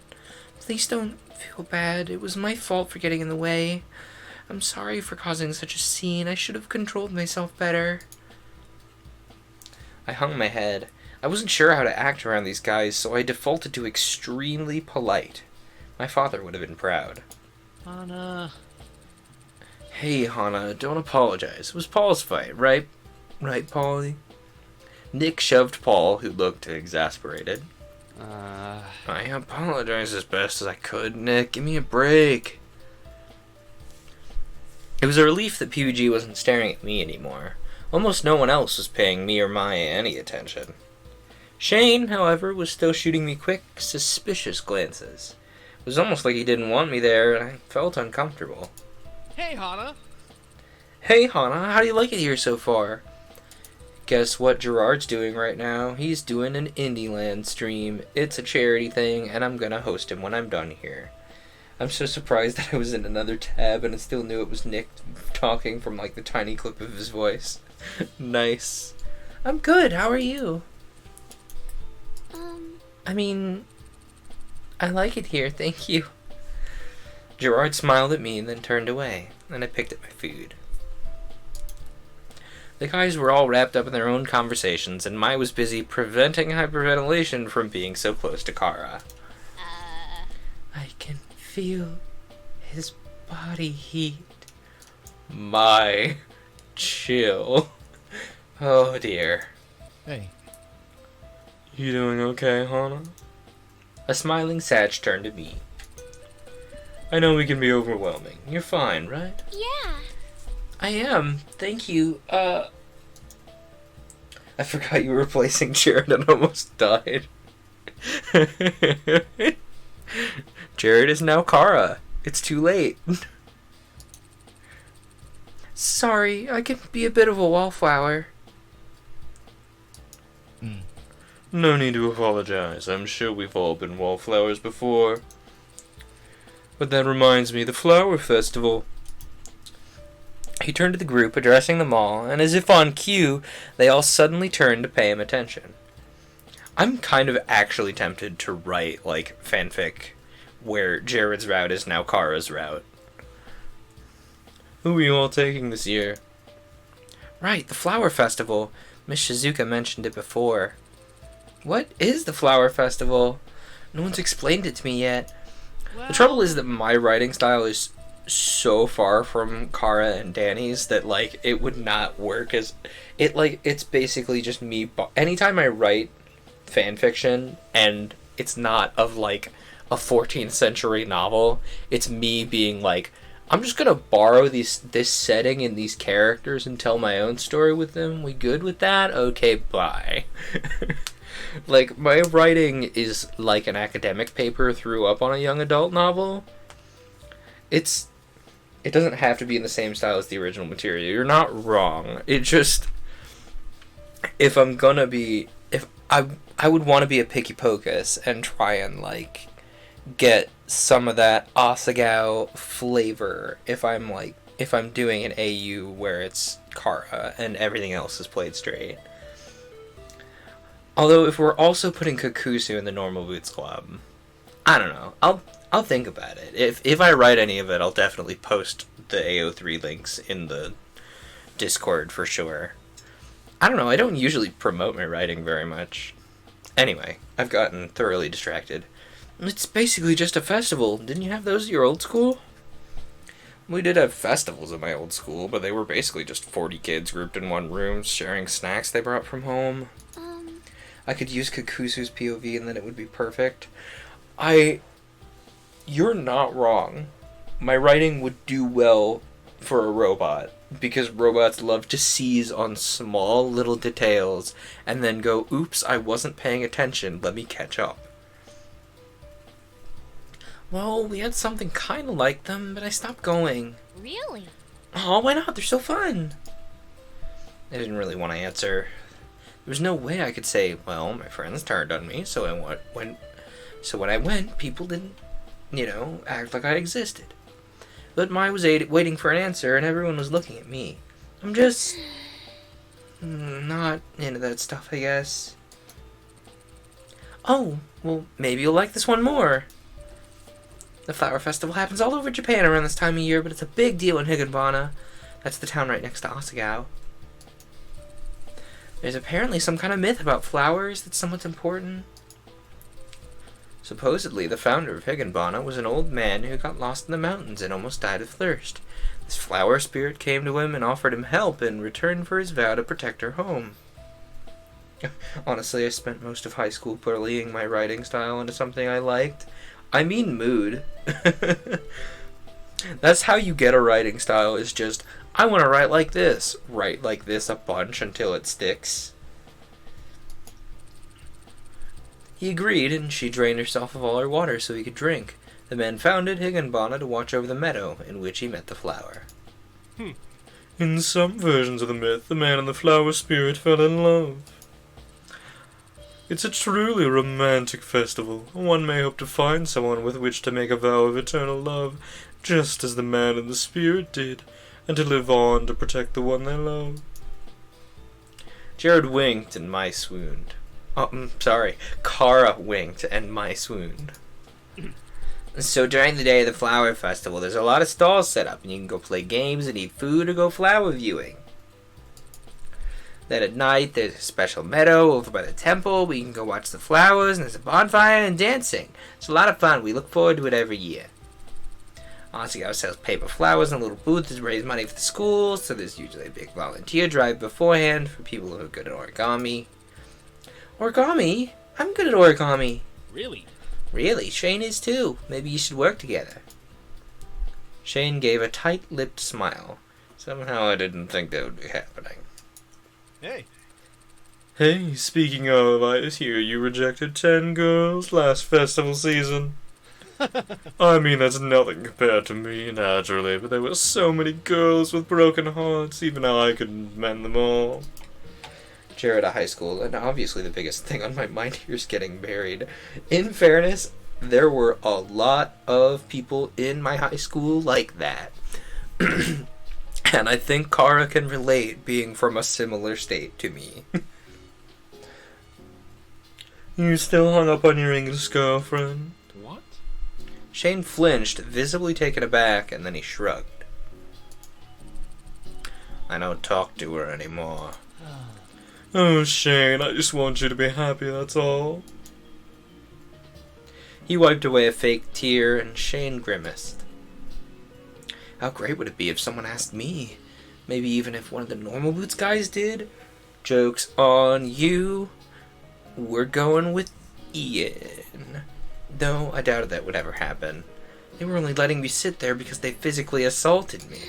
Please don't feel bad. It was my fault for getting in the way. I'm sorry for causing such a scene. I should have controlled myself better. I hung my head. I wasn't sure how to act around these guys, so I defaulted to extremely polite. My father would have been proud. Hana. Hey, Hana, don't apologize. It was Paul's fight, right? Right, Paulie? Nick shoved Paul, who looked exasperated. I apologized as best as I could, Nick. Give me a break. It was a relief that PUG wasn't staring at me anymore. Almost no one else was paying me or Maya any attention. Shane, however, was still shooting me quick, suspicious glances. It was almost like he didn't want me there, and I felt uncomfortable. Hey, Hana. Hey, Hana, how do you like it here so far? Guess what Gerard's doing right now? He's doing an Indieland stream. It's a charity thing, and I'm gonna host him when I'm done here. I'm so surprised that I was in another tab and I still knew it was Nick talking from like the tiny clip of his voice. Nice. I'm good, how are you? I like it here, thank you. Gerard smiled at me and then turned away, and I picked at my food. The guys were all wrapped up in their own conversations, and Mai was busy preventing hyperventilation from being so close to Kara. I can feel his body heat. Mai, chill. Oh dear. Hey. You doing okay, Hana? A smiling Satch turned to me. I know we can be overwhelming. You're fine, right? Yeah. I am. Thank you. I forgot you were replacing Jared and almost died. Jared is now Kara. It's too late. Sorry, I can be a bit of a wallflower. No need to apologize. I'm sure we've all been wallflowers before. But that reminds me, the flower festival. He turned to the group, addressing them all, and as if on cue, they all suddenly turned to pay him attention. I'm kind of actually tempted to write, like, fanfic where Jared's route is now Kara's route. Who are you all taking this year? Right, the flower festival. Miss Shizuka mentioned it before. What is the flower festival? No one's explained it to me yet. Well, The trouble is that my writing style is so far from Kara and Danny's that, like, it would not work as... it's basically just me... Anytime I write fan fiction, and it's not of, like, a 14th century novel, it's me being like, I'm just gonna borrow this setting and these characters and tell my own story with them. We good with that? Okay, bye. Like, my writing is like an academic paper threw up on a young adult novel. It doesn't have to be in the same style as the original material. You're not wrong. It just... If I'm gonna be... If I would want to be a picky pocus and try and, like, get some of that Asagao flavor if I'm doing an AU where it's Kara and everything else is played straight. Although if we're also putting Kakusu in the Normal Boots Club, I don't know. I'll think about it. If I write any of it, I'll definitely post the AO3 links in the Discord for sure. I don't know, I don't usually promote my writing very much. Anyway, I've gotten thoroughly distracted. It's basically just a festival. Didn't you have those at your old school? We did have festivals at my old school, but they were basically just 40 kids grouped in one room, sharing snacks they brought from home. I could use Kakusu's POV and then it would be perfect. You're not wrong. My writing would do well for a robot, because robots love to seize on small little details and then go, oops, I wasn't paying attention, let me catch up. Well, we had something kind of like them, but I stopped going. Really? Oh, why not? They're so fun. I didn't really want to answer. There was no way I could say, well, my friends turned on me, so when I went, people didn't, act like I existed. But Mai was waiting for an answer, and everyone was looking at me. I'm just not into that stuff, I guess. Oh, well, maybe you'll like this one more. The flower festival happens all over Japan around this time of year, but it's a big deal in Higanbana. That's the town right next to Asagao. There's apparently some kind of myth about flowers that's somewhat important. Supposedly, the founder of Higanbana was an old man who got lost in the mountains and almost died of thirst. This flower spirit came to him and offered him help in return for his vow to protect her home. Honestly, I spent most of high school bullying my writing style into something I liked. I mean mood. That's how you get a writing style, is just, I want to write like this. Write like this a bunch until it sticks. He agreed, and she drained herself of all her water so he could drink. The man founded Higanbana to watch over the meadow in which he met the flower. In some versions of the myth, the man and the flower spirit fell in love. It's a truly romantic festival. One may hope to find someone with which to make a vow of eternal love, just as the man and the spirit did, and to live on to protect the one they love. Jared winked and Mai swooned. Oh, sorry. Kara winked and Mai swooned. So during the day of the flower festival, there's a lot of stalls set up, and you can go play games and eat food or go flower viewing. Then at night, there's a special meadow over by the temple where you can go watch the flowers, and there's a bonfire and dancing. It's a lot of fun. We look forward to it every year. Asagao sells paper flowers in a little booth to raise money for the school, so there's usually a big volunteer drive beforehand for people who are good at origami. Origami? I'm good at origami. Really? Really? Shane is too. Maybe you should work together. Shane gave a tight-lipped smile. Somehow I didn't think that would be happening. Hey. Hey, speaking of, I hear you rejected 10 girls last festival season. I mean, that's nothing compared to me, naturally, but there were so many girls with broken hearts, even I couldn't mend them all. Jared at high school, and obviously the biggest thing on my mind here is getting married. In fairness, there were a lot of people in my high school like that. And I think Kara can relate, being from a similar state to me. You still hung up on your English girlfriend? What? Shane flinched, visibly taken aback, and then he shrugged. I don't talk to her anymore. Oh, Shane, I just want you to be happy, that's all. He wiped away a fake tear, and Shane grimaced. How great would it be if someone asked me? Maybe even if one of the Normal Boots guys did? Joke's on you. We're going with Ian. Though I doubted that would ever happen. They were only letting me sit there because they physically assaulted me.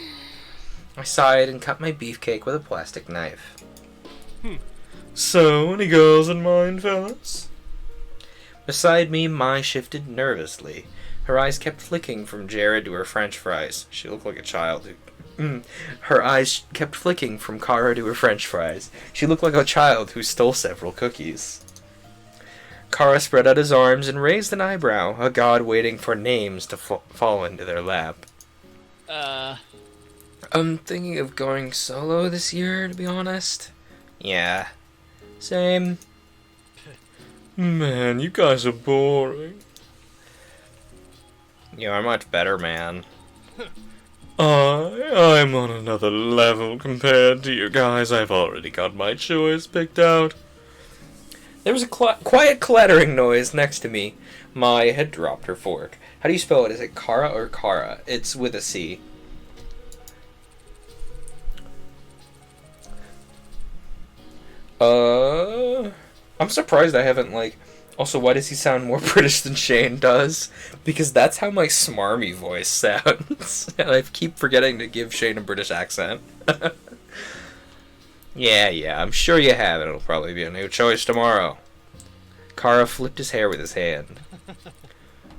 I sighed and cut my beefcake with a plastic knife. So, any girls in mind, fellas? Beside me, Mai shifted nervously. Her eyes kept flicking from Jared to her french fries. She looked like a child who... Her eyes kept flicking from Kara to her french fries. She looked like a child who stole several cookies. Kara spread out his arms and raised an eyebrow, a god waiting for names to fall into their lap. I'm thinking of going solo this year, to be honest. Yeah. Same. Man, you guys are boring. You are much better, man. I'm on another level compared to you guys. I've already got my choice picked out. There was a quiet clattering noise next to me. Mai had dropped her fork. How do you spell it? Is it Kara or Kara? It's with a C. I'm surprised I haven't, Also, why does he sound more British than Shane does? Because that's how my smarmy voice sounds. And I keep forgetting to give Shane a British accent. Yeah, I'm sure you have it. It'll probably be a new choice tomorrow. Kara flipped his hair with his hand.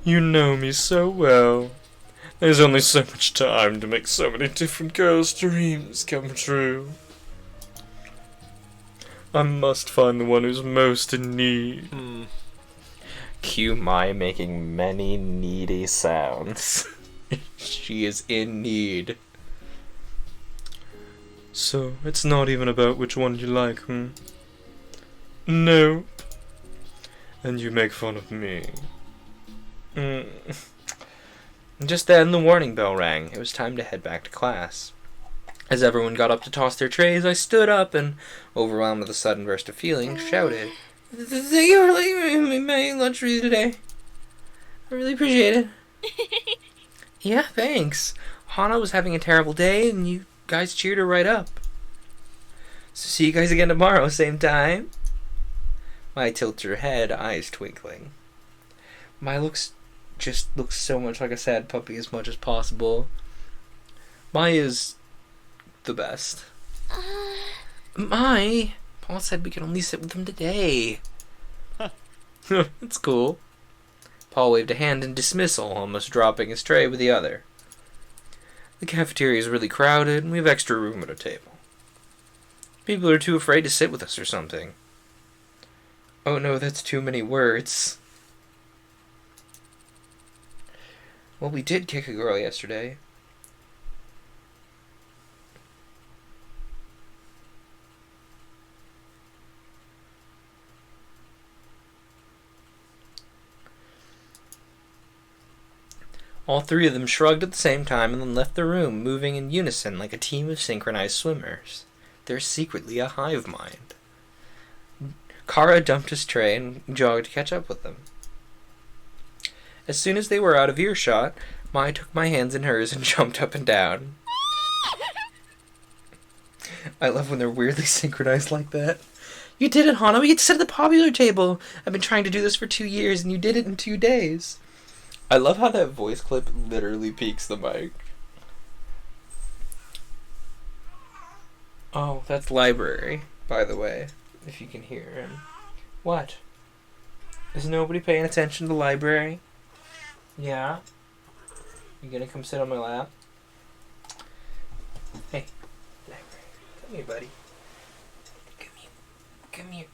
You know me so well. There's only so much time to make so many different girls' dreams come true. I must find the one who's most in need. Cue Mai making many needy sounds. She is in need. So, it's not even about which one you like, Nope. And you make fun of me. Just then, the warning bell rang. It was time to head back to class. As everyone got up to toss their trays, I stood up and, overwhelmed with a sudden burst of feeling, shouted, "Thank you for letting me my lunch for you today. I really appreciate it." Yeah, thanks. Hana was having a terrible day, and you guys cheered her right up. So see you guys again tomorrow, same time. Mai tilts her head, eyes twinkling. Mai looks so much like a sad puppy as much as possible. Mai is the best. Mai, Paul said we could only sit with him today. It's cool. Paul waved a hand in dismissal, almost dropping his tray with the other. The cafeteria is really crowded, and we have extra room at our table. People are too afraid to sit with us or something. Oh no, that's too many words. Well, we did kick a girl yesterday. All three of them shrugged at the same time and then left the room, moving in unison like a team of synchronized swimmers. They're secretly a hive mind. Kara dumped his tray and jogged to catch up with them. As soon as they were out of earshot, Mai took my hands in hers and jumped up and down. I love when they're weirdly synchronized like that. You did it, Hana. We get to sit at the popular table. I've been trying to do this for 2 years, and you did it in 2 days. I love how that voice clip literally peaks the mic. Oh, that's library, by the way, if you can hear him. What? Is nobody paying attention to library? Yeah? You gonna come sit on my lap? Hey, library. Come here, buddy. Come here. Come here.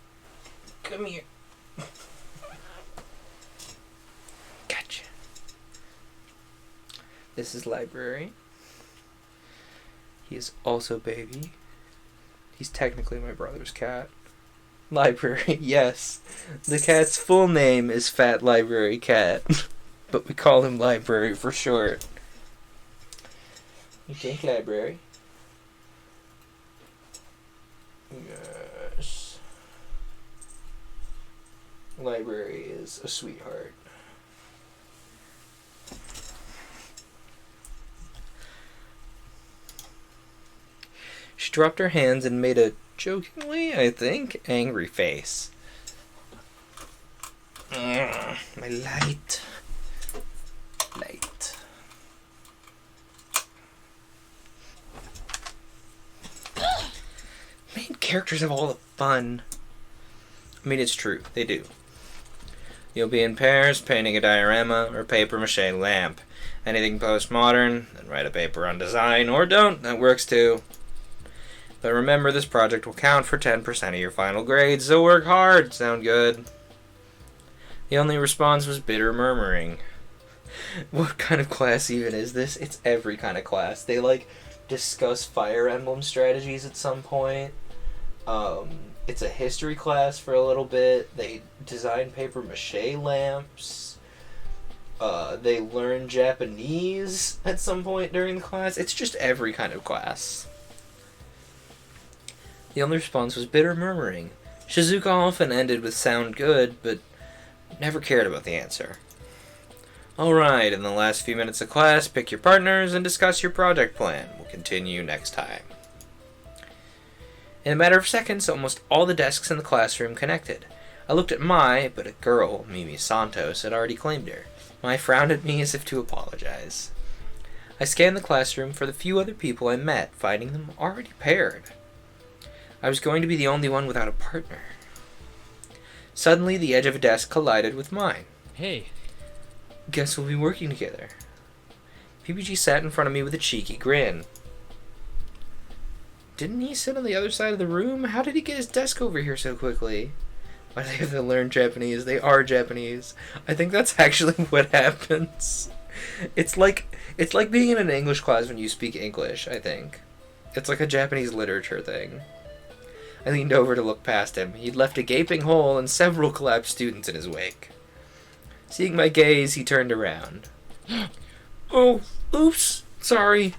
Come here. Gotcha. This is library. He is also baby. He's technically my brother's cat. Library, yes. The cat's full name is Fat Library Cat. But we call him Library for short. You think library? Yes. Library is a sweetheart. She dropped her hands and made a, jokingly, I think, angry face. My light. Light. Main characters have all the fun. I mean, it's true. They do. You'll be in pairs, painting a diorama or papier-mâché lamp. Anything postmodern, then write a paper on design, or don't. That works too. But remember, this project will count for 10% of your final grades, so work hard. Sound good? The only response was bitter murmuring. What kind of class even is this? It's every kind of class. They, discuss Fire Emblem strategies at some point. It's a history class for a little bit. They design papier-mâché lamps. They learn Japanese at some point during the class. It's just every kind of class. The only response was bitter murmuring. Shizuka often ended with sound good, but never cared about the answer. Alright, in the last few minutes of class, pick your partners and discuss your project plan. We'll continue next time. In a matter of seconds, almost all the desks in the classroom connected. I looked at Mai, but a girl, Mimi Santos, had already claimed her. Mai frowned at me as if to apologize. I scanned the classroom for the few other people I met, finding them already paired. I was going to be the only one without a partner. Suddenly, the edge of a desk collided with mine. Hey. guess we'll be working together. PPG sat in front of me with a cheeky grin. Didn't he sit on the other side of the room? How did he get his desk over here so quickly? Why do they have to learn Japanese? They are Japanese. I think that's actually what happens. It's like being in an English class when you speak English, I think. It's like a Japanese literature thing. I leaned over to look past him. He'd left a gaping hole and several collapsed students in his wake. Seeing my gaze, he turned around. Oh, oops, sorry.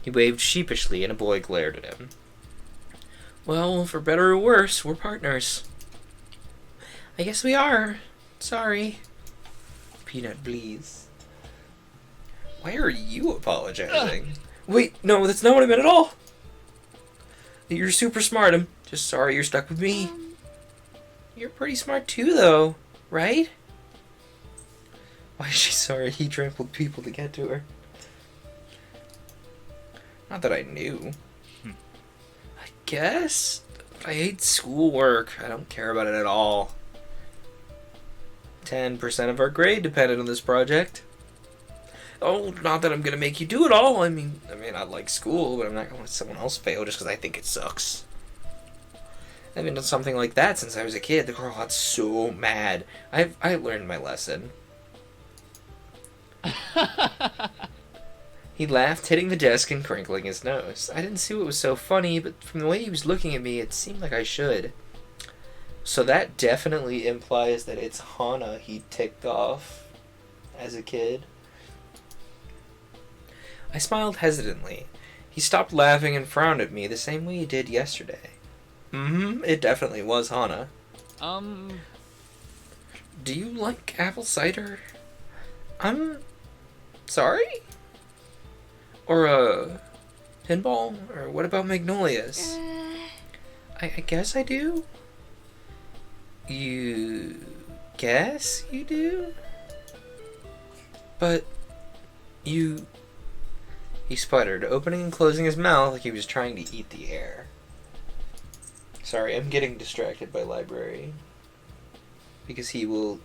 He waved sheepishly and a boy glared at him. Well, for better or worse, we're partners. I guess we are. Sorry. Peanut, please. Why are you apologizing? Wait, no, that's not what I meant at all. You're super smart. I'm just sorry you're stuck with me. You're pretty smart too, though, right? Why is she sorry he trampled people to get to her? Not that I knew. I guess. I hate schoolwork. I don't care about it at all. 10% of our grade depended on this project. Oh, not that I'm gonna make you do it all. I mean, I like school, but I'm not gonna let someone else fail just because I think it sucks. I haven't done something like that since I was a kid. The girl got so mad. I learned my lesson. He laughed, hitting the desk and crinkling his nose. I didn't see what was so funny, but from the way he was looking at me, it seemed like I should. So that definitely implies that it's Hana he ticked off as a kid. I smiled hesitantly. He stopped laughing and frowned at me the same way he did yesterday. It definitely was Hana. Do you like apple cider? I'm sorry? Or, pinball? Or what about magnolias? I guess I do? You guess you do? But you... He sputtered, opening and closing his mouth like he was trying to eat the air. Sorry, I'm getting distracted by library. Because he will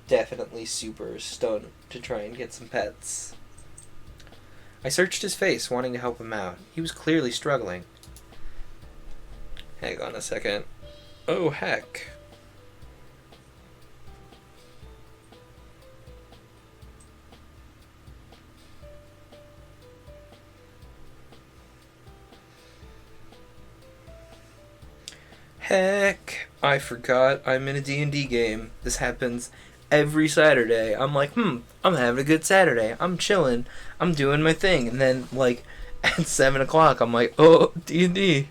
definitely super stun to try and get some pets. I searched his face, wanting to help him out. He was clearly struggling. Hang on a second. Oh, heck. Heck, I forgot I'm in a D&D game. This happens every Saturday. I'm like, I'm having a good Saturday. I'm chilling. I'm doing my thing. And then, like, at 7 o'clock, I'm like, oh, D&D.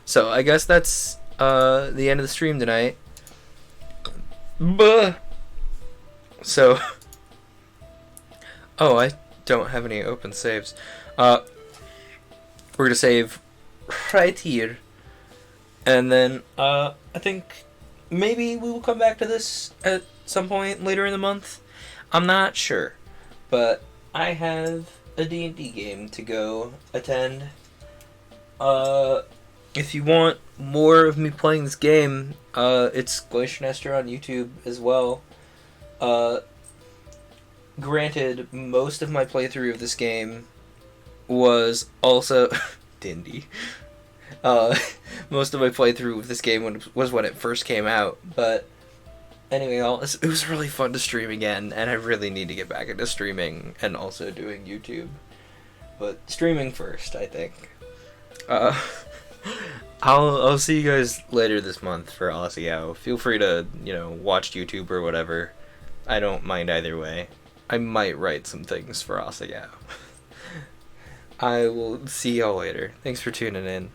So, I guess that's the end of the stream tonight. Buh. So, oh, I don't have any open saves. We're gonna save right here. And then, I think maybe we will come back to this at some point later in the month. I'm not sure. But I have a D&D game to go attend. If you want more of me playing this game, it's Glacier Nester on YouTube as well. Granted, most of my playthrough of this game was also... D&D. Most of my playthrough of this game was when it first came out, but anyway, it was really fun to stream again, and I really need to get back into streaming and also doing YouTube. But streaming first, I think. I'll see you guys later this month for Asagao. Feel free to, watch YouTube or whatever. I don't mind either way. I might write some things for Asagao. I will see y'all later. Thanks for tuning in.